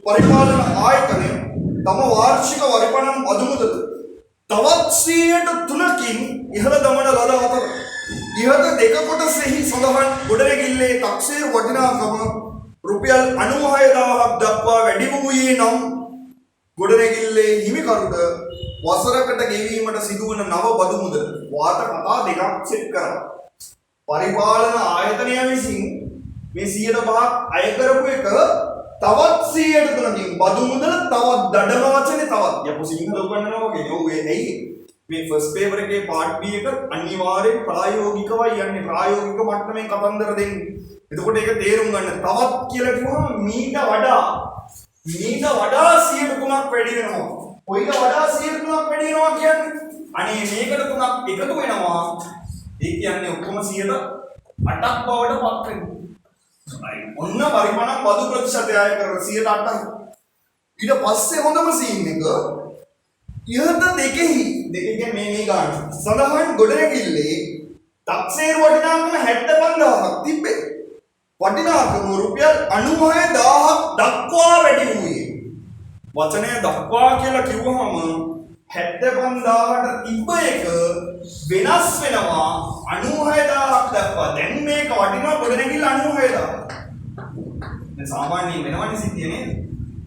පරිපාලන ආයතනය තම වාර්ෂික වරිපණම් අදු මුදල තවත් 3%කින් ඉහළ දමන ලද අතර ඉහත දෙක කොටසෙහි සඳහන් ගොඩනැගිල්ලේ තක්සේරු වටිනාකම රුපියල් 96000ක් දක්වා වැඩි වූයේ නම් ගොඩනැගිල්ලේ හිමිකරුට වසරකට ගෙවීමට සිදුවන නව බදු මුදල වාත කතා දෙකක් සෙට් කරා. පරිපාලන ආයතනය විසින් මේ 105ක් අය කරපු එක තවත් 103කින් බදු මුදල තවත් දඩම වචනේ තවත් යපු සිංහල උගන්වනවා වගේ නෝවේ ඇයි මේ ෆස්ට් පේපර් එකේ පාර්ට් B එක අනිවාර්යෙන් ප්‍රායෝගිකවයි යන්නේ ප්‍රායෝගික මට්ටමේ කතන්දර දෙන්නේ. එතකොට ඒක තේරුම් ගන්න තවත් කියලා කිව්වම මීට වඩා 103ක් වැඩි වෙනවා. කොයිට වඩා 103ක් වැඩි වෙනවා කියන්නේ අනේ මේකට 3ක් එකතු වෙනවා. ඒ කියන්නේ ඔක්කොම 108ක් බවට පත් වෙනවා. ඔන්න පරිමාණ බදු ප්‍රතිශතය අය කරන 108ක්. ඊට පස්සේ හොඳම සීන් එක ඉහත දෙකෙහි දෙකෙන් මේ ගන්න. සඳහන් ගොඩනැගිල්ලේ තක්සේරු වටිනාකම 75000ක් තිබ්බේ. වටිනාකම රුපියල් 96000ක් දක්වා වැඩි වූයේ. වචනය දක්වා කියලා කිව්වහම 75000ට තිබ්බ එක වෙනස් වෙනවා 96000ක් දක්වා. දැන් මේක වටිනවා ගොඩනැගිල්ල 96000. දැන් සාමාන්‍යයෙන් වෙනවනේ සිද්ධිය නේද?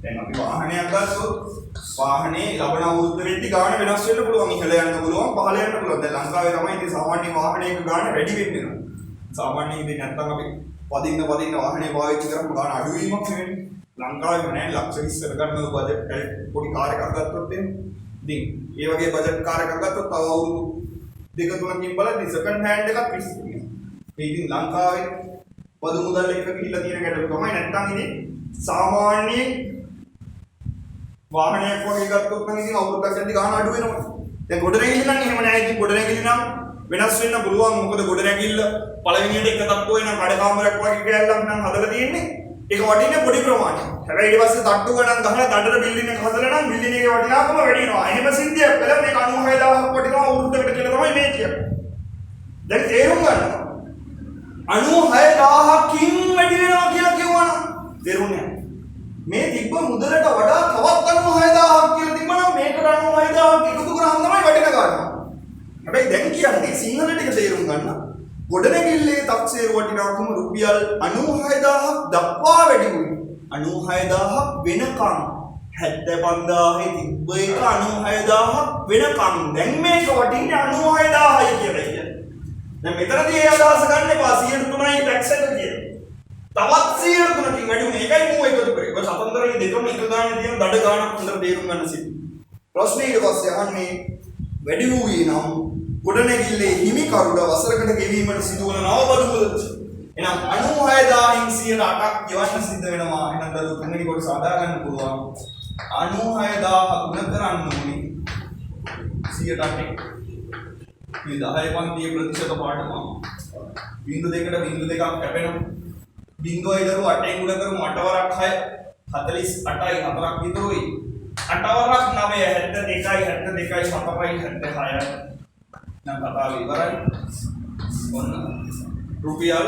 දැන් අපි වාහනයක් ගත්තොත් වාහනේ ලබන අවුරුද්ද වෙද්දි ගාණ වෙනස් වෙන්න පුළුවන්. ඉහළ යන්න පුළුවන්, පහළ යන්න පුළුවන්. දැන් ලංකාවේ තමයි ඉතින් සාමාන්‍ය වාහනයක ගාණ වැඩි වෙන්නේ. සාමාන්‍යයෙන් ඉතින් නැත්තම් අපි පදින්න වාහනේ පාවිච්චි කරාම ගාණ අඩු වීමක් නෙවෙයි. ලංකාවේ නෑ ලක්ෂ 20කට ගන්න බජට් පොඩි කාර් එකක් ගත්තොත් එන්නේ. ඉතින් ඒ වගේ බජට් කාර් එකක් ගත්තොත් තව අවුරුදු දෙක තුනකින් බලද්දි සෙකන්ඩ් හෑන්ඩ් එකක් පිස්සුයි. මේ ඉතින් ලංකාවේ පොදු මුදල් එක ගිහිල්ලා තියෙන ගැටලුව තමයි නැත්තම් ඉතින් සාමාන්‍යයෙන් වාහනයක් වගේ ගත්තොත් නම් ඉතින් අවුරුද්දක් යද්දි ගාණ අඩු වෙනවා. දැන් ගොඩනැගිල්ල නම් එහෙම නෑ. ඉතින් ගොඩනැගිල්ල නම් වෙනස් වෙන්න පුළුවන්. මොකද ගොඩනැගිල්ල පළවෙනියට එක තට්ටුවේ නම් කඩ කාමරයක් වගේ කැලලක් නම් හදලා තියෙන්නේ. ඒක වටින්නේ පොඩි ප්‍රමාණයක්. හැබැයි ඊට පස්සේ තට්ටු ගණන් ගහලා දඩට බිල්ඩින් එක හදලා නම් බිල්ඩින් එකේ වටිනාකම වැඩි වෙනවා. එහෙම සිද්ධියක් කළා මේක 96000ක් වටිනවා අවුරුද්දකට කියලා තමයි මේ කියන්නේ. දැන් තේරුම් ගන්න. 96000කින් වැඩි වෙනවා කියලා කිව්වනම් තේරුණේ නැහැ. මේ තිබ්බ මුදලට වඩා තවත් 96000ක් කියලා තිබ්බනම් මේකට 96000ක් එකතු කරාම තමයි වටින ගන්න. හැබැයි දැන් කියන්නේ සිංහල ටික තේරුම් ගන්න. ගොඩනැගිල්ලේ තක්සේරු වටිනාකම රුපියල් 96000ක් දක්වා වැඩි වුණා. 96000ක් වෙනකම් 75000 තිබ්බ එක 96000ක් වෙනකම් දැන් මේක වටින්නේ 96000යි කියලා කියන්නේ. දැන් මෙතනදී ඒ අදහස ගන්න එපා 103යි ටැක්ස් එක කියලා. තවත් 103කින් වැඩි වුණා. ඒකයි මූ එකතු කරේ. ඔය සතන්දරේ දෙකම එක ගානේ තියෙන දඩ ගානක් හොඳට තේරුම් ගන්න සිද්ධ. ප්‍රශ්නේ ඊට පස්සේ අහන්නේ වැඩි වූයේ නම් ගොඩනැගිල්ලේ හිමිකරුට වසරකට ගෙවීමට සිදුවන නව බදු මුදල්. එහෙනම් 96000න් 108ක් ගෙවන්න සිද්ධ වෙනවා. එහෙනම් දරු තුන්වෙනි කොටස අදා ගන්න පුළුවන්. 96000 ගුණ කරන්න ඕනේ 108ක්. මේ 10 පන්තියේ ප්‍රතිශත පාඩම. බිංදු දෙකට බිංදු දෙකක් කැපෙනවා. බිංදුවයි දරු 8න් ගුණ කරමු 8 වරක් 6 48යි 4ක් විතරුයි. 8 වරක් 9 72යි 72යි 4යි 76යි. නම් කතාව ඉවරයි. ඔන්න රුපියල්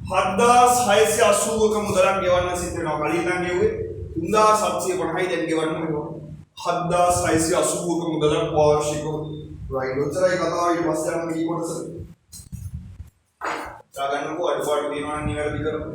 7680ක මුදලක් ගෙවන්න සිද්ධ වෙනවා. කලින් නම් ගෙවුවේ 3750යි දැන් ගෙවන්න වෙනවා. 7680ක මුදලක් වාර්ෂිකව. රයිට් ඔච්චරයි කතාව. ඊට පස්සේ යන්න මේ කොටස. ගන්නකො අඩුපාඩු තියෙනවා නම් නිවැරදි කරමු.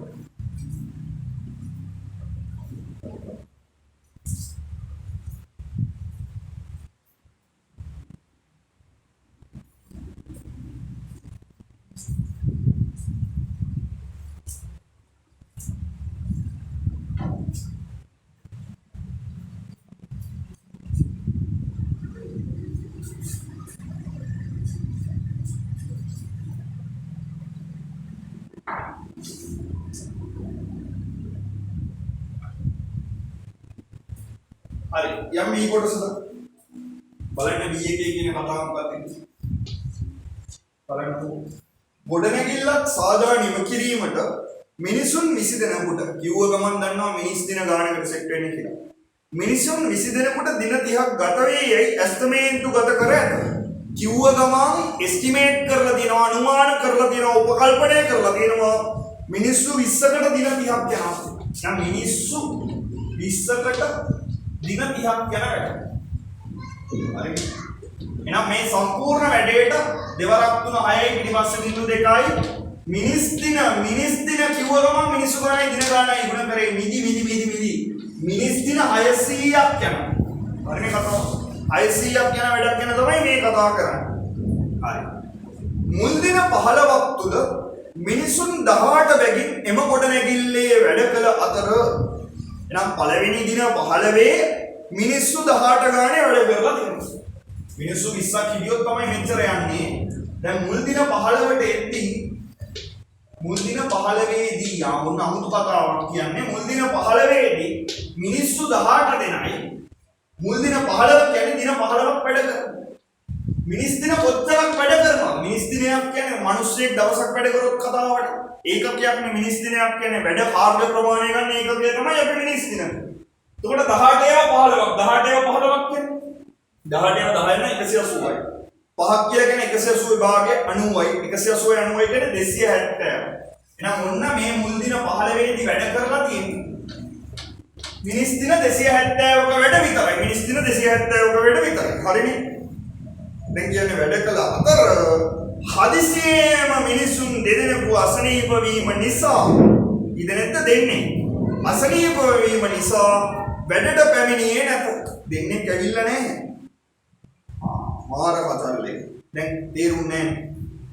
හරි. යම් මේ කොටසද බලන්න B එකේ කියන කතාව මොකක්ද? බලන්න. ගොඩනැගිල්ලක් සාදා නිම කිරීමට මිනිසුන් 20 දෙනෙකුට කිව්ව ගමන් දන්නවා මිනිස් දින ගානකට සෙට් වෙන්නේ කියලා. මිනිසුන් 20 දෙනෙකුට දින 30ක් ගත වේයයි ඇස්තමේන්තු ගත කර ඇත. කිව්ව ගමන් එස්ටිමේට් කරලා තියෙනවා, අනුමාන කරලා තියෙනවා, උපකල්පනය කරලා තියෙනවා මිනිස්සු 20කට දින 30ක් යනවා. දැන් මිනිස්සු 20කට දින 30ක් යන වැඩ. හරි. එහෙනම් මේ සම්පූර්ණ වැඩේට දෙවරක් තුන 6යි පිටිපස්සේ බිඳු 2යි මිනිස් දින කිව්ව ගමන් මිනිස්සු ගානයි දින ගානයි ගුණ කරේ මිදි මිනිස් දින 600ක් යනවා. හරිනේ කතාව. 600ක් යන වැඩක් ගැන තමයි මේ කතා කරන්නේ. හරි. මුල් දින 15ක් තුල මිනිසුන් 18 බැගින් එම ගොඩනැගිල්ලේ වැඩ කළ අතර එනම් පළවෙනි දින 15 මිනිස්සු 18 ගානේ වැඩ කරලා තියෙනවා. මිනිස්සු 20ක් හිටියොත් තමයි මෙච්චර යන්නේ. දැන් මුල් දින 15ට එද්දී මුල් දින 15දී යමුන් අමුතු කතාවක් කියන්නේ මුල් දින 15දී මිනිස්සු 18 දෙනයි මුල් දින 15 කියන්නේ දින 15ක් වැඩ කරනවා. මිනිස් දින කොච්චරක් වැඩ කරනවා? මිනිස් දිනයක් කියන්නේ මිනිස්සෙක් දවසක් වැඩ කරොත් කතාවට. ඒකකයක් නේ මිනිස් දිනයක් කියන්නේ වැඩ කාර්ය ප්‍රමාණය ගන්න ඒකකය තමයි අපි මිනිස් දින. එතකොට 18 15ක් 18 15ක් කියන්නේ 18 10 න 180යි. පහක් කියලා කියන්නේ 180 භාගයේ 90යි. 180 90යි කියන්නේ 270. එහෙනම් ඔන්න මේ මුල් දින 15 දී වැඩ කරලා තියෙන්නේ මිනිස් දින 270ක වැඩ විතරයි. මිනිස් දින 270ක වැඩ විතරයි. හරිනේ? දැන් කියන්නේ වැඩ කළ අතර හදිසියෙම මිනිසුන් දෙදෙනෙකු අසනීප වීම නිසා ඉදෙනෙත් දෙන්නේ අසනීප වීම නිසා වැඩට පැමිණියේ නැත. දෙන්නේ කැවිල්ල නැහැ. මාර කතාවලේ දැන් තේරුන්නේ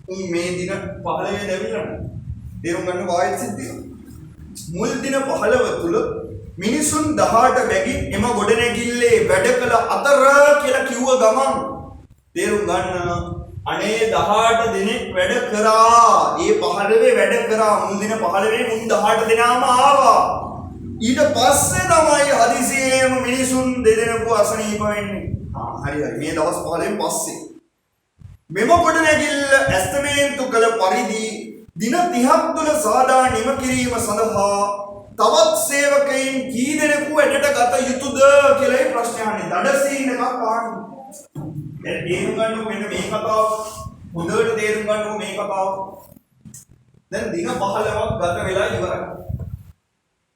උන් මේ දින 15 දැවිලා තේරුම් ගන්න වායිත් සිද්ධිය. මුල් දින 15 තුල මිනිසුන් 18 බැගින් එම ගොඩනැගිල්ලේ වැඩ කළ අතර කියලා කිව්ව ගමන් තේරුම් ගන්න අනේ 18 දිනෙක වැඩ කරා. ඒ 15 වැඩ කරා. මුල් දින 15 මුන් 18 දෙනාම ආවා. ඊට පස්සේ තමයි හදිසියෙම මිනිසුන් දෙදෙනෙකු අසනීප වෙන්නේ. හරි මේ දවස් 15න් පස්සේ මෙම ගොඩනැගිල්ල ඇස්තමේන්තු කළ පරිදි දින 30ක් තුළ සාදා නිම කිරීම සඳහා තවත් සේවකයින් කී දෙනෙකු වැඩට ගත යුතුද කියලා ප්‍රශ්න අහන්නේ. දඩසීන එකක් අහන්නේ. දැන් තේරුම් ගන්න මෙන්න මේ කතාව හොඳට තේරුම් ගන්න මේ කතාව. දැන් දින 15ක් ගත වෙලා ඉවරයි.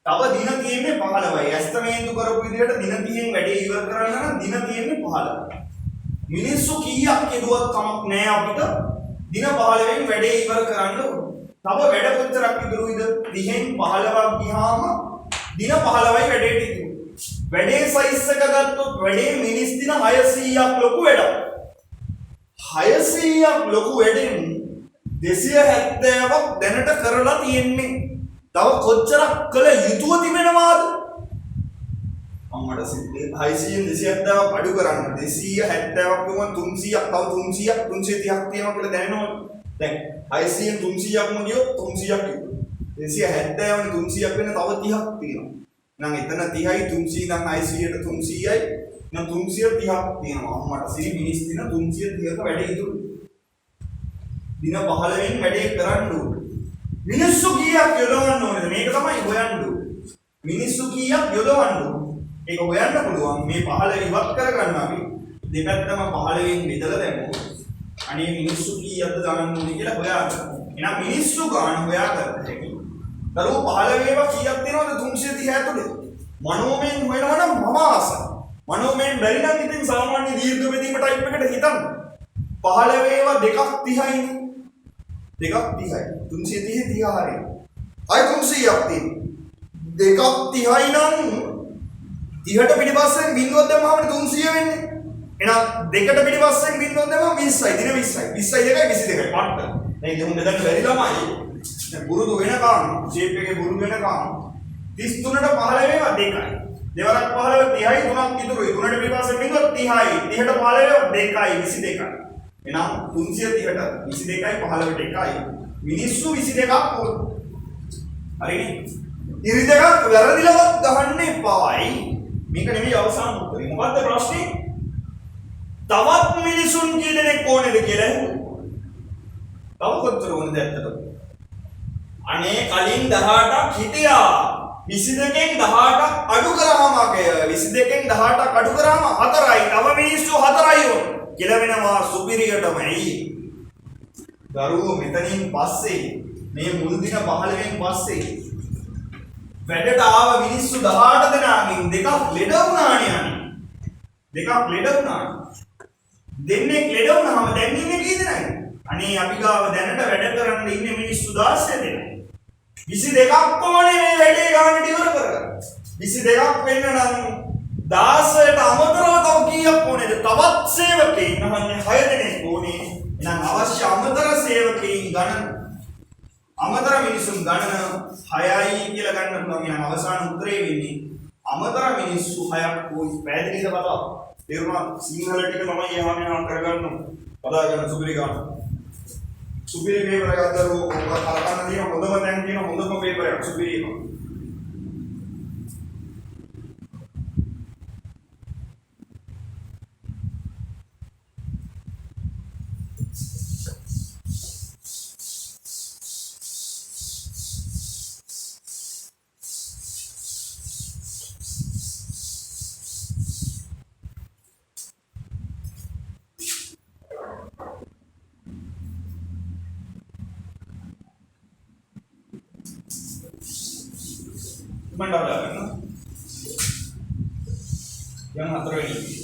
තව දින තියෙන්නේ 15යි. ඇස්තමේන්තු කරපු විදිහට දින 30න් වැඩේ ඉවර කරන්න නම් දින තියෙන්නේ 15. මිනිස්සු කීයක් කෙරුවත් කමක් නැහැ අපිට දින 15න් වැඩේ ඉවර කරන්න ඕන. තව වැඩ කොච්චරක් ඉතුරුයිද? 30න් 15ක් ගියාම දින 15යි වැඩේට ඉතුරු. වැඩේ සයිස් එක ගත්තොත් වැඩේ මිනිස් දින 600ක් ලොකු වැඩක්. 600ක් ලොකු වැඩෙන් 270ක් දැනට කරලා තියෙන්නේ. තව කොච්චරක් කළ යුතුව තිබෙනවාද? අම්මට සිද්ධේ 600 270ක් අඩු කරන්න 270ක් වුණා 300ක් තව 300ක් 330ක් තියෙනවා කියලා දැනෙනවද? දැන් 600 300ක්ම ගියොත් 300ක් ඉතුරු. 270 නේ 300ක් වෙන තව 30ක් තියෙනවා. නම් එතන 30යි 300 නම් 600ට 300යි නම් 330ක් තියෙනවා. අම්මට සිරි මිනිස් දින 330ක වැඩේ ඉතුරු. දින 15න් වැඩේ කරන්න ඕනේ. මිනිස්සු කීයක් යොදවන්න ඕනේද? මේක තමයි හොයන්න ඕනේ. මිනිස්සු කීයක් යොදවන්න ඕනේ? ඒක හොයන්න පුළුවන්. මේ 15 ඉවත් කරගන්න අපි දෙපැත්තම 15න් බෙදලා දැම්මොත් අනේ මිනිස්සු කීයක්ද ගණන් ඕනේ කියලා හොයාගන්න. එහෙනම් මිනිස්සු ගණන් හොයාගන්න හැකි. දරුවෝ 15 ඒවා කීයක් දෙනවද 330 ඇතුලේ? මනෝමයෙන් හොයනවා නම් මම ආසයි. මනෝමයෙන් බැරි නම් ඉතින් සාමාන්‍ය දීර්ඝ බෙදීම ටයිප් එකට හිතන්න. 15 ඒවා දෙකක් 30යිනේ. දෙකක් 30යි. 330 30 හරියි. අය 300ක් තියෙනවා. දෙකක් 30යි නම් 30ට පිටිපස්සෙන් බිඳුවක් දැම්මම 300 වෙන්නේ. එහෙනම් දෙකට පිටිපස්සෙන් බිඳුවක් දැම්මම 20යි. දින 20යි. 20යි 2යි 22යි. පට්ට. දැන් දෙමුන් බෙදන්න බැරි ළමයි. දැන් බුරුදු වෙනකම් ෂේප් එකේ බුරුදු වෙනකම් 33ට 15 ඒවා දෙකයි. දෙවරක් 15 30යි 3ක් ඉතුරුයි. 3ට පිටිපස්සෙන් බිඳුවක් 30යි. 30ට 15 දෙකයි 22යි. එහෙනම් 330ට 22යි 15ට 1යි. මිනිස්සු 22ක් ඕන. හරිනේ? ඉරි දෙකක් වැරදිලවත් ගහන්න එපායි. මේක නෙමෙයි අවසාන උත්තරේ. මොකද්ද ප්‍රශ්නේ? තවත් මිනිසුන් කී දෙනෙක් ඕනේද කියලා ඇහුවා. තව කොච්චර ඕනද ඇත්තටද? අනේ කලින් 18ක් හිටියා. 22කින් 18ක් අඩු කරාම 22කින් 18ක් අඩු කරාම 4යි. තව මිනිස්සු 4යි ඕන. කියලා වෙනවා සුපිරියටම ඇයි? දරුවෝ මෙතනින් පස්සේ මේ මුල් දින 15න් පස්සේ වැඩට ආව මිනිස්සු 18 දෙනාගෙන් දෙකක් ලෙඩ වුණානේ අනේ. දෙකක් ලෙඩ වුණානේ. දෙන්නේ ලෙඩ වුණාම දැන් ඉන්නේ කී දෙනාද? අනේ අපි ගාව දැනට වැඩ කරන්න ඉන්නේ මිනිස්සු 16 දෙනෙක්. 22ක් ඕනේ මේ වැඩේ ගානට ඉවර කරගන්න. 22ක් වෙන්න නම් 16ට අමතරව තව කීයක් ඕනේද? තවත් සේවකයන් අහන්නේ 6 දෙනෙක් ඕනේ. එහෙනම් අවශ්‍ය අමතර සේවකයන් ගණන අමතර මිනිසුන් ගණන 6යි කියලා ගන්න පුළුවන්. එහෙනම් අවසාන උත්තරේ වෙන්නේ අමතර මිනිස්සු 6ක් ඕයි. පැහැදිලිද කතාව? තේරුණා? සිංහල ටික තමයි යහම යහම කරගන්න. පදා ගන්න සුපිරි ගන්න. සුපිරි පේපර් එකක් දරුවෝ ඔබ කරගන්න තියෙන හොඳම තැන් තියෙන හොඳම පේපර් එකක් සුපිරි එක. Mandala kan? Yang hatra ini.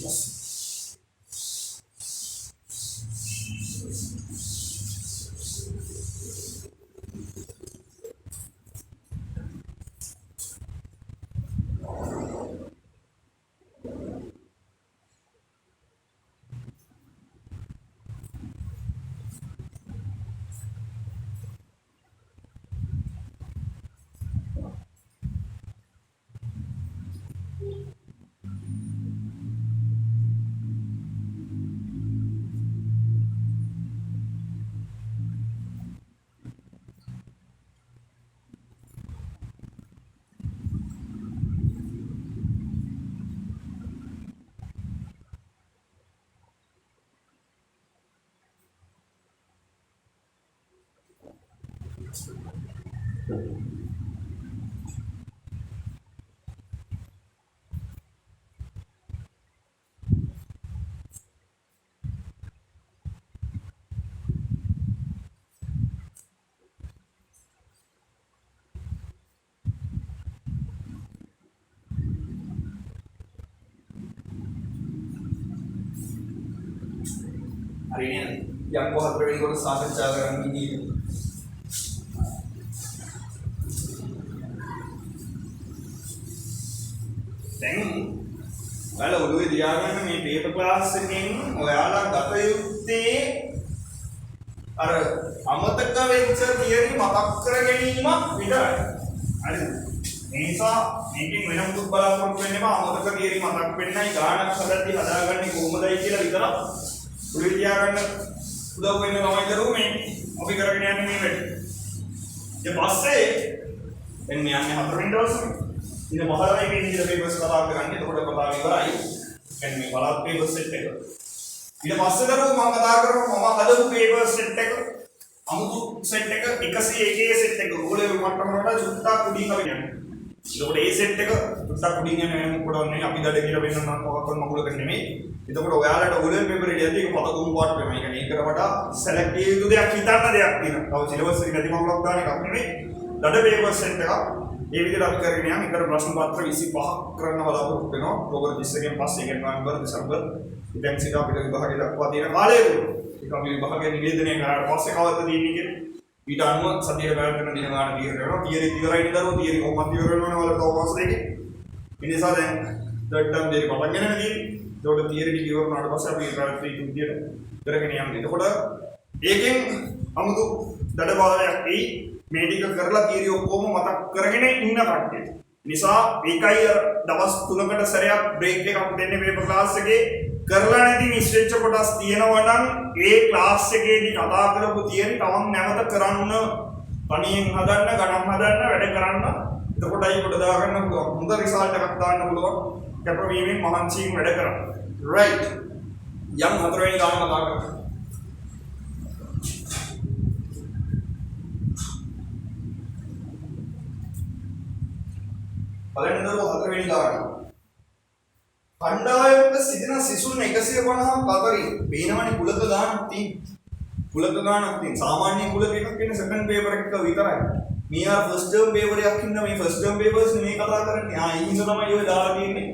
Hari ini yang gua hatra ini gua sangat jaga ini. දැන් ඔයාලා ඔළුවේ තියාගන්න මේ පේපර් ක්ලාස් එකෙන් ඔයාලා ගත යුත්තේ අර අමතක වෙච්ච තියරි මතක් කර ගැනීමක් විතරයි. හරිද? මේ නිසා මේකෙන් වෙන මුකුත් බලාපොරොත්තු වෙන්නේ නැහැ. අමතක තියරි මතක් වෙන්නයි ගානක් හදද්දී හදාගන්නේ කොහොමදයි කියලා විතරක් ඔළුවේ තියාගන්න උදව් වෙන්න තමයි කරුවේ මේ අපි කරගෙන යන්නේ මේ වැඩේ. ඊට පස්සේ එන්නේ යන්නේ හතරවෙනි දවසේ ඉතින් මහලයි මේ විදිහට පේපර්ස් කතා කරන්නේ. එතකොට කතාව ඉවරයි. දැන් මේ බලත් පේපර් සෙට් එක. ඊට පස්සේ දරුවෝ මම කතා කරනවා මම හදපු පේපර් සෙට් එක. අමුතු සෙට් එක 101 සෙට් එක. ඕලේ මට්ටමකට චුට්ටක් උඩින් අපි යන්නේ. එතකොට මේ සෙට් එක චුට්ටක් උඩින් යන වෙන මොකටවත් නෙවෙයි. අපි දඩ කියලා වෙන්න නම් මොකක්වත් මගුලකට නෙමෙයි. එතකොට ඔයාලට ඕලේ පේපර් එළියදී ඒක පත දුම් පාට වෙනවා. ඒ කියන්නේ ඒකට වඩා සෙලෙක්ට් කිය යුතු දෙයක් හිතන්න දෙයක් තියෙනවා. තව සිලබස් එක නැති මගුලක් දාන එකක් නෙමෙයි. දඩ පේපර් සෙට් එකක්. ये विදිහට අපි කරගෙන යන එකට ප්‍රශ්න පත්‍ර 25ක් කරන්න බලාපොරොත්තු වෙනවා. ඔක්තෝබර් 30 කින් පස්සේ කියන්නේ නොවැම්බර් දෙසැම්බර් ඉතින් සිට අපිට විභාගය දක්වා තියෙන කාලය ඒක අපි විභාගය නිවේදනය කරාට පස්සේ කවද්ද තියෙන්නේ කියලා ඊට අනුව සතියේ බැලන්ස් කරන දින ගන්න තීරණය කරනවා. තියරි ඉවරයි නේද? තියරි කොහොමද ඉවර වෙනවද වල තව මාස දෙකේ. ඒ නිසා දැන් third term දෙක පටන් ගන්න තියෙන්නේ. ඒකට තියරි ටික ඉවර වුණාට පස්සේ අපි ප්‍රායෝගික විදියට කරගෙන යන්නේ. එතකොට ඒකෙන් අමුතු දඩබාලයක් එයි. මේ ටික කරලා තියරි ඔක්කොම මතක් කරගෙන ඉන්න කට්ටිය. නිසා ඒකයි දවස් 3කට සැරයක් බ්‍රේක් එකක් දෙන්නේ පේපර් ක්ලාස් එකේ. කරලා නැති මිස් වෙච්ච කොටස් තියෙනවා නම් ඒ ක්ලාස් එකේදී කතා කරපු තියරි තවම නැවත කරන්න, තනියෙන් හදන්න, ගණන් හදන්න, වැඩ කරන්න. එතකොටයි කොට දාගන්න පුළුවන්. හොඳ රිසල්ට් එකක් දාන්න පුළුවන්. කැපවීමෙන් මහන්සියෙන් වැඩ කරා. right. යම් හතරවෙනි ගාන කතා කරමු. බලන්න දරුවෝ හතරවෙනි ගාන. කණ්ඩායමක සිටින සිසුන් 150ක් අතරින් පේනවනේ කුලක ගානක් තියෙන. කුලක ගානක් තියෙන. සාමාන්‍ය කුලක එකක් කියන්නේ සෙකන්ඩ් පේපර් එක විතරයි. මේ ආ ෆස්ට් ටර්ම් පේපර් එකක් ඉන්න මේ ෆස්ට් ටර්ම් පේපර්ස් නේ කතා කරන්නේ. ආ ඊින්ද තමයි ඔය දාලා තියෙන්නේ.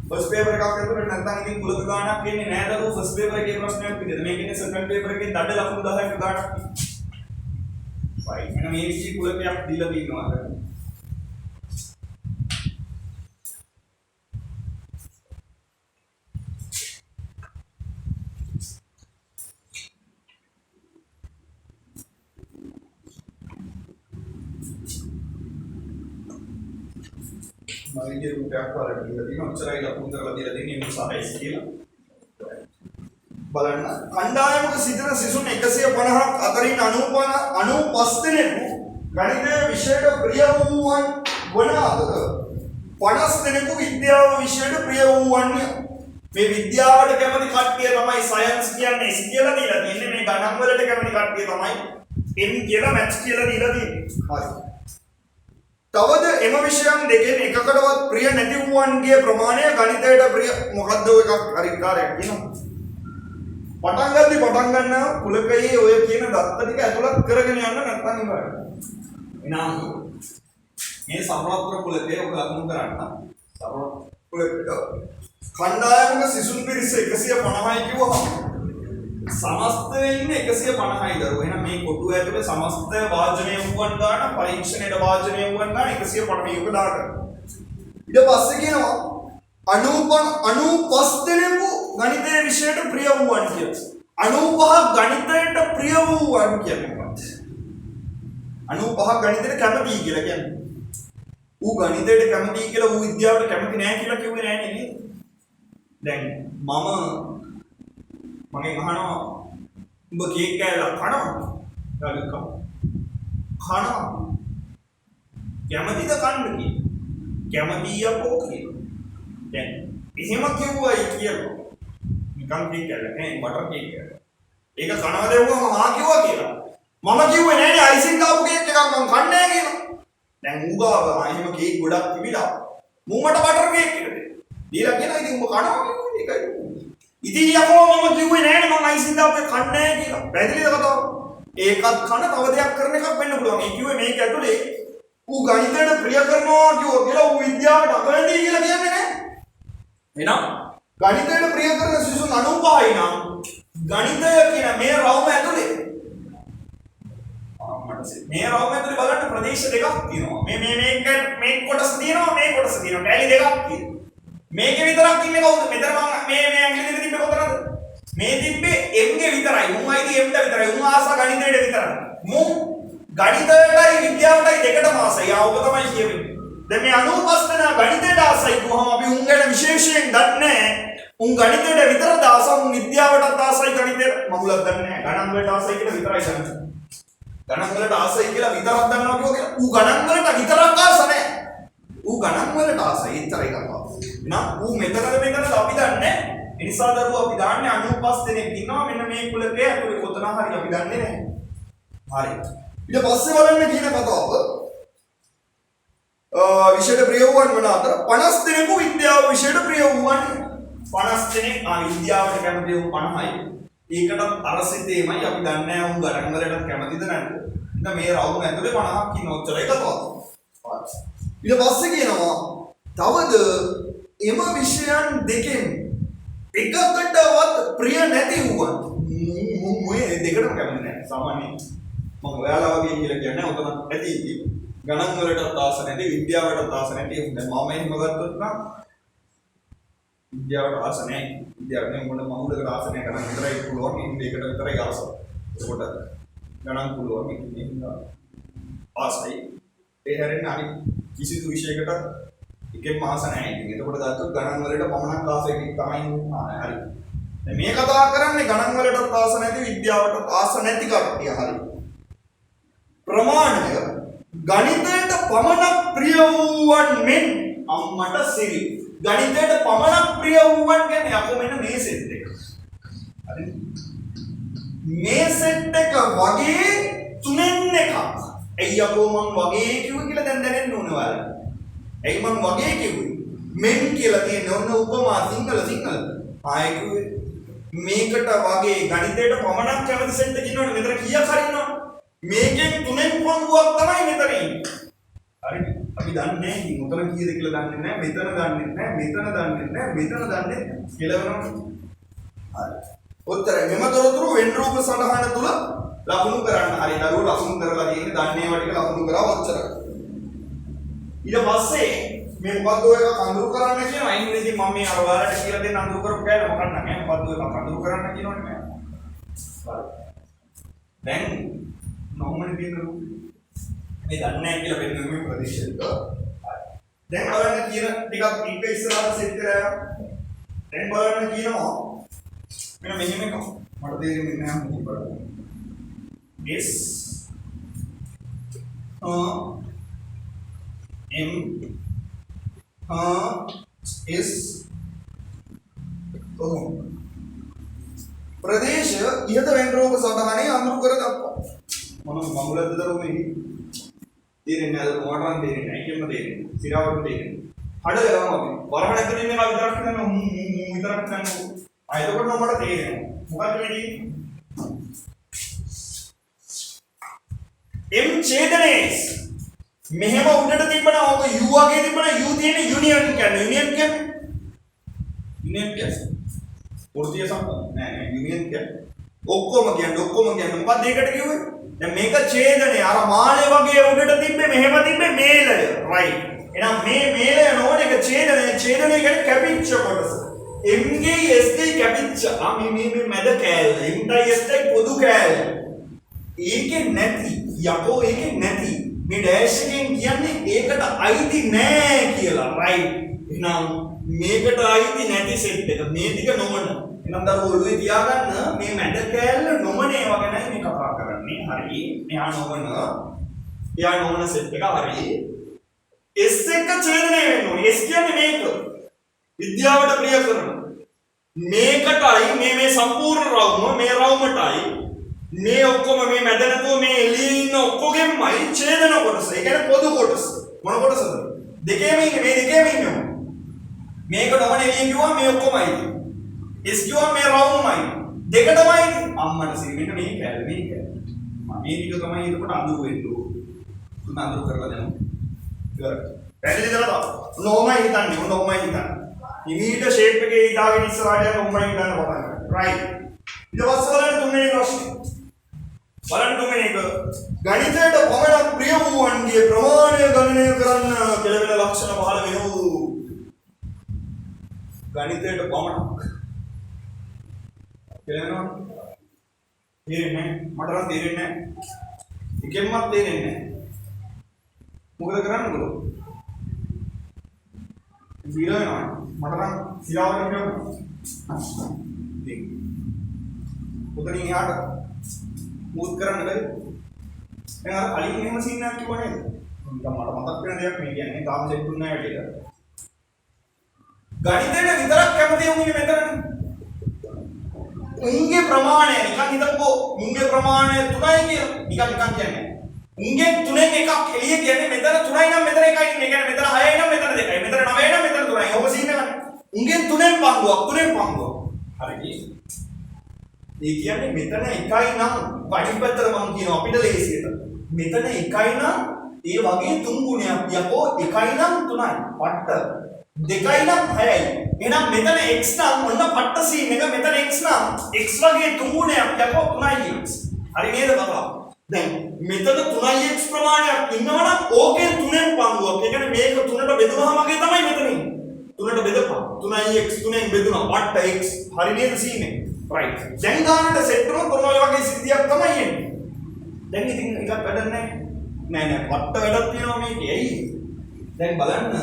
ෆස්ට් පේපර් එකක් ඇතුළේ නැත්නම් ඉතින් කුලක ගානක් කියන්නේ නෑ දරුවෝ ෆස්ට් පේපර් එකේ ප්‍රශ්නයක් විදිහට. මේක ඉන්නේ සෙකන්ඩ් පේපර් එකේ දඩ ලකුණු 10ක ගානක්. right. මෙන්න මේ විදිහේ කුලකයක් දීලා තියෙනවා. මගේ රූපයක් වලට දීලා තියෙනවා. උච්චරයි ලකුණු කරලා දීලා තියෙන්නේ මේ සායිස් කියලා. බලන්න. කණ්ඩායමක සිටින සිසුන් 150ක් අතරින් 95 දෙනෙකු ගණිත විෂයට ප්‍රිය වූවන් වන අතර 50 දෙනෙකු විද්‍යාව විෂයට ප්‍රිය වූවන්ය. මේ විද්‍යාවට කැමති කට්ටිය තමයි සයන්ස් කියන්නේ S කියලා දීලා තියෙන්නේ. මේ ගණන් වලට කැමති කට්ටිය තමයි M කියලා මැත්ස් කියලා දීලා තියෙන්නේ. හරි. තවද එම විෂයන් දෙකෙන් එකකටවත් ප්‍රිය නැති වූවන්ගේ ප්‍රමාණය ගණිතයට ප්‍රිය මොකද්ද ඔය එකක් හරි කාර්යයක් කියනවා. පටන් ගන්න කුලකයේ ඔය කියන දත්ත ටික ඇතුළත් කරගෙන යන්න නැත්නම් ඉවරයි. එනම් මේ සමරාපුර කුලකයේ ඔබ ලකුණු කරන්න. සමරාපුර කුලකයේ කණ්ඩායමක සිසුන් පිරිස 150යි කිව්වහම සමස්තයේ ඉන්නේ 150යි දරුවෝ. එහෙනම් මේ කොටුව ඇතුලේ සමස්ත වාජනීය වුවන් ගන්න පරීක්ෂණයට වාජනීය වුවන් ගන්න 150ක දාගන්න. ඊට පස්සේ කියනවා 95 දෙනෙකු ගණිතයේ විෂයට ප්‍රිය වූවන් කියලා. 95 ගණිතයට ප්‍රිය වූවන් කියන්නේ මොකක්ද? 95 ගණිතයට කැමතියි කියලා කියන්නේ. ඌ ගණිතයට කැමතියි කියලා ඌ විද්‍යාවට කැමති නැහැ කියලා කිව්වේ නෑනේ නේද? දැන් මගෙන් අහනවා උඹ කේක් කෑල්ලක් කනවද? කනවා. කැමතිද කන්න කියලා? කැමතියි අපෝ කියලා. දැන් එහෙම කිව්වයි කියලා. නිකන් කේක් කෑල්ල නේ බටර් කේක් කෑල්ල. ඒක කනවද වුණා මහා කිව්වා කියලා. මම කිව්වේ නෑනේ අයිසින් දාපු කේක් එකක් මම කන්නේ නෑ කියලා. දැන් ඌ ගාව එහෙම කේක් ගොඩක් තිබිලා මූ මට බටර් කේක් එක දෙන්න. දීලා කියනවා ඉතින් උඹ කනවා ඒකයි. ඉතින් යකෝ මම කිව්වේ නෑනේ මම අයිසින් දාපු එක කන්නේ නෑ කියලා. පැහැදිලිද කතාව? ඒකත් කන තව දෙයක් කරන එකක් වෙන්න පුළුවන්. ඒ කිව්වේ මේක ඇතුලේ ඌ ගණිතයට ප්‍රිය කරනවා කිව්වා කියලා ඌ විද්‍යාවට අකමැතියි කියලා කියන්නේ නෑ. එහෙනම් ගණිතයට ප්‍රිය කරන සිසුන් 95යි නම් ගණිතය කියන මේ රවුම ඇතුලේ මේ රවුම ඇතුලේ බලන්න ප්‍රදේශ දෙකක් තියෙනවා. මේ කොටස තියෙනවා මේ කොටස තියෙනවා. ටැලි දෙකක් තියෙනවා. මේකේ විතරක් ඉන්නේ කවුද? මෙතන මම මේ ඇඟිලි දෙක තිබ්බේ කොතනද? මේ තිබ්බේ M ගේ විතරයි. උන් අයිති M ට විතරයි. උන් ආසා ගණිතයට විතරයි. මුන් ගණිතයටයි විද්‍යාවටයි දෙකටම ආසයි. ආ ඔබ තමයි කියවෙන්නේ. දැන් මේ 95 දෙනා ගණිතයට ආසයි කොහොම අපි උන් ගැන විශේෂයෙන් දන්නේ උන් ගණිතයට විතරද ආසා උන් විද්‍යාවටත් ආසයි ගණිතයට මගුලක් දන්නේ නැහැ. ගණන් වලට ආසයි කියලා විතරයි දන්නේ. ගණන් වලට ආසයි කියලා විතරක් දන්නවා කියෝගේ ඌ ගණන් වලට විතරක් ආස නැහැ. ඌ ගණන් වලට ආසයි විතරයි කතාව. නම් ඌ මෙතනද අපි දන්නේ. ඒ නිසා දරුවෝ අපි දාන්නේ 95 දෙනෙක් ඉන්නවා මෙන්න මේ කුලකයේ ඇතුලේ කොතන හරි අපි දන්නේ නැහැ. හරි. ඊට පස්සේ බලන්න කියන කතාව විෂයට ප්‍රිය වූවන් වන අතර 50 දෙනෙකු විද්‍යාව විෂයට ප්‍රිය වූවන් 50 දෙනෙක් විද්‍යාවට කැමති වූ 50යි. ඒකට අර සිතේමයි අපි දන්නේ නැහැ උන් ගණන් වලට කැමතිද නැද්ද. ඉතින් මේ රවුම ඇතුලේ 50ක් ඉන්න ඔච්චරයි කතාව. ඊට පස්සේ කියනවා තවද එම විෂයන් දෙකෙන් එකකටවත් ප්‍රිය නැති වුවන් මොයේ දෙකටම කැමති නැහැ සාමාන්‍යයෙන් මම ඔයාලා වගේ කියලා කියන්නේ උතන ඇති ගණන් වලට ආස නැති විද්‍යාවට ආස නැති දැන් මම එහෙම ගත්තොත් නම් විද්‍යාවට ආස නැහැ විද්‍යාවට මොන මහුලකට ආස නැහැ ගණන් විතරයි පුළුවන් ඉන්න දෙකට විතරයි ආස ඒකට ගණන් පුළුවන් ඉන්න ආසයි ඒ හැරෙන්න අනිත් කිසිදු විෂයකට එකෙන් මාස නැහැ. ඉතින් එතකොට ගත්තොත් ගණන් වලට පමණක් ආස එකක් තමයි හරි. දැන් මේ කතා කරන්නේ ගණන් වලට ආස නැති විද්‍යාවට ආස නැති කට්ටිය හරි. ප්‍රමාණය ගණිතයට පමණක් ප්‍රිය වූවන් මෙන් අම්මට සිරි. ගණිතයට පමණක් ප්‍රිය වූවන් කියන්නේ අපෝ මෙන්න මේ සෙට් එක. හරි. මේ සෙට් එක වගේ තුනෙන් එකක්. ඇයි අපෝ මං වගේ කිව්වේ කියලා දැන් දැනෙන්න ඕනේ ඔයාලා. ඇයි මං වගේ කිව්වේ? මෙන් කියලා තියෙන ඔන්න උපමා සිංහල ආයෙ කිව්වේ මේකට වගේ ගණිතයට පමණක් කැමති සෙට් එකක් ඉන්නවනේ මෙතන කීයක් හරි ඉන්නවනේ. මේකෙන් තුනෙන් පංගුවක් තමයි මෙතන ඉන්නේ. හරිද? අපි දන්නේ නැහැ ඉතින් උතන කීයද කියලා දන්නේ නැහැ. මෙතන දන්නේ නැහැ. මෙතන දන්නේ නැහැ. මෙතන දන්නේ කියලා වෙනවා. හරි. උත්තර මෙම තොරතුරු වෙන් රූප සටහන තුල ලකුණු කරන්න. හරි. දරුවෝ ලකුණු කරලා තියෙන්නේ දන්නේ ඒවා ටික ලකුණු කරා ඔච්චරයි. ඊට පස්සේ මේ මොකද්ද ඔය එක අඳුරු කරන්න කියනවා. අයින් ඉතින් මම මේ අර ඔයාලට කියලා දෙන්න අඳුරු කරපු කෑල්ල මොකක්ද නැහැ. මොකද්ද ඔය එක අඳුරු කරන්න කියනවනේ මම. හරි. දැන් නොමනේ තියෙන රූපේ මේ දන්නේ නැහැ කියලා වෙන මේ ප්‍රදේශයක. දැන් බලන්න කියන ටිකක් එක ඉස්සරහට සෙට් කරලා දැන් බලන්න කියනවා මෙන්න මෙහෙම එකක්. මට තේරෙන්නේ නැහැ මොකද බලන්න. S M S ප්‍රදේශ ඉහත වෙන් රූප සටහනේ අඳුරු කර දක්වනවා. මොන මඟුලද දරුවෝ තේරෙන්නේ නැහැ මොකටද තේරෙන්නේ නැහැ කියන්න තේරෙන්නේ සිරාවට තේරෙන්නේ හඩ ගලවම අපි වරහණ ඇතුළේ ඉන්නේ අපි විතරක් කරනවා විතරක් කරනවා ආ එතකොට මට තේරෙනවා මොකක්ද වෙන්නේ M ඡේදනේස් මෙහෙම උඩට තිබ්බනම් ඔක U වගේ තිබ්බනම් U තියෙන යුනියන් කියන්නේ වෘත්තීය සම්බන්ධ නෑ යුනියන් කියන්නේ ඔක්කොම කියන්නේ මොකක්ද ඒකට කිව්වේ දැන් මේක ඡේදනය අර මාළේ වගේ උඩට තිබ්බේ මෙහෙම තිබ්බේ මේලය රයිට් එහෙනම් මේ මේලය නෝන එක ඡේදනය කියන්නේ කැපිච්ච කොටස M ගේ S ගේ කැපිච්ච මේ මැද කෑල්ල M යි S යි පොදු කෑල්ල ඒකේ නැති යකෝ ඒකේ නැති මේ ඩෑෂ් එකෙන් කියන්නේ ඒකට අයිති නෑ කියලා රයිට් එහෙනම් මේකට අයිති නැති සෙට් එක මේ ටික නොවන එහෙනම් දරුවෝ ඔළුවේ තියාගන්න මේ මැද කෑල්ල නොමන ඒවා ගැනයි මේ කතා කරන්නේ හරි එයා නොවන සෙට් එක හරි S එක ඡේදනය වෙන්න ඕනේ S කියන්නේ මේක විද්‍යාවට ප්‍රිය කරන මේකටයි මේ සම්පූර්ණ රවුම මේ රවුමටයි මේ ඔක්කොම මේ මැද නැතුව මේ එළියේ ඉන්න ඔක්කොගෙමයි ඡේදන කොටස. ඒ කියන්නේ පොදු කොටස. මොන කොටසද? දෙකේම ඉන්නේ මේ දෙකේම ඉන්නවා. මේක නොවන එළිය කිව්වම මේ ඔක්කොමයි. S කිව්වම මේ රවුමයි. දෙකටමයි අම්මට සිරින්න මේ කැල මේ කැල. මේ ටික තමයි එතකොට අඳුර වෙන්න ඕනේ. තුන අඳුර කරලා දෙනවා. ඉවරයි. පැහැදිලිද නේද? නොමයි හිතන්නේ. ඉමීඩියට් ෂේප් එකේ ඉදාගෙන ඉස්සරහට යන ඔම්මයි හිතන්න පටන් ගන්නවා. රයිට්. ඊට පස්සේ බලන්න තුන්වෙනි ප්‍රශ්නේ. බලන්න තුන්වෙනි එක ගණිතයට පමණක් ප්‍රිය වූවන්ගේ ප්‍රමාණය ගණනය කරන්න කෙලවෙන ලක්ෂණ පහළ වෙනු. ගණිතයට පමණක් කෙලවෙනවා. තේරෙන්නේ මට නම් තේරෙන්නේ නැහැ. එකෙන්වත් තේරෙන්නේ නැහැ. මොකද කරන්න බලන්න. විරයනවා මට නම් සිරාවට කියනවා. උතනින් එහාට මූව් කරන්න බැරි. දැන් අර කලින් එහෙම සීන් එකක් කිව්ව නේද? මට මතක් වෙන දෙයක් මේ කියන්නේ තාම සෙට් දුන්නේ නැහැ කියලා. ගණිතේට විතරක් කැමති වුණේ මෙතනනේ. උන්ගේ ප්‍රමාණය නිකන් හිතන්නකෝ උන්ගේ ප්‍රමාණය 3යි කියලා. නිකන් කියන්නේ. උන්ගේ 3න් එකක් එළිය කියන්නේ මෙතන 3යි නම් මෙතන 1යි නේ. කියන්නේ මෙතන 6යි නම් මෙතන 2යි. මෙතන 9යි නම් මෙතන 3යි. ඔබ සීන් එකනේ. උන්ගේ 3න් පංගුවක්. හරි. ඒ කියන්නේ මෙතන 1යි නම් පරිපත්තර මම කියනවා අපිට ලේසියට. මෙතන 1යි නම් ඒ වගේ 3 ගුණයක් යකෝ 1යි නම් 3යි. පට්ට. 2යි නම් 6යි. එහෙනම් මෙතන x නම් ඔන්න පට්ට සීන් එක මෙතන x නම් x වගේ 3 ගුණයක් යකෝ 3x. හරි නේද බබා? දැන් මෙතන 3x ප්‍රමාණයක් ඉන්නවනම් ඕකෙන් 3න් පංගුවක්. ඒ කියන්නේ මේක 3ට බෙදුනහම වගේ තමයි මෙතන ඉන්නේ. 3ට බෙදපන්. 3x 3න් බෙදුනා පට්ට x. හරි නේද සීන් එක? right දැන් ගන්නට සෙට් කරන කොන ඔය වගේ සිද්ධියක් තමයි එන්නේ දැන් ඉතින් එකක් වැඩක් නෑ පට්ට වැඩක් තියෙනවා මේකේ ඇයි දැන් බලන්න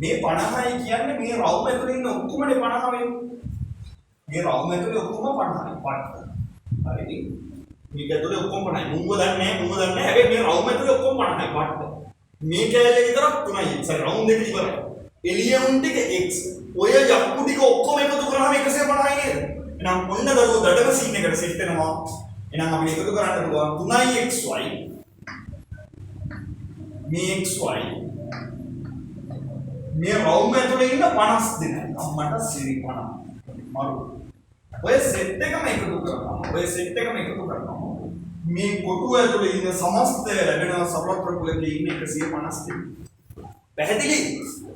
මේ 50යි කියන්නේ මේ රවුම ඇතුලේ ඉන්න ඔක්කොමනේ 50 වෙන්නේ මේ රවුම ඇතුලේ ඔක්කොම 50යි පට්ට හරිද මේක ඇතුලේ ඔක්කොම 50යි මුංගව දන්නේ හැබැයි මේ රවුම ඇතුලේ ඔක්කොම 50යි පට්ට මේ කැලේ විතරක් 3යි සරි රවුම් දෙක ඉවරයි එළිය උන් ටික x. ඔය යක්කු ටික ඔක්කොම එකතු කරාම 150යි නේද? එහෙනම් ඔන්න දරුවෝ දඩම සීන් එකට සෙට් වෙනවා. එහෙනම් අපිට එකතු කරන්න පුළුවන් 3xy මේ xy මේ රවුම ඇතුලේ ඉන්න 50 දෙනා. අම්මට සිරි 50. මරු. ඔය සෙට් එකම එකතු කරනවා. ඔය සෙට් එකම එකතු කරනවා. මේ කොටුව ඇතුලේ ඉන්න සමස්තය ලැබෙනවා සපලත්‍ර කුලකේ ඉන්න 150 දෙනා. පැහැදිලි?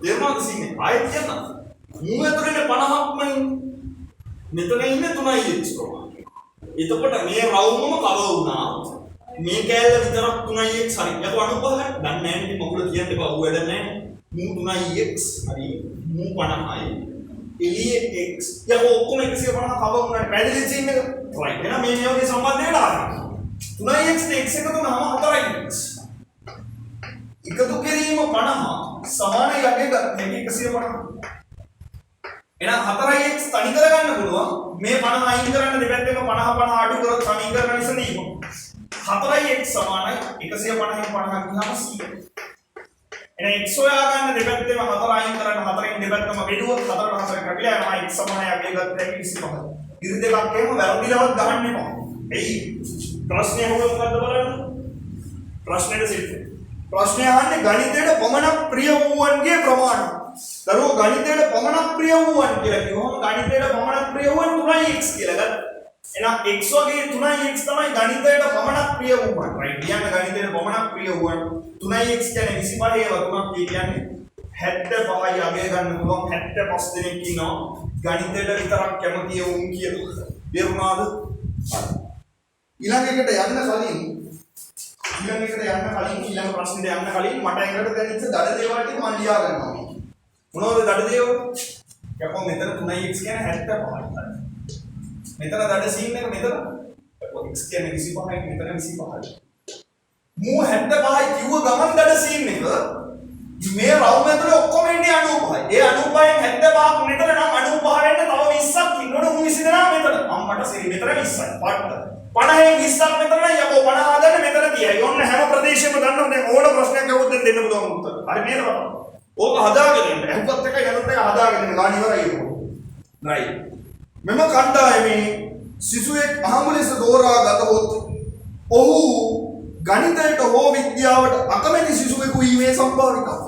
තේරුණාද සීනේ? ආයෙත් කියන්න. මූ ඇතුලේ ඉන්න 50ක්ම මෙතන ඉන්නේ 3x ප්‍රමාණය. එතකොට මේ රවුමම කව වුණා. මේ කෑල්ල විතරක් 3x හරි. යකෝ අනුපහල දන්නේ නැහැ නේ මොකද කියන්න එපා. ඌ වැඩ නැහැ. මූ 3x හරි. මූ 50යි. එළියේ x. යකෝ ඔක්කොම 150 කව වුණාට පැහැදිලි සීන් එක. right. එහෙනම් මේ නියෝගයේ සම්බන්ධයට ආවා. 3x නේ x එකතු වුණාම 4x. එකතු කිරීම 50 සමාන යකේ ගන්න 150. එහෙනම් 4x තනි කරගන්න පුළුවන්. මේ 50 අයින් කරන්න දෙපැත්තෙම 50 50 අඩු කරොත් සමීකරණ විසඳීම. 4x සමානයි 150න් 50 ගියාම 100. එහෙනම් x හොයා ගන්න දෙපැත්තෙම 4 අයින් කරන්න 4න් දෙපැත්තම බෙදුවොත් 4 4 කැපිලා යනවා x සමානයි යකේ ගත්ත 25. ඉරි දෙකක් එහෙම වැරදිලවත් ගහන්න එපා. එයි ප්‍රශ්නේ හොයන්න මොකද්ද බලන්න. ප්‍රශ්නෙට සිත්. ප්‍රශ්නේ අහන්නේ ගණිතයට පමණක් ප්‍රිය වූවන්ගේ ප්‍රමාණය. දරුවෝ ගණිතයට පමණක් ප්‍රිය වූවන් කියලා කිව්වම ගණිතයට පමණක් ප්‍රිය වූවන් 3x කියලා ගත්තා. එහෙනම් x වගේ 3x තමයි ගණිතයට පමණක් ප්‍රිය වූවන්. right? කියන්නේ ගණිතයට පමණක් ප්‍රිය වූවන් 3x කියන්නේ 25 ඒවා තුනක් කියන්නේ 75යි අගය ගන්න පුළුවන් 75 දෙනෙක් ඉන්නවා. ගණිතයට විතරක් කැමති වුන් කියලා. තේරුණාද? ඊළඟ එකට යන්න කලින් ඊළඟ ප්‍රශ්නෙට යන්න කලින් මට එකට දැනෙච්ච දඩ දේවල් ටික මම ලියා ගන්නවා. මොනවද දඩ දේව? යකෝ මෙතන 3x කියන්නේ 75යි. මෙතන දඩ සීන් එක මෙතන x කියන්නේ 25යි මෙතන 25යි. මූ 75යි කිව්ව ගමන් දඩ සීන් එක මේ රවුම ඇතුලේ ඔක්කොම ඉන්නේ 95යි. ඒ 95න් 75ක් මෙතන නම් 95 වෙන්න තව 20ක් ඉන්නවනේ මූ 20 දෙනා මෙතන. අම්මට සිරි මෙතන 20යි. පට්ට. 50න් 20ක් මෙතන නම් යකෝ 50 හදන්න මෙතන තියයි. ඔන්න හැම ප්‍රදේශෙම දන්නවා දැන් ඕන ප්‍රශ්නයක් අහුවොත් දෙන්න පුළුවන් උත්තර. හරි නේද බලන්න. ඕක හදාගෙන ඉන්න. අහුවත් එකයි යනත් එක හදාගෙන ඉන්න ගාන ඉවරයි ඒක. right. මෙම කණ්ඩායමේ සිසුවෙක් අහඹ ලෙස දෝරා ගතහොත් ඔහු ගණිතයට හෝ විද්‍යාවට අකමැති සිසුවෙකු වීමේ සම්භාවිතාව.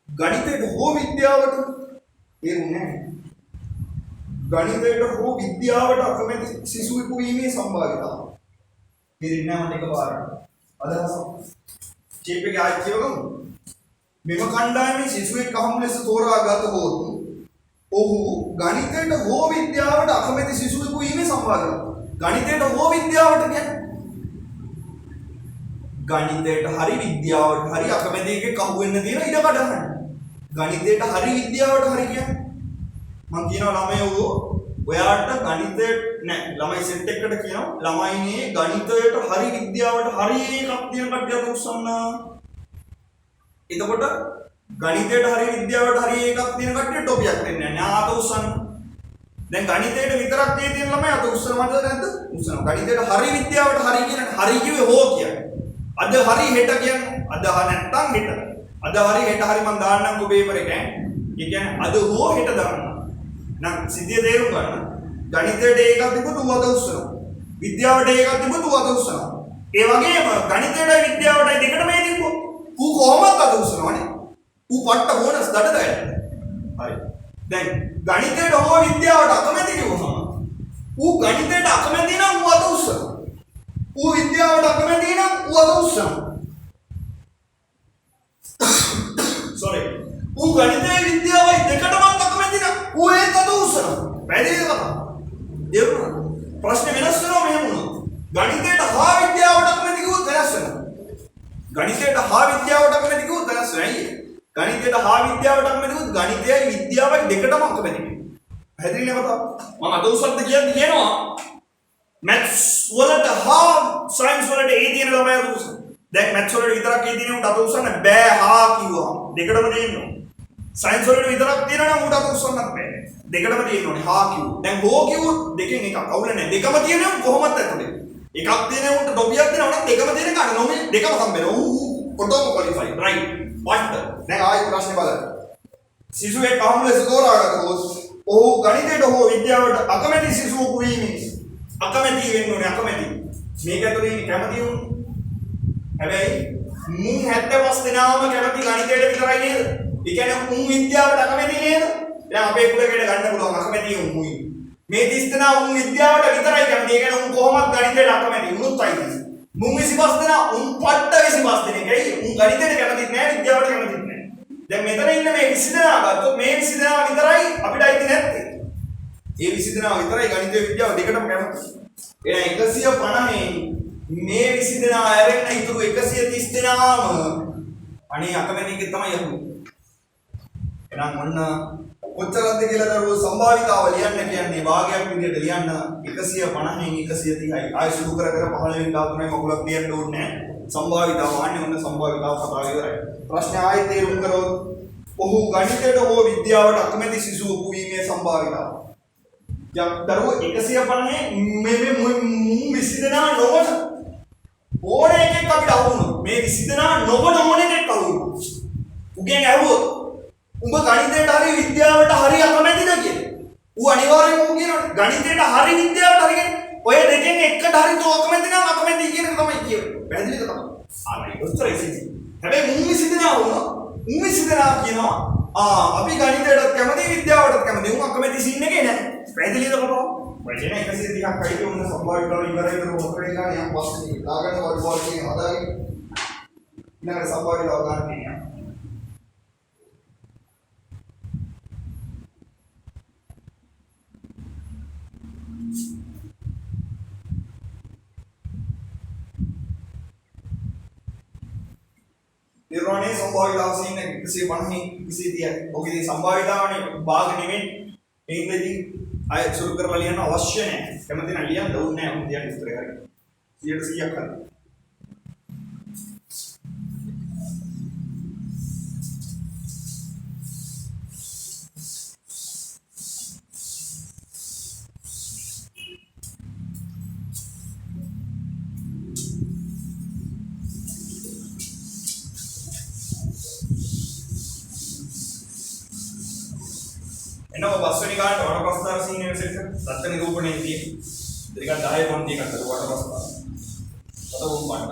ගණිතයට හෝ විද්‍යාවට තේරුන්නේ නැහැ. ගණිතයට හෝ විද්‍යාවට අකමැති සිසුවෙකු වීමේ සම්භාවිතාව. තේරෙන්නේ නැහැ මට එකපාරට. අදහස. චීප් එකේ ආයෙත් කියවගමු. මෙම කණ්ඩායමේ සිසුවෙක් අහඹ ලෙස තෝරා ගතහොත් ඔහු ගණිතයට හෝ විද්‍යාවට අකමැති සිසුවෙකු වීමේ සම්භාවිතාව. ගණිතයට හෝ විද්‍යාවට කියන්නේ ගණිතයට හරි විද්‍යාවට හරි අකමැති එකක් අහු වෙන්න තියෙන ඉඩ කඩන්න. ගණිතයට හරි විද්‍යාවට හරි කියන්නේ මම කියනවා ළමයෝ ඔයාට ගණිතයට නෑ ළමයි සෙට් එකකට කියනවා ළමයිනේ ගණිතයට හරි විද්‍යාවට හරි එකක් තියෙන කට්ටියට උස්සන්න. එතකොට ගණිතයට හරි විද්‍යාවට හරි එකක් තියෙන කට්ටියට ටොපියක් දෙන්නේ නෑ ආත උස්සන්න. දැන් ගණිතයට විතරක් තියෙන ළමයි අත උස්සනවද නැද්ද? උස්සනවා. ගණිතයට හරි විද්‍යාවට හරි කියන්නේ හරි කිව්වේ හෝ කියන්නේ. අද හරි හෙට කියන්නේ අද නැත්තම් හෙට. අද හරි හෙට හරි මම දාන්නම් ඔබ පේපර් එකේ. ඒ කියන්නේ අද හෝ හෙට දාන්න. නම් සිද්ධිය තේරුම් ගන්න. ගණිතයට එකක් තිබුණොත් ඌ අත උස්සනවා. විද්‍යාවට එකක් තිබුණොත් ඌ අත උස්සනවා. ඒ වගේම ගණිතයටයි විද්‍යාවටයි දෙකටම මේ තිබ්බොත් ඌ කොහොමද අත උස්සනවනේ? ඌ පට්ට බෝනස් දඩ දායන. හරි. දැන් ගණිතයට හෝ විද්‍යාවට අකමැති කිව්වම ඌ ගණිතයට අකමැති නම් ඌ අත උස්සනවා. ඌ විද්‍යාවට අකමැති නම් ඌ අත උස්සනවා. sorry. ඌ ගණිතය විද්‍යාවයි දෙකටම අකමැති නම් ඌ ඒත් අත උස්සනවා. පැහැදිලිද කතාව? දේරුණා. ප්‍රශ්නේ වෙනස් වෙනවා මෙහෙම වුණොත්. ගණිතයට හා විද්‍යාවට අකමැති කිව්වොත් වෙනස් වෙනවා. ගණිතයට හා විද්‍යාවට අකමැති කිව්වොත් වෙනස් වෙනවා. අයියේ. ගණිතයට හා විද්‍යාවට අකමැති කිව්වොත් ගණිතයයි විද්‍යාවයි දෙකටම අකමැති වෙනවා. පැහැදිලිද කතාව? මම අද උස්සද්ද කියනවා maths වලට හා science වලට ඒ තියෙන ළමයි අත උස්සන. දැන් maths වලට විතරක් ඒ තියෙන උන්ට අත උස්සන්න බෑ හා කිව්වම. දෙකටම තියෙනවා. science වලට විතරක් තියෙනවා නම් උන්ට අත උස්සන්නත් බෑ. දෙකටම තියෙනෝනේ හා කිව්වොත්. දැන් හෝ කිව්වොත් දෙකෙන් එකක් අවුල නැහැ. දෙකම තියෙනවා කොහොමද ඇතුලේ? එකක් තියෙන උන්ට ඩොබියක් දෙනවා නම් දෙකම තියෙන කාට නොමේ දෙකම හම්බෙනවා. ඔටෝම ක්වොලිෆයි රයිට් but දැන් ආයෙත් ප්‍රශ්නේ බලන්න සිසුවෙක් කාම ලෙස තෝරාගත්තොත් ඔහු ගණිතයට හෝ විද්‍යාවට අකමැති සිසුවෙකු වීමෙන් අකමැති වෙන්න ඕනේ අකමැති මේක ඇතුලේ ඉන්නේ කැමති වුන් හැබැයි මුන් 75 දෙනාම කැමති ගණිතයට විතරයි නේද? ඒ කියන්නේ මුන් විද්‍යාවට අකමැති නේද? දැන් අපේ කුලකයට ගන්න පුළුවන් අකමැති වුන් මුයි. මේ 30 දෙනා උන් විද්‍යාවට විතරයි කැමති. ඒ කියන්නේ උන් කොහොමද ගණිතයට අකමැති? උනුත් අයිති. මුන් 25 දෙනා උන් පට්ට 25 දෙනෙක්. ඇයි? උන් ගණිතයට කැමතිත් නැහැ විද්‍යාවට කැමතිත් නැහැ. දැන් මෙතන ඉන්න මේ 20 දෙනා ගත්තොත් මේ 20 දෙනා විතරයි අපිට අයිති නැත්තේ. ඒ 20 දෙනා විතරයි ගණිතය විද්‍යාව දෙකටම කැමති. එහෙනම් 150 මේ 20 දෙනා ඇරෙන්න ඉතුරු 130 දෙනාම අනේ අකමැති එක තමයි යන්නේ. එහෙනම් මොන්න කොච්චරද කියලා දරුවෝ සම්භාවිතාව ලියන්න කියන්නේ භාගයක් විදියට ලියන්න 150න් 130යි. ආයෙ සුදු කර කර 15න් 13යි මගුලක් ලියන්න ඕනේ නැහැ. සම්භාවිතාව ආන්නේ මොන සම්භාවිතාව කතාව ඉවරයි. ප්‍රශ්නේ ආයෙ තේරුම් කරොත් ඔහු ගණිතයට හෝ විද්‍යාවට අකමැති සිසුවෙකු වීමේ සම්භාවිතාව. යම් දරුවෝ 150 මේ 20 දෙනා නොවන ඕන එකෙක් අපිට අහුණු මේ 20 දෙනා නොවන ඕන එකෙක් අහුණු උගෙන් ඇහුවොත් උඹ ගණිතයට හරි විද්‍යාවට හරි අකමැතිද කියලා ඌ අනිවාර්යෙන්ම ඌ කියනවා ගණිතයට හරි විද්‍යාවට හරි ඔය දෙකෙන් එකට හරි තෝ අකමැති නම් අකමැති කියන එක තමයි කියන්නේ පැහැදිලිද තමයි ආයි උත්තරයි සිද්ධි හැබැයි මුන් 20 දෙනා වුණා මුන් 20 දෙනා කියනවා අපි ගණිතයටත් කැමති විද්‍යාවටත් කැමති උන් අකමැති සීන් එකේ නැහැ පැහැදිලිද කොහොමද වචන 130ක් කයිද උන්න සම්භාවිතාව ඉවරයි කරලා ඔතරින් ගන්න යම් පස්සේ දාගන්න වර්ගවල කියන හදාගෙන ඊළඟට සම්භාවිතාව ගන්න කියන්නේ निर्वाणी संभाविताव सीन है किसी बनही किसी दिया ओके संभावितावने भाग निमित इंग्लिश आय शुरू कर लिया ना अवश्य ने कमती ना लिया दौड़ ने हम दिया इस तरह का ये तो सिया कर එනවා බස්වෙනි ගානට වඩපස්තාර සීන් එක සෙට් දත්ත නිරූපණයේ තියෙන. ඒක 10 පන්ති එකකට වඩපස්තාර. අතවුම් පාඩම.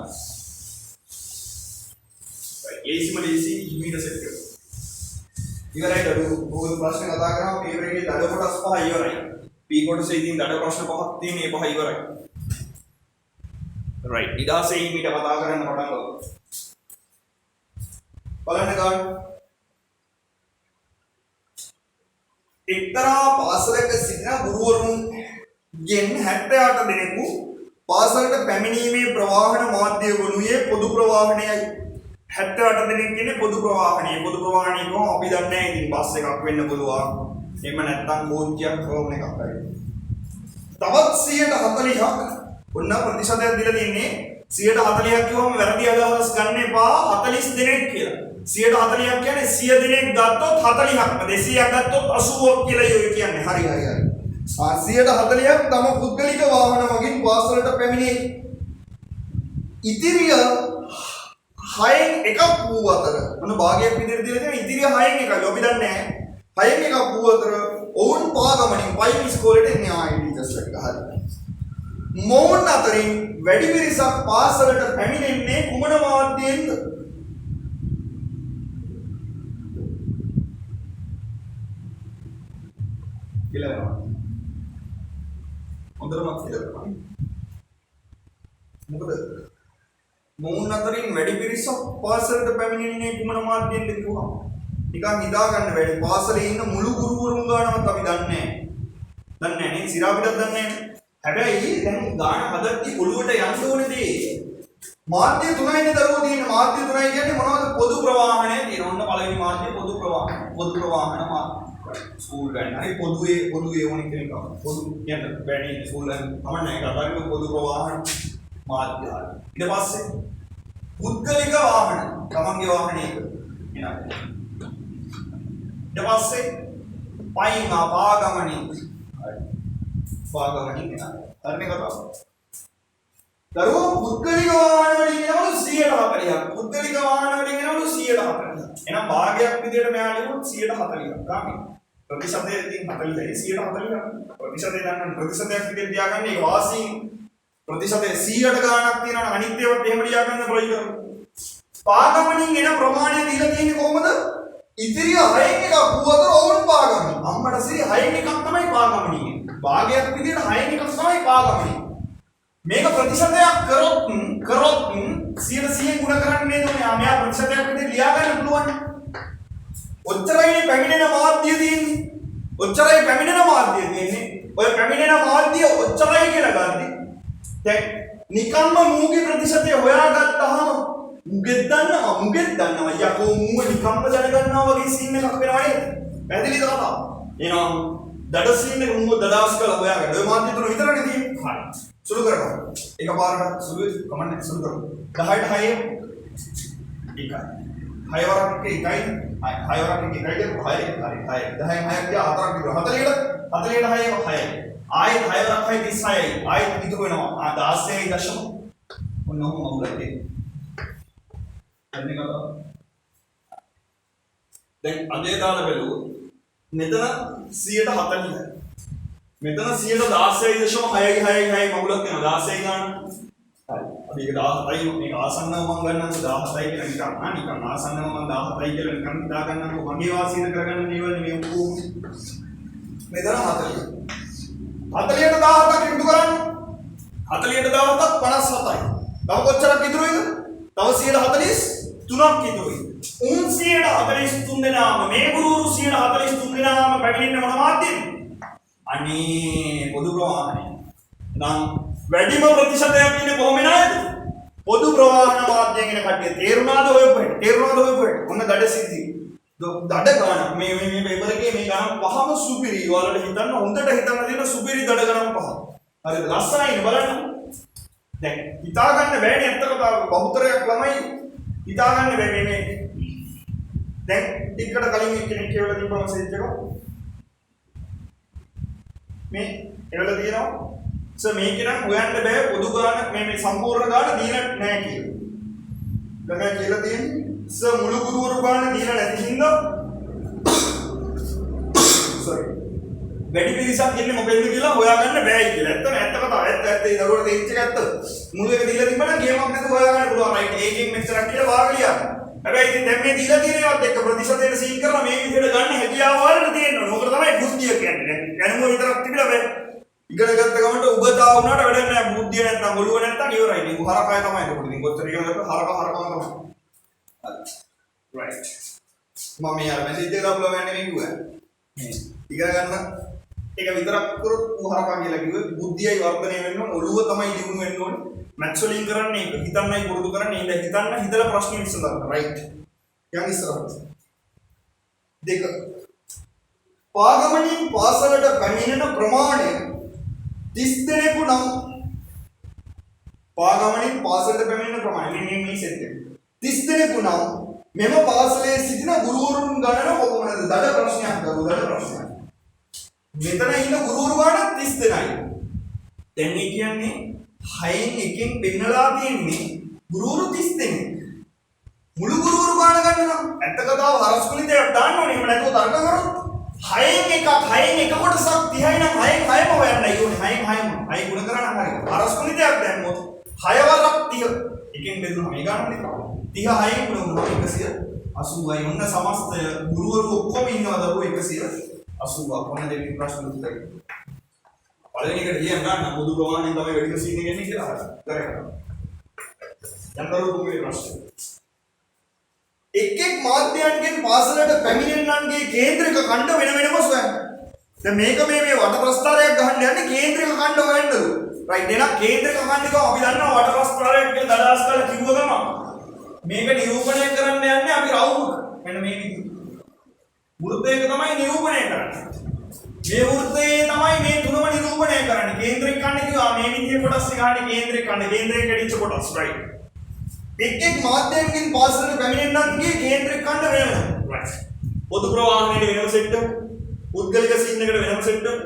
ඒසි මලේසි හිමීට සෙට් කරනවා. ඉවරයි දරු ඕක ප්‍රශ්න කතා කරාම පේපර් එකේ දඩ කොටස් පහ ඉවරයි. P කොටසේ ඉතින් දඩ ප්‍රශ්න පහක් තියෙන ඒ පහ ඉවරයි. රයිට්. ඊදාසේ හිමීට කතා කරන්න පටන් ගමු. බලන්න ගන්න එක්තරා පාසලක සිටින ගුරුවරුන්ගෙන් 78 දෙනෙකු පාසලට පැමිණීමේ ප්‍රවාහන මාධ්‍ය වනුයේ පොදු ප්‍රවාහනයයි 78 දෙනෙක් කියන්නේ පොදු ප්‍රවාහනය. පොදු ප්‍රවාහනය කොහොම අපි දන්නේ නැහැ. ඉතින් බස් එකක් වෙන්න පුළුවන්. එහෙම නැත්නම් බෝච්චියක් වගේ එකක් හරි. තවත් 140ක් ඔන්න ප්‍රතිශතයක් දීලා තින්නේ 140ක් කිව්වම වැරදි අදහස් ගන්න එපා 40 දෙනෙක් කියලා. 140ක් කියන්නේ 100 දෙනෙක් ගත්තොත් 40ක් 200ක් ගත්තොත් 80ක් කියලා යෝ කියන්නේ. හරි. 140ක් තම පුද්ගලික වාහන වලින් පාසලට පැමිණේ. ඉතිරිය 6න් එකක් වූ අතර මොන භාගයක් විදිහට දීලා තියෙන ඉතිරිය 6න් එකයි. අපි දන්නේ නැහැ. 6න් එකක් වූ අතර ඔවුන් පාගමනින් පයින් ඉස්කෝලේට එන්නේ ආයි ටීචර්ස්ලා හරි. මොවුන් අතරින් වැඩි පිරිසක් පාසලට පැමිණෙන්නේ කුමන මාධ්‍යයෙන්ද? කියලා හොඳටම කියලා මොකද මොවුන් අතරින් වැඩි පිරිසක් පාසලට පැමිණෙන්නේ කුමන මාධ්‍යෙන්ද කිව්වම නිකන් හිතා ගන්න බැරි. පාසලේ ඉන්න මුළු ගුරුවරුන් ගානවත් අපි දන්නේ නැහැ නේ. සිරා පිටක් දන්නේ නැහැ. හැබැයි දැන් ගාන හදද්දි ඔළුවට යන්න ඕනේදී මාධ්‍ය තුනයිනේ දරුවෝ තියෙන. මාධ්‍ය තුනයි කියන්නේ මොනවද? පොදු ප්‍රවාහනය තියෙන. ඔන්න පළවෙනි මාධ්‍ය පොදු ප්‍රවාහන. පොදු ප්‍රවාහන මාධ්‍ය. ස්කූල් ගන්න. හරි පොදුවේ ඕනෙ කෙනෙක් ආව. පොදු කියන්නේ බැරි ස්කූල් ගන්න. තමයි කතා කරන්නේ පොදු ප්‍රවාහන මාධ්‍ය. ඊට පස්සේ පුද්ගලික වාහන. තමන්ගේ වාහනේ එක. එනවා. ඊට පස්සේ පයින් පාගමනින්. හරි. පාගමනින් එනවා. හරිනේ කතාව. දරුවෝ පුද්ගලික වාහන වලින් යනවලු 140ක්. පුද්ගලික වාහන වලින් යනවලු 140ක්. එහෙනම් භාගයක් විදියට මෙයා ලියුවොත් 140ක්. ගාමි. ප්‍රතිශතය ඉතින් 40යි 140ක්. ප්‍රතිශතය ගන්න ප්‍රතිශතයක් විදියට තියාගන්න ඒක වාසීන්. ප්‍රතිශතය 100ට ගාණක් තියෙනවා අනිත් ඒවාත් එහෙම ලියාගන්න ප්‍රයෝජන. පාගමනින් එන ප්‍රමාණය දීලා තියෙන්නේ කොහොමද? ඉතිරි 6න් එකක් පුවතර ඕන් පාගමනින්. අම්මට සිරි 6න් එකක් තමයි පාගමනින්. භාගයක් විදියට 6න් එකක් තමයි පාගමනින්. මේක ප්‍රතිශතයක් කරොත් 100 ගුණ කරන්නේ නේද? මෙයා ප්‍රතිශතයක් විදියට ලියා ගන්න පුළුවන්. ඔච්චරයි පැමිණෙන මාධ්‍ය තියෙන්නේ. ඔච්චරයි පැමිණෙන මාධ්‍ය තියෙන්නේ. ඔය පැමිණෙන මාධ්‍ය ඔච්චරයි කියලා ගන්න. දැන් නිකම්ම මූගේ ප්‍රතිශතය හොයාගත්තාම මුගෙත් දන්නවා යකෝ මූව නිකම්ම දැනගන්නවා වගේ සීන් එකක් වෙනවා නේද? පැහැදිලිද කතාව? එහෙනම් දඩ සීන් එක මූව දඩාස් කරලා හොයාගන්න. ඔය මාධ්‍ය තුන විතරනේ තියෙන්නේ. හරි. සුළු කරනවා. එකපාරට සුළු කමන්නේ සුළු කරමු. 10ට 6 එකයි. 6 වරක් එකයි. 6 වරක් එකයි හරි 6. 10න් 6ක් ගියා 4ක් විතර. 40ට 6 6යි. ආයෙත් 6 වරක් 6 36යි. ආයෙත් ඉතුරු වෙනවා 16යි දශම. ඔන්න ඔහොම අවුලක් තියෙනවා. දැන් අදේ දාලා බැලුවොත් මෙතන 140යි. මෙතන 116.6 මගුලක් වෙනවා 16 ගන්න. හරි. අපි ඒක 17යි මේක ආසන්නව මම ගන්නකො 17යි කියලා නිකන් ආසන්නව මම 17යි කියලා නිකන් දා ගන්නකො මගේ වාසියන කරගන්න දේවල් මේ ඔක්කොම. මෙතන 40. 40ට 17ක් ඉක්තු කරන්න. 40ට 17ක් 57යි. තව කොච්චරක් ඉතුරුයිද? තව 143ක් ඉතුරුයි. උන් 143 දෙනාම මේ ගුරුවරු 143 දෙනාම පැමිණෙන්නේ මොන මාධ්‍යෙන්ද? අනේ පොදු ප්‍රවාහනය. නම් වැඩිම ප්‍රතිශතයක් ඉන්නේ කොහොමද නේද? පොදු ප්‍රවාහන මාධ්‍යයෙන් එන කට්ටිය තේරුණාද ඔය පොයින්ට්? ඔන්න දඩ සිද්ධි. දඩ ගණන් මේ පේපර් එකේ මේ ගණන් පහම සුපිරි. ඔයාලට හිතන්න හොඳට හිතන්න තියෙන සුපිරි දඩ ගණන් පහ. හරිද? ලස්සනයිනේ බලන්න. දැන් හිතා ගන්න බෑනේ ඇත්ත කතාව. බහුතරයක් ළමයි හිතා ගන්න බෑ මේ දැන් ටිකට කලින් එක්කෙනෙක් කියවලා තිබ්බ මෙසේජ් එක මේ එවල තියෙනවා සර් මේක නම් හොයන්න බෑ පොදු ගාන මේ සම්පූර්ණ ගාන දීලා නැහැ කියලා. ළමයා කියලා තියෙන්නේ සර් මුළු ගුරුවරු ගාන දීලා නැති හින්දා sorry වැඩි පිළිසක් ඉන්නේ මොකෙන්ද කියලා හොයාගන්න බෑයි කියලා. ඇත්ත කතාව. ඇත්ත ඒ දරුවට තේරිච්ච එක ඇත්ත. මුළු එක දීලා තිබ්බනම් ගේමක් නැතුව හොයාගන්න පුළුවන්. රයිට්. ඒකෙන් මෙච්චරක් කියලා වාගලියක්. හැබැයි ඉතින් දැන් මේ දීලා තියෙන ඒවාත් එක්ක ප්‍රතිශතයට සීන් කරලා මේ විදිහට ගන්න හැකියාව වලට තියෙනවා. ඕකට තමයි බුද්ධිය කියන්නේ. දැනුම විතරක් තිබිලා බෑ. ඉගෙන ගත්ත ගමන්ට උගතා වුණාට වැඩක් නැහැ. බුද්ධිය නැත්නම් ඔළුව නැත්නම් ඉවරයි. ඉතින් හරකය තමයි එතකොට. ඉතින් කොච්චර ඉගෙන ගත්තත් හරකම තමයි. රයිට්. මම මේ අර මෙසේජ් එක දාපුවා මන්නේ මේ කිව්වා. මේ ඉගෙන ගන්න ඒක විතරක් කරොත් උහරකා කියලා කිව්වේ බුද්ධියයි වර්ධනය වෙන්න ඕන ඔළුව තමයි දියුණු වෙන්න ඕන මැත්ස් වලින් කරන්නේ ඒක හිතන්නයි පුරුදු කරන්නේ ඉඳ හිතන්න හිතලා ප්‍රශ්න විසඳන්න රයිට් යන් ඉස්සරහට දෙක පාගමනින් පාසලට පැමිණෙන ප්‍රමාණය 30 දෙනෙකු නම් පාගමනින් පාසලට පැමිණෙන ප්‍රමාණය මේ සෙට් එක 30 දෙනෙකු නම් මෙම පාසලේ සිටින ගුරුවරුන් ගණන කොහොමද දඩ ප්‍රශ්නයක් කරුවා දඩ ප්‍රශ්නයක් මෙතන ඉන්න ගුරුවරු ගාන 30 දෙනයි. දැන් මේ කියන්නේ 6න් එකෙන් පෙන්නලා තියෙන්නේ ගුරුවරු 30 දෙනෙක්. මුළු ගුරුවරු ගාන ගන්න නම් ඇත්ත කතාව හරස්කුලිතයක් දාන්න ඕනේ. එහෙම නැතුව තර්ක කරොත් 6න් එක කොටසක් 30යි නම් 6න් 6ම හොයන්නයි ඕනේ. 6න් 6ම. 6 ගුණ කරා නම් හරි. හරස්කුලිතයක් දැම්මොත් 6 වරක් 30. එකෙන් බෙදුනම ඒ ගානනේ කරා. 36න් ගුණ වුණා 180යි. ඔන්න සමස්ත ගුරුවරු ඔක්කොම ඉන්නවා දරුවෝ 100 80 කොහොමද දෙවි ප්‍රශ්න උත්තරේ පළවෙනි එකට කියන්න ගන්න පොදු ප්‍රමාණයෙන් තමයි වැඩිම සීන් එක එන්නේ කියලා හරි කරගන්න යන්තර තුන්වෙනි ප්‍රශ්නේ එක් මාධ්‍යයන්ගෙන් පාසලට පැමිණෙන්නන්ගේ කේන්ද්‍රික ඛණ්ඩ වෙන වෙනම සොයන්න දැන් මේක මේ වට ප්‍රස්තාරයක් ගහන්න යන්නේ කේන්ද්‍රික ඛණ්ඩ හොයන්නද රයිට් එහෙනම් කේන්ද්‍රික ඛණ්ඩික අපි දන්නවා වට ප්‍රස්තාරයක් කියලා දඩාස් කරලා කිව්ව ගමන් මේක නිරූපණය කරන්න යන්නේ අපි රවුම මෙන්න මේ විදිහට වෘත්තයක තමයි නිරූපණය කරන්නේ. මේ වෘත්තයේ තමයි මේ තුනම නිරූපණය කරන්නේ. කේන්ද්‍රික ඛණ්ඩ කිව්වා මේ විදිහේ කොටස් ගන්න කේන්ද්‍රික ඛණ්ඩ කේන්ද්‍රයේ කැඩිච්ච කොටස් right. එක් මාධ්‍යයන්ගෙන් පාසලට පැමිණෙන්නන්ගේ කේන්ද්‍රික ඛණ්ඩ වෙනවා. right. පොදු ප්‍රවාහනයේ වෙනම සෙට් එක, පුද්ගලික සීන් එකට වෙනම සෙට් එක,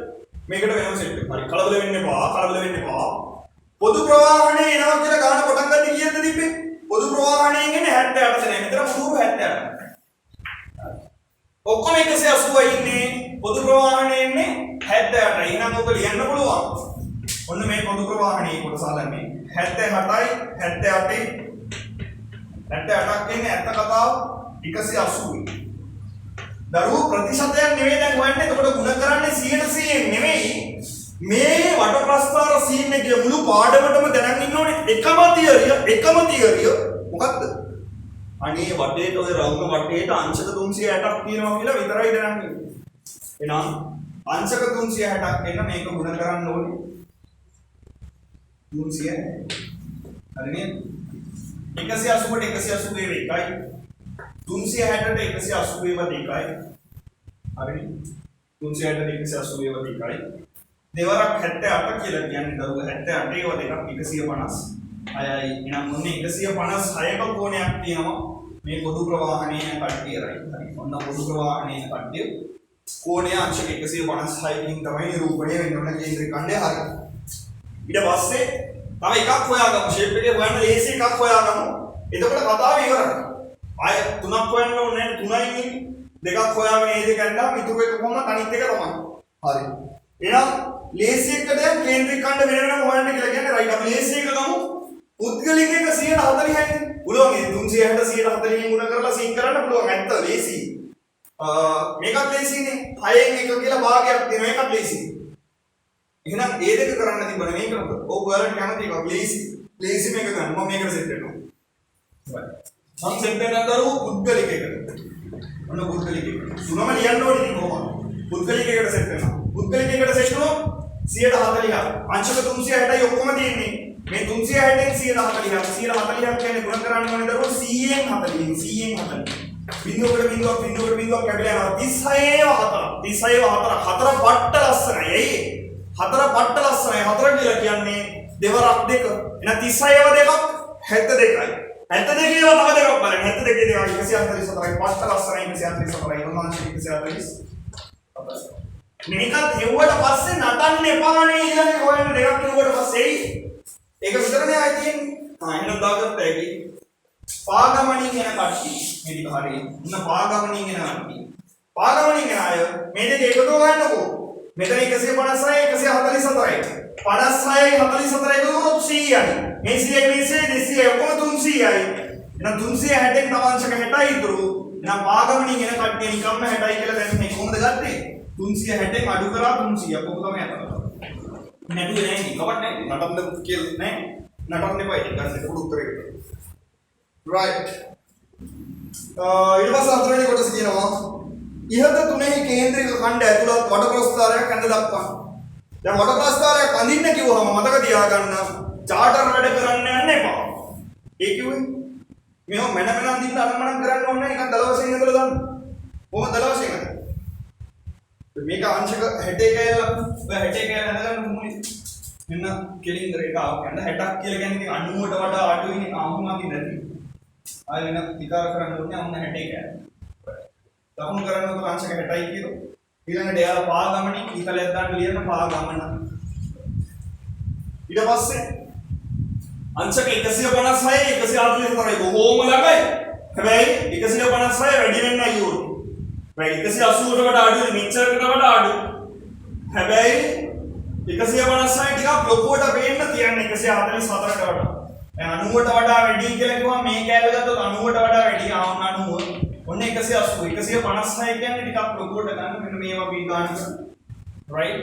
මේකට වෙනම සෙට් එක. හරි කලබල වෙන්න එපා. පොදු ප්‍රවාහණය එනවා කියලා ගාන පටන් ගන්න කීයද තිබ්බේ? පොදු ප්‍රවාහණයෙන් එන්නේ 78 දෙනා. මෙතන මුදුරු 78. ඔක්කොම 180 ඉන්නේ. පොදු ප්‍රවාහණය එන්නේ 78. එහෙනම් ඔබ ලියන්න පුළුවන්. ඔන්න මේ පොදු ප්‍රවාහණයේ කොටස අල්ලන්නේ 78යි 78යි 78ක් කියන්නේ ඇත්ත කතාව 180යි. දරුවෝ ප්‍රතිශතයක් නෙවෙයි දැන් හොයන්නේ. එතකොට ಗುಣ කරන්නේ 100% නෙවෙයි. මේ වට ප්‍රස්ථාර සීන් එකේ මුළු පාඩමටම දැනන් ඉන්න ඕනේ එකම තියරිය මොකක්ද? අනේ වටේට ඔය රවුම වටේට අංශක 360ක් තියෙනවා කියලා විතරයි දැනන් ඉන්නේ. එහෙනම් අංශක 360ක් එන්න මේක ගුණ කරන්න ඕනේ 360. හරිනේ? 180ට 180 එකයි 360ට 180 ඒවා දෙකයි. හරිනේ? 360ට 180 ඒවා දෙකයි. දෙවරක් 78 කියලා කියන්නේ දරුවෝ 78 ඒවා දෙකක් 156යි. එහෙනම් මොන්නේ 156ක කෝණයක් තියෙනවා මේ පොදු ප්‍රවාහණයේ කට්ටියයි. හරි. ඔන්න පොදු ප්‍රවාහණයේ කට්ටිය කෝණය අංශක 156කින් තමයි නිරූපණය වෙන්න ඕන කේන්ද්‍රික ඛණ්ඩය. හරි. ඊට පස්සේ තව එකක් හොයාගමු. ෂේප් එකේ හොයන්න ලේසි එකක් හොයාගමු. එතකොට කතාව ඉවරයි. ආය තුනක් හොයන්න ඕනේ නැහැ. 3යි දෙකක් හොයාගෙන ඒ දෙක ඇඳලා ඉතුරු එක කොහොමද අනිත් එක තමයි. හරි. එහෙනම් ලේසි එකට දැන් කේන්ද්‍රික ඛණ්ඩ වෙන වෙනම හොයන්න කියලා කියන්නේ රයිට්. අපි ලේසි එක ගමු. පුද්ගලික එක 140යි. පුළුවන් ඒ 360 140න් ගුණ කරලා සීන් කරන්න පුළුවන්. ඇත්ත ලේසි. මේකත් ලේසිනේ. 6න් 1 කියලා භාගයක් තියෙනවා. ඒකත් ලේසි. එහෙනම් ඒ දෙක කරන්න තිබුණා මේක නේද? ඔව් ඔයාලට කැමති එකක් ලේසි. ලේසි මේක ගන්න. මම මේකට සෙට් වෙනවා. හරි. මම සෙට් වෙනවා දරුවෝ පුද්ගලික එකට. ඔන්න පුද්ගලික එක. තුනම ලියන්න ඕනේ ඉතින් කොහොමද? පුද්ගලික එකට සෙට් වෙනවා. පුද්ගලික එකට සෙට් වුණොත් 140ක්. අංශක 360යි ඔක්කොම තියෙන්නේ. මේ 360න් 140ක්. 140ක් කියන්නේ ගුණ කරන්න ඕනේ දරුවෝ 100න් 40න් 100න් 40. බිඳුවකට බිඳුවක් කැපිලා යනවා 36 4 හතර පට්ට ලස්සනයි. ඇයි? හතර පට්ට ලස්සනයි. හතර කියලා කියන්නේ දෙවරක් දෙක. එහෙනම් 36ව දෙකක් 72යි. 72 ඒවා තව දෙකක් බලන්න. 72 දේවල් 144යි පට්ට ලස්සනයි 144යි වමාංශ 144. මේකත් හෙව්වට පස්සේ නටන්න එපානේ ඊළඟ හොයන්න දෙකක් හෙව්වට පස්සේ එයි. ඒක විතරනේ ආයි තියෙන්නේ. එහෙනම් දාගත්ත එකයි. පාගමනින් යන කට්ටිය මේ ටික හරියි. උන්න පාගමනින් යන කට්ටිය. පාගමනින් යන අය මේ දෙක එකතු කරගන්නකෝ. මෙතන 156යි 144යි. 56යි 44යි ගොනොත් 100යි. මේ 100යි මේ 200යි ඔක්කොම 300යි. එහෙනම් 360න් තවංශක 60යි ඉතුරු. එහෙනම් පාගමනින් එන කට්ටිය නිකම්ම 60යි කියලා දැන් මේ කොහොමද ගත්තේ? 360න් අඩු කරා 300ක්. ඔක තමයි අතන. නැතුවේ නෑ නේ. කවට් නෑ. නටන්න කියලා නෑ. නටන්න එපා ඉතින් ගන්න පොඩු උත්තරයකට. right. ඊට පස්සේ හතරවෙනි කොටස කියනවා ඉහත තුනෙහි කේන්ද්‍රික ඛණ්ඩ ඇතුළත් වට ප්‍රස්ථාරයක් ඇඳ දක්වන්න. දැන් වට ප්‍රස්ථාරයක් අඳින්න කිව්වම මතක තියාගන්න චාටර් වැඩ කරන්න යන්න එපා. ඒ කිව්වේ මේව මන අඳින්න අරමනම් කරන්න ඕනේ නිකන් දල වශයෙන් ඇදලා දාන්න. කොහොමද දල වශයෙන් ඇද? මේක අංශක 60 කෑල්ල ඔය 60 කෑල්ල ඇඳගන්න ඕනේ. මෙන්න කෙලින්දර එක ආව යන 60ක් කියලා කියන්නේ ඉතින් 90ට වඩා අඩුයිනේ ආමුම අඳින්න නැති. ආයෙ වෙන විකාර කරන්න ඕනේ ඔන්න 60 කෑල්ල. දකුණු කරන්න උතර අංශක 60යි කියලා. ඊළඟට එයාලා පා ගමනින් ඉතලයක් දාන්න ලියන පා ගමන. ඊට පස්සේ අංශක 156යි 144යි බොහෝම ළඟයි. හැබැයි 156 වැඩි වෙන්නයි ඕනේ. වැඩි 180ට වඩා අඩුයි මෙච්චරකට වඩා අඩුයි. හැබැයි 156 ටිකක් ලොකුවට පේන්න තියන්නේ 144ට වඩා. දැන් 90ට වඩා වැඩි කියලා කිව්වම මේ කැලේ ගත්තොත් 90ට වඩා වැඩි ආවම 90. ඔන්න 180 156 කියන්නේ ටිකක් ලොකුවට ගන්න මෙන්න මේවා බී ගන්න. right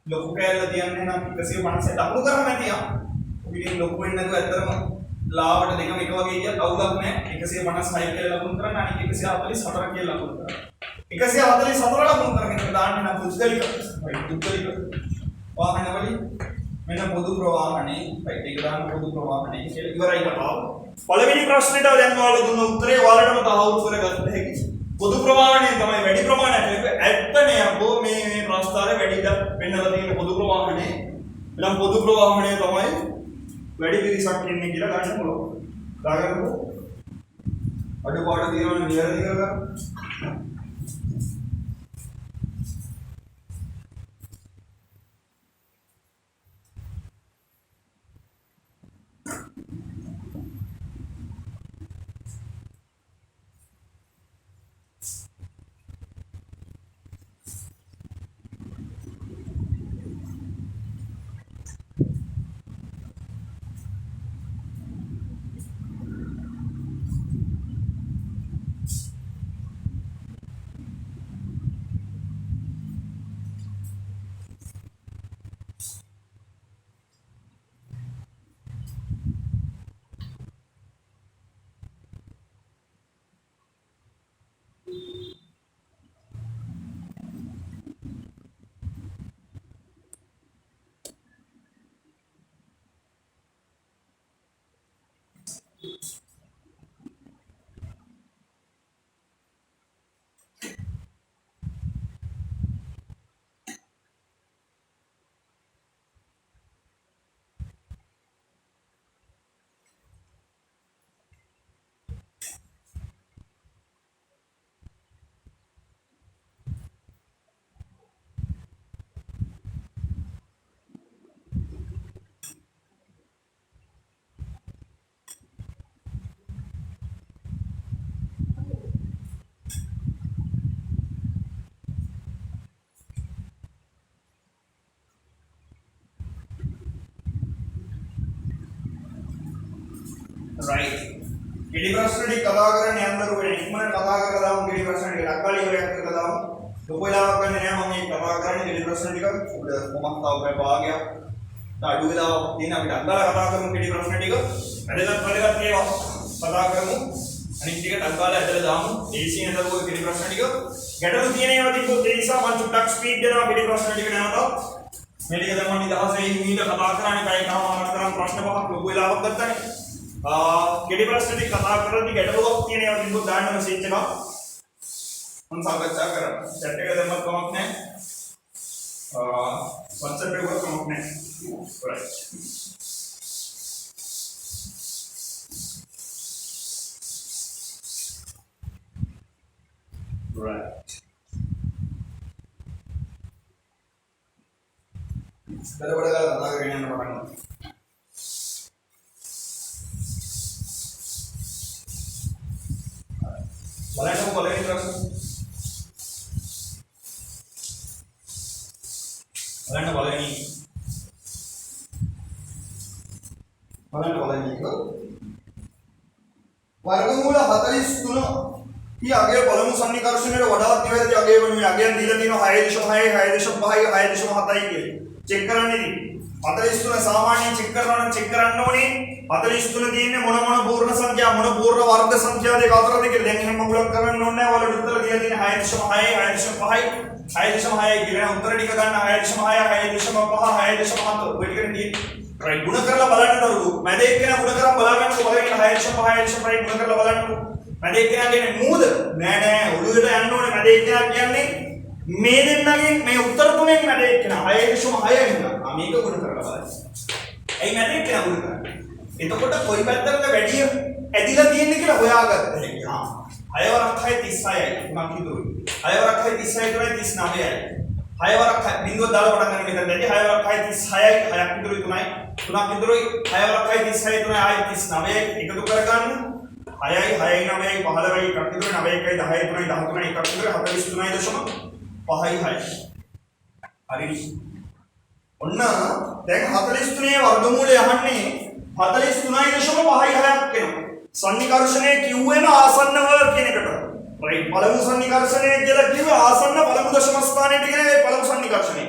ලොකු කැලේ තියන්නේ නම් 156 අකුරු කරම තියා. ඔබින් ලොකු වෙන්නේ නැතුව ඇත්තටම ලාවට දෙකම එක වගේ කිය කවුලක් නැහැ. 156 කියලා ලකුණු කරන්න අනික 144 කියලා ලකුණු කරන්න. 144 ලකුණු කරගෙන දාන්න නම් පුද්ගලික right පුද්ගලික වාහන වලින් මෙන්න පොදු ප්‍රවාහණේ right ඒක දාන්න පොදු ප්‍රවාහණේ කියලා ඉවරයි කතාව. පළවෙනි ප්‍රශ්නෙට දැන් ඔයාලා දුන්න උත්තරේ ඔයාලටම තහවුරු කරගන්න හැකි. පොදු ප්‍රවාහණය තමයි වැඩි ප්‍රමාණයක් ඒක ඇත්තනේ අපෝ මේ ප්‍රස්ථාරය වැඩිද වෙන්නලා තියෙන පොදු ප්‍රවාහණේ. එනම් පොදු ප්‍රවාහණය තමයි වැඩි පිරිසක් ඉන්නේ කියලා ගන්න පුළුවන්. දාගන්නකො. අඩුපාඩු තියෙනවනේ නිවැරදි කරගන්න. කෙටි ප්‍රශ්න ටික කතා කරන්න යන්න ඕනේ. ඉක්මනට කතා කරලා දාමු කෙටි ප්‍රශ්න ටික. අක්කාලි ඉවරයක් කරලා දාමු. ලොකු වෙලාවක් ගන්න නෑ මම මේ කතා කරන්නේ කෙටි ප්‍රශ්න ටික. ඔබට කොහොමද තාම භාගයක්. අඩු වෙලාවක් තියෙන අපිට අදාළ කතා කරමු කෙටි ප්‍රශ්න ටික. වැඩගත් ඒවා කතා කරමු. අනිත් ටික අදාළ ඇදලා දාමු. AC නේදරුවෝ කෙටි ප්‍රශ්න ටික. ගැටලු තියෙන ඒවා තිබ්බොත් ඒ නිසා මම චුට්ටක් ස්පීඩ් දෙනවා කෙටි ප්‍රශ්න ටික නැවතත්. මේ ටික දැන් මම නිදහසේ ඉංග්‍රීසියෙන් කතා කරන්නේ කයි කවමාරක් කරන් ප්‍රශ්න පහක් ලොකු වෙලාවක් ගන්නනේ. කෙටි ප්‍රශ්න ටික කතා කරද්දී ගැටලුවක් තියෙන ඒවා තිබ්බොත් දාන්න මෙසේජ් එකක්. මම සාකච්ඡා කරා. chat එක දැම්මත් කමක් නැහැ. WhatsApp එකේ කමක් නැහැ. right. Right. බඩ ගාලා කතා කරගෙන යන්න පටන් ගන්නවා. බලන්න පළවෙනි ප්‍රශ්න. බලන්න පළවෙනි එක. වර්ගමූල 43 ಈ ಅಗೆ ಪಲಮು ಸನ್ನಿಕರ್ಷಣೆಗೆ ವಡಾತ್ ನಿವೇದಿತ ಅಗೆ ಬನ್ನಿ ಅಗೆ ದೀලා තියෙනවා 6.6 6.5 6.7යි කියලා. චෙක් කරන්නේදී 43 සාමාන්‍යයෙන් චෙක් කරනවා නම් චෙක් කරන්න ඕනේ 43 තියෙන්නේ මොන පූර්ණ සංඛ්‍යා මොන පූර්ණ වර්ග සංඛ්‍යා දෙක අතරද කියලා. දැන් එහෙම මගුලක් කරන්න ඕනේ නැහැ. ඔයාලට උත්තර දීලා තියෙන්නේ 6.6 6.5 කියලා. උත්තර ටික ගන්න 6.6 6.5 6.7 ඔය ටිකනේ තියෙන්නේ. right ಗುಣ කරලා බලන්න දරුවෝ. මැද එක්කෙනා ಗುಣ කරන් බලාගන්න බලන්න 6.5 6.5 ಗುಣ කරලා බලන්න. මැද එක්කෙනා කියන්නේ මූද නෑ ඔළුවට යන්න ඕනේ. මැද එක්කෙනා කියන්නේ මේ දෙන්නගෙන් මේ උත්තර තුනෙන් මැද එක්කෙනා 6.6 වෙනවා. මේක ගුණ කරලා බලන්න. එයි මැද එක්කෙනා ගුණ කරන්නේ. එතකොට කොයි පැත්තටද වැඩි ඇදිලා තියෙන්නේ කියලා හොයාගත්ත හැකි. 6 වරක් 6 36යි. මම කිව්වේ 6 වරක් 6 36 39යි. 6 වරක් බිංදුව දාලා පටන් ගන්න මෙතන දැන් 6 වරක් 36යි 6ක් විතරුයි 3යි 3ක් විතරුයි 6 වරක් 36යි 3යි ආයි 39යි එකතු කරගන්න 6යි 6යි 9යි 15යි එකක් විතරුයි 9යි 1යි 10යි 3යි 13යි එකක් විතරුයි 43.5යි 6යි හරි ඔන්න දැන් 43 වර්ගමූලය අහන්නේ 43.5යි 6ක් වෙනවා සන්නිකර්ෂණයේ කිව්වෙම ආසන්නව කියන එකට right පළමු සන්නිකර්ෂණය කියලා කිව්ව ආසන්න පළමු දශම ස්ථානයට කියන ඒ පළමු සන්නිකර්ෂණය.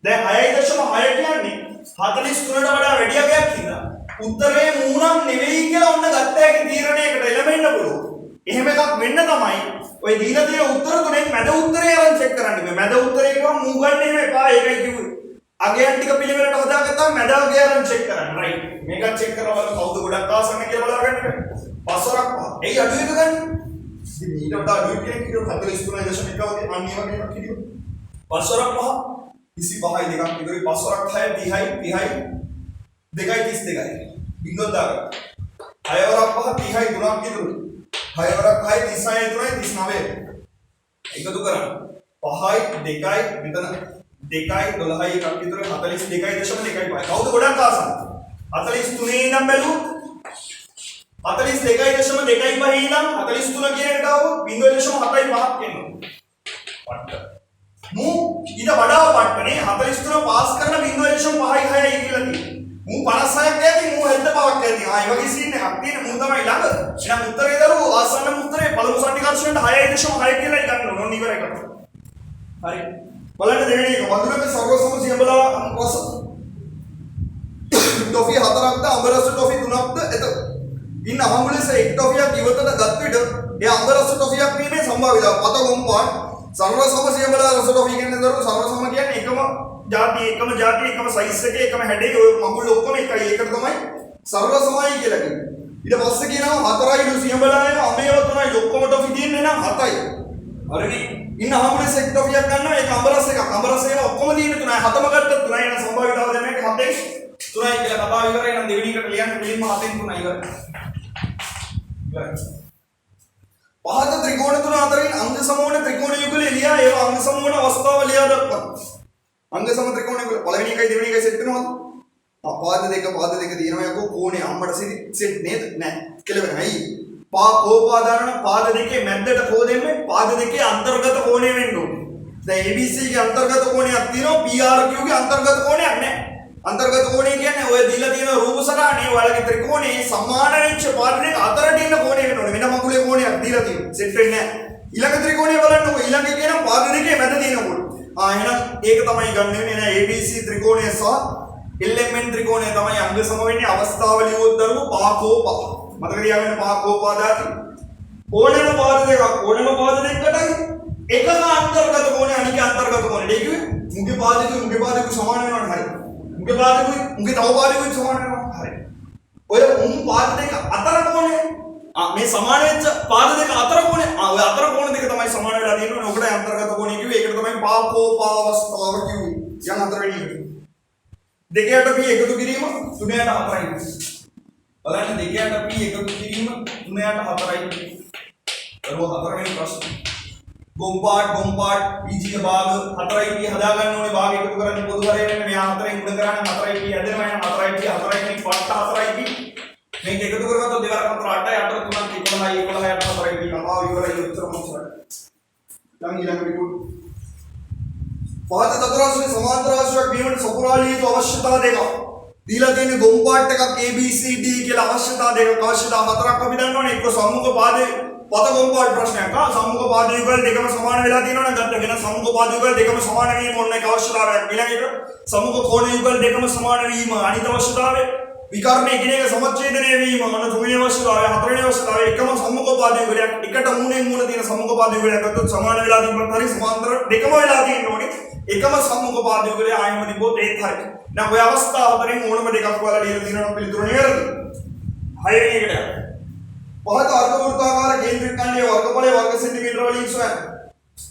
දැන් 6.6 කියන්නේ 43ට වඩා වැඩි අගයක් හින්දා උත්තරේ මූණක් නෙවෙයි කියලා ඔන්න ගත්ත හැකි තීරණයකට එළඹෙන්න පුළුවන්. එහෙම එකක් වෙන්න තමයි ඔය දීලා තියෙන උත්තර තුනෙන් මැද උත්තරේ අරන් චෙක් කරන්න. මේ මැද උත්තරේ ගම මූ ගන්න එහෙම එපා. ඒකයි කිව්වේ. අගයන් ටික පිළිවෙලට හදාගත්තාම මැද අගය අරන් චෙක් කරන්න. right මේකත් චෙක් කරලා බලන්න කවුද ගොඩක් ආසන්න කියලා බලාගන්න. පස්වරක් එයි අඩු එක ගන්න. ඊට වඩා අඩු කෙනෙක් කිව්වොත් 43.1 වගේ අන්න ඒ වගේ එකක් කිව්වොත් පස්වරක් 5 25යි දෙකක් විතරයි පස්වරක් 6 30යි 30යි දෙකයි 32යි බිංදුව දාගන්න 6 වරක් 5 30යි 3ක් විතරයි 6 වරක් 6 36යි 3යි 39යි එකතු කරන්න 5යි 2යි මෙතන 2යි 12යි එකක් විතරයි 42.2යි කවුද ගොඩක් ආසන්න 43 ඉඳන් බැලුවොත් 42.2 ඉඳන් 43 කියන එකට ආවොත් 0.75ක් එනවා. පට්ට. මූ ඊට වඩා පට්ටනේ 43 පාස් කරන 0.56යි කියලා තියෙනවා. මූ 56ක් ඇති මූ 70ක් ඇති. ආ ඒ වගේ සීන් එකක් තියෙන මූ තමයි ළඟ. එහෙනම් උත්තරේ දරුවෝ ආසන්න උත්තරේ පළමු සන්නිකර්ෂණයට 6.6 කියලා ගන්න ඕන ඉවරයි කරා. හරි. බලන්න දෙවෙනි එක වඳුරක සර්ව සමසියඹලා වස. ටොෆි 4ක්ද අඹරස ටොෆි 3ක්ද එතකොට ඉන්න අහඹුලෙස එක් ටොෆියක් ඉවතට ගත් විට ඒ අඹරස ටොෆියක් වීමේ සම්භාවිතාව පත ගොම්පාන් සර්ව සමසියඹලා රස ටොෆි කියන්නේ දරුවෝ සර්ව සම කියන්නේ එකම ಜಾති එකම සයිස් එකේ එකම හැඩේ ඔය මඟුල් ඔක්කොම එකයි ඒකට තමයි සර්ව සමයි කියලා කියන්නේ ඊට පස්සේ කියනවා 4යි සියඹලා එන අමේව 3යි ඔක්කොම ටොෆි තියෙන්නේ නම් 7යි හරිනේ ඉන්න අහඹුලෙස එක් ටොෆියක් ගන්නවා ඒක අඹරස එකක් අඹරස ඒවා ඔක්කොම තියෙන්නේ 3යි 7ම ගත්තත් 3යි යන සම්භාවිතාව දැන් මේක 7යි 3යි කියලා කතාව ඉවරයි නම් දෙවෙනි එකට ලියන්න පිළිම 7න් 3යි ඉවරයි පහත ත්‍රිකෝණ තුන අතරින් අංග සමෝණ ත්‍රිකෝණ යුගල එළියා ඒ අංග සමෝණ අවස්ථාව ලියා දක්වන්න. අංග සම ත්‍රිකෝණ යුගල පළවෙනි එකයි දෙවෙනි එකයි සෙට් වෙනවද? පාද දෙක තියෙනවා යකෝ කෝණේ අම්මට සෙට් නේද? නෑ. කෙලවෙනයි. කෝපාදාන පාද දෙකේ මැද්දට කෝ දෙන්නේ පාද දෙකේ අන්තර්ගත කෝණය වෙන්න ඕනේ. දැන් ABC ගේ අන්තර්ගත කෝණයක් තියෙනවා PRQ ගේ අන්තර්ගත කෝණයක් නෑ. अंतर्गत कोणे කියන්නේ ඔය දීලා තියෙන රූප සටහනේ ඔයාලගේ ත්‍රිකෝණේ සමාන වෙච්ච පාර්ශ්වයක අතරට ඉන්න කෝණය වෙන්න ඕනේ. වෙන මකුලේ කෝණයක් දීලා තියෙනවා. සෙට් වෙන්නේ නැහැ. ඊළඟ ත්‍රිකෝණය බලන්නකො. ඊළඟ කියන පාර්ශ්ව දෙකේ මැද තියෙන කෝණ. එහෙනම් ඒක තමයි ගන්න වෙන්නේ නේද? ABC ත්‍රිකෝණය සහ LMN ත්‍රිකෝණය තමයි අංග සම වෙන්නේ අවස්ථාව ලියුවොත් දරුවෝ පාකෝපා. මතක තියාගන්න පාකෝපා දාති. ඕනම පාද දෙකක් එකටයි එකක අන්තර්ගත කෝණය අනික අන්තර්ගත කෝණය. ඒ කිව්වේ මුගේ පාදක සමාන වෙනවනේ හරියට. මුගේ තව පාදකුයි සමාන වෙනවා. හරි. ඔය පාද දෙක අතර කොනේ මේ සමාන වෙච්ච පාද දෙක අතර කොනේ ඔය අතර කොන දෙක තමයි සමාන වෙලා තියෙන්නේ. ඔකට අන්තර්ගත කොනේ කිව්වේ. ඒකට තමයි පාපෝපාවස්තාව කිව්වේ. යන අතර වෙන්නේ. දෙකයට p එකතු කිරීම 3ට 4යි. බලන්න දෙකයට p එකතු කිරීම 3ට 4යි. දරුවෝ 4 වෙනි ප්‍රශ්න. ගොම්පාට් PG භාග 4යි p හදා ගන්න ඕනේ. භාග එකතු කරන්නේ පොදු කරේ වෙන්නේ මෙහා 4ෙන් උඩ කරන්නේ 4යි p හැදෙනවා. එහෙනම් 4යි p 4යි මේ පට්ට 4යි p මේක එකතු කරගත්තොත් දෙවරක් 4 8යි 8 3ක් 11යි 11යි 8 4යි p කතාව ඉවරයි. උත්තර මොකක්ද? දැන් ඊළඟ රිපෝට් පහත චතුරාංශයේ සමාන්තර ආශ්‍රයක් වීමට සපුරාලී යුතු අවශ්‍යතා දෙක. දීලා තියෙන ගොම්පාට් එකක් ABCD කියලා අවශ්‍යතා දෙකක් අවශ්‍යතා හතරක් අපි දන්නවනේ. එක්ක සම්මුඛ පාදේ පත ගොම්පාට් ප්‍රශ්නයක්. සම්මුඛ පාද යුගල් දෙකම සමාන වෙලා තියෙනවනේ. ගත්ත වෙන සම්මුඛ පාද යුගල් දෙකම සමාන වීම ඕන එක අවශ්‍යතාවයක්. ඊළඟ එක සම්මුඛ කෝණ යුගල් දෙකම සමාන වීම අනිත් අවශ්‍යතාවය. විකර්ණයේ කිනේක සමච්ඡේදනය වීම අන තුන්වෙනි අවශ්‍යතාවය. හතරවෙනි අවශ්‍යතාවය එකම සම්මුඛ පාද යුගලයක් එකට මූණෙන් මූණ තියෙන සම්මුඛ පාද යුගලයක් ගත්තොත් සමාන වෙලා තිබුණත් හරි සමාන්තර දෙකම වෙලා තියෙන්න ඕනේ. එකම සම්මුඛ පාද යුගලය ආයම තිබ්බොත් ඒත් හරි. දැන් ඔය අවස්ථාව හතරෙන් ඕනම දෙකක් ඔයාලා ලියලා තියෙනවා පිළිතුර නිවැරදි. 6 වෙනි එකට යන්න. පහත අර්ධ වෘත්තාකාර කේන්ද්‍රික ඛණ්ඩයේ වර්ගඵලය වර්ග සෙන්ටිමීටර වලින් සොයන්න.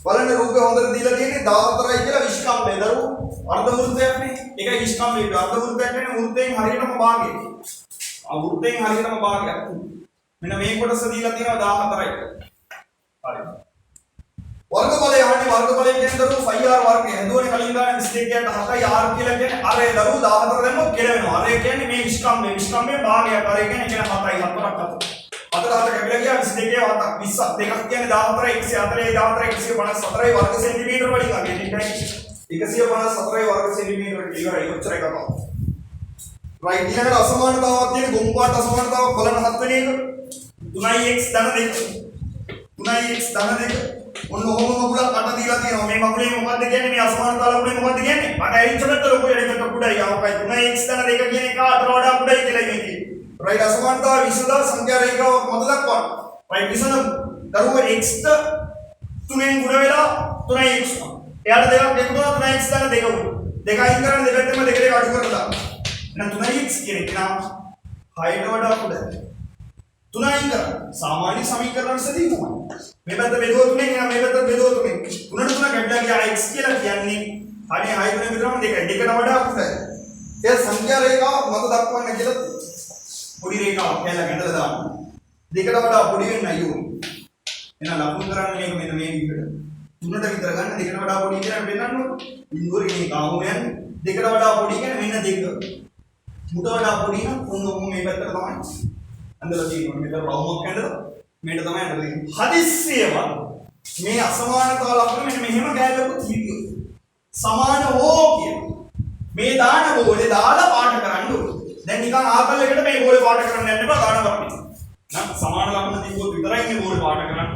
බලන්න රූපේ හොඳට දීලා තියෙන්නේ 14යි කියලා විස්කම්භය දරුවෝ. අර්ධ වෘත්තයක් නේ. ඒකයි විස්කම්භය. අර්ධ වෘත්තයක් කියන්නේ වෘත්තයෙන් හරියටම භාගය. වෘත්තයෙන් හරියටම භාගයක්. මෙන්න මේ කොටස දීලා තියෙනවා 14යි. හරි. වර්ගඵලය අහන්නේ වර්ගඵලය කියන්නේ දරුවෝ 5r වර්ගය. හඳුවනේ කලින් ගාන මිස්ටේක් එකකට 7යි r කියලා කියන්නේ අර ඒ දරුවෝ 14 දැම්මොත් කෙලවෙනවා. අර ඒ කියන්නේ මේ විස්කම්භයේ භාගයක්. අර ඒ කියන්නේ 7යි 4ක් 4 කැපිලා ගියා 22 7ක් 20ක් දෙකක් කියන්නේ 14යි 104යි 14යි 154යි වර්ග සෙන්ටිමීටර වලින් අගේ ඉතින් 154යි වර්ග සෙන්ටිමීටර ඉවරයි ඔච්චරයි කතාව. රයිට් ඊළඟට අසමානතාවක් තියෙන ගොම්පාට අසමානතාවක් බලන 7 වෙනි එක 3x ධන 2 3x ධන 2 ඔන්න ඔහොම මගුලක් අට දීලා තියෙනවා. මේ මගුලේ මොකද්ද කියන්නේ? මේ අසමානතාව ලකුණේ මොකද්ද කියන්නේ? අට ඇරිච්ච පැත්ත ලොකු එකට කුඩයි ආවකයි 3x ධන 2 කියන එක අතර වඩා කුඩයි කියලා මේකේ. राइट असमानता विसदा संख्या रेखा मत दක්වන්න. राइट විසඳමු. දරුවෝ x ට 3ෙන් ගුණ වෙලා 3x. එයාට දෙකක් එකතු කරලා 3x දාන දෙක වුණා. දෙක අයින් කරන්න දෙපැත්තම දෙක දෙක අඩු කරලා දාන්න. එහෙනම් 3x කියන එක නම් 6ට වඩා කුඩයි. 3 අයින් කරා. සාමාන්‍ය සමීකරණ සදී කොහොමද? මේ පැත්ත බෙදුවා 3ෙන් එහා මේ පැත්ත බෙදුවා 3ෙන්. 3ට 3 කැඩලා ගියා x කියලා කියන්නේ අනේ 6 3 විතරම දෙකයි. දෙකට වඩා කුඩයි. ඒ සංඛ්‍යා රේඛාව මත දක්වන්න කියලා පොඩි රේඛාවක් කියලා ගැටලා දාන්න. දෙකට වඩා පොඩි වෙන්නයි ඕනේ. එහෙනම් ලකුණු කරන්න මේක මෙන්න මේ විදිහට. 3ට විතර ගන්න දෙකට වඩා පොඩි කියලා වෙන්නන්න ඕනේ. බිඳුවර ඉන්නේ කාමෝ යන්නේ. දෙකට වඩා පොඩි කියන්නේ මෙන්න දෙක. මුට වඩා පොඩි නම් ඔන්න මේ පැත්තට තමයි ඇඳලා තියෙන්නේ. මෙතන රවුමක් ඇඳලා මේකට තමයි ඇඳලා තියෙන්නේ. හදිස්සියම මේ අසමානතාව ලකුණ මෙන්න මෙහෙම ගෑවෙකුත් හිටියෝ. සමාන හෝ කියන මේ දාන බෝලේ දාලා පාට කරන්න ඕනේ. දැන් නිකන් ආකල් එකට මේ බෝලේ පාට කරන්න යන්න එපා ගාන වර්ණය. නම් සමාන ලකුණ දීපුවොත් විතරයි මේ බෝලේ පාට කරන්න.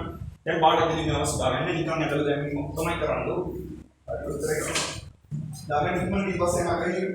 දැන් පාට දෙන්න අවස්ථාවක් නැහැ. නිකන් ඇදලා දැම්මම තමයි කරන්න ඕනේ. හරි උත්තරේ කරන්න. දාගෙන ඉක්මනට ඊට පස්සේ නගන්නේ.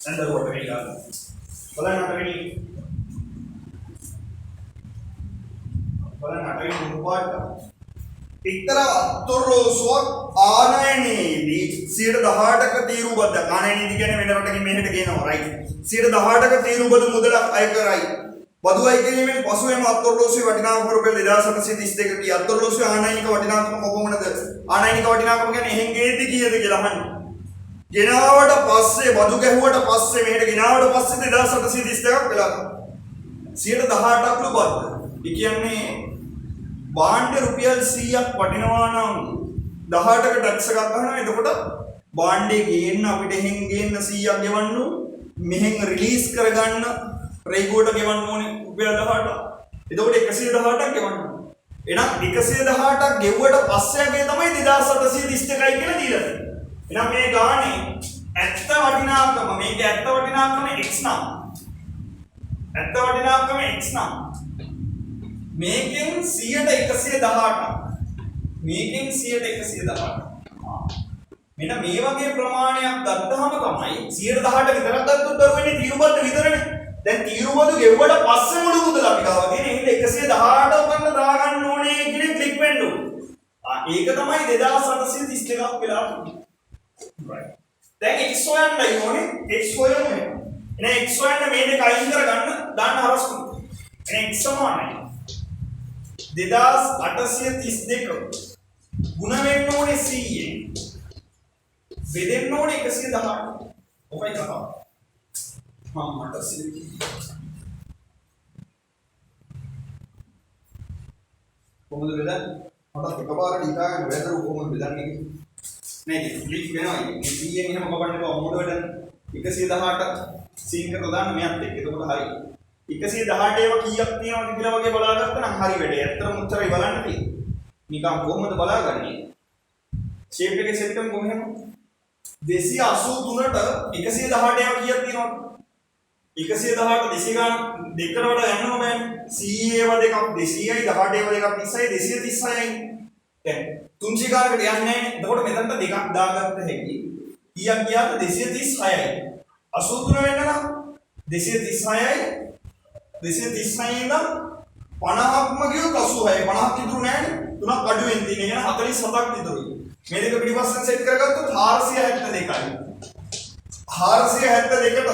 अंदर वोट करेगा बोला ना करेगी බලන්න අටේ මුළු පාට එක්තරා අතොරලෝසුවක් ආනයනයේදී 18%ක තීරුබද්ද ආනයනයේදී කියන්නේ වෙන රටකින් මෙහෙට ගේනවා රයිට් 18%ක තීරුබදු මුදලක් අය කරයි බදු අය කිරීමෙන් පසු එම අතොරලෝසුවේ වටිනාකම රුපියල් 2732 කී අතොරලෝසුවේ ආනයනික වටිනාකම කොපමණද ආනයනික වටිනාකම කියන්නේ එහෙන් ගේද්දි කීයද කියලා අහන්නේ ගෙනාවට පස්සේ බදු ගැහුවට පස්සේ මෙහෙට ගෙනාවට පස්සේ 2732ක් වෙලා 18%ක්ලු බද්ද ඒ කියන්නේ බාණ්ඩ රුපියල් 100ක් වටිනවා නම් 18ක ටැක්ස් එකක් ගන්නවා එතකොට බාණ්ඩේ ගේන්න අපිට එහෙන් ගේන්න 100ක් ගෙවන්න මෙහෙන් රිලීස් කරගන්න රේගුවට ගෙවන්න ඕනේ රුපියල් 18ක් එතකොට 118ක් ගෙවන්න එහෙනම් 118ක් ගෙවුවට පස්සේගේ තමයි 2732යි කියලා දීලා තියෙන්නේ එහෙනම් මේ ගානේ ඇත්ත වටිනාකම මේක ඇත්ත වටිනාකම x නම් ඇත්ත වටිනාකම x නම් මේකෙන් 100ට 118 මේකෙන් 100ට 118 මෙන්න මේ වගේ ප්‍රමාණයක් ගත්තාම තමයි 118 විතරක් ගත්තොත් දරු වෙන්නේ තීරුබද්ද විතරනේ දැන් තීරුබද්ද ගෙවුවට පස්සේ මුළු මුදල අපි ගාව තියෙන එහෙනම් 118 උකන්න දාගන්න ඕනේ කියන ක්ලික් වෙන්න ඕනේ ඒක තමයි 2732ක් වෙලා තියෙන්නේ right දැන් x හොයන්නයි ඕනේ x හොයමු එහෙනම් x හොයන්න මේ දෙක අයින් කරගන්න දාන්න හරස්කු එහෙනම් x සමානයි 2832 ගුණ වෙන්න ඕනේ 100ෙන් බෙදෙන්න ඕනේ 118 ඔකයි කතාව මට සිද්ධි කොහොමද බෙදන්නේ මට එකපාරට හිතාගන්න බැහැ කොහොමද බෙදන්නේ නේද ක්ලික් වෙනවා මේ 100ෙන් එහෙම කපන්න බෑ මොඩ වැඩ 118 සීන් කරලා දාන්න මෙයත් එක්ක එතකොට හරි 118 ඒවා කීයක් තියෙනවද කියලා වගේ බලාගත්තා නම් හරි වැඩේ. ඇත්තටම උත්තරේ බලන්න තියෙන්නේ. නිකන් කොහොමද බලාගන්නේ? ෂේප් එකේ සෙට් එකම කොහොමද? 283ට 118 ඒවා කීයක් තියෙනවද? 118 200 ගන්න දෙකට වඩා යන්නම බෑනේ. 100 ඒවා දෙකක් 200යි 18 ඒවා දෙකක් 30යි 236යි. දැන් 300 ගානකට යන්නේ නැහැ. එතකොට මෙතනට දෙකක් දාගත්ත හැකි. කීයක් ගියාද 236යි. 83 වෙන්න නම් 236යි 236 ඉඳන් 50ක්ම ගියොත් 86යි 50ක් ඉතුරු නෑනේ තුනක් අඩුවෙන් තියෙන එක 47ක් ඉතුරුයි මේ දෙක පිටිපස්සෙන් සෙට් කරගත්තොත් 472යි 472ට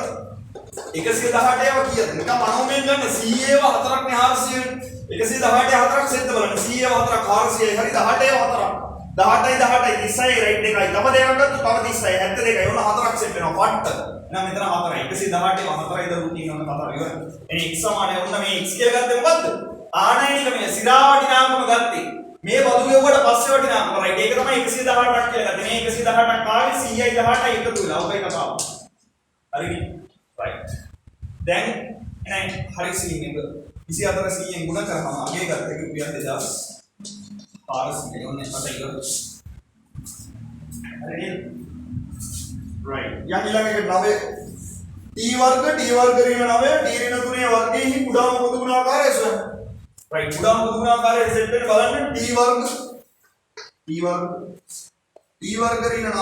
118 ඒවා කීයද නිකන් මනෝමයෙන් ගන්න 100 ඒවා 4ක් නේ 400 118 4ක් සෙට් බලන්න 100 ඒවා 4ක් 400යි හරි 18 ඒවා 4ක් 18යි 30යි රයිට් එකයි තව දෙකක් ගත්තොත් තව 30යි 72යි ඔන්න 4ක් සෙට් වෙනවා පට්ට එහෙනම් මෙතන 4යි 118 ඒවා 4යි ද රුටීන් ඔන්න කතාව ඉවරයි එහෙනම් x සමානයි ඔන්න මේ x කියලා ගත්තේ මොකද්ද ආනයනික මේ සිරා වටිනාකම ගත්තේ මේ බදු ගෙවුවට පස්සේ වටිනාකම රයිට් ඒක තමයි 118ක් කියලා ගත්තේ මේ 118ක් ආවේ 100යි 18යි එකතු වෙලා ඔකයි කතාව හරිනේ රයිට් දැන් එහෙනම් හරි සීන් එක 24 100ෙන් ගුණ කරාම අගේ ගත්ත එක රුපියල් 2400 ඔන්න අත ඉවරයි හරිනේ right යන් ඊළඟට 9 t වර්ග ඍණ 9 t ඍණ 3 වර්ගයේ කුඩාම පොදු ගුණාකාරය සොයන්න right කුඩාම පොදු ගුණාකාරය සෙට් වෙන්න බලන්න t වර්ග ඍණ 9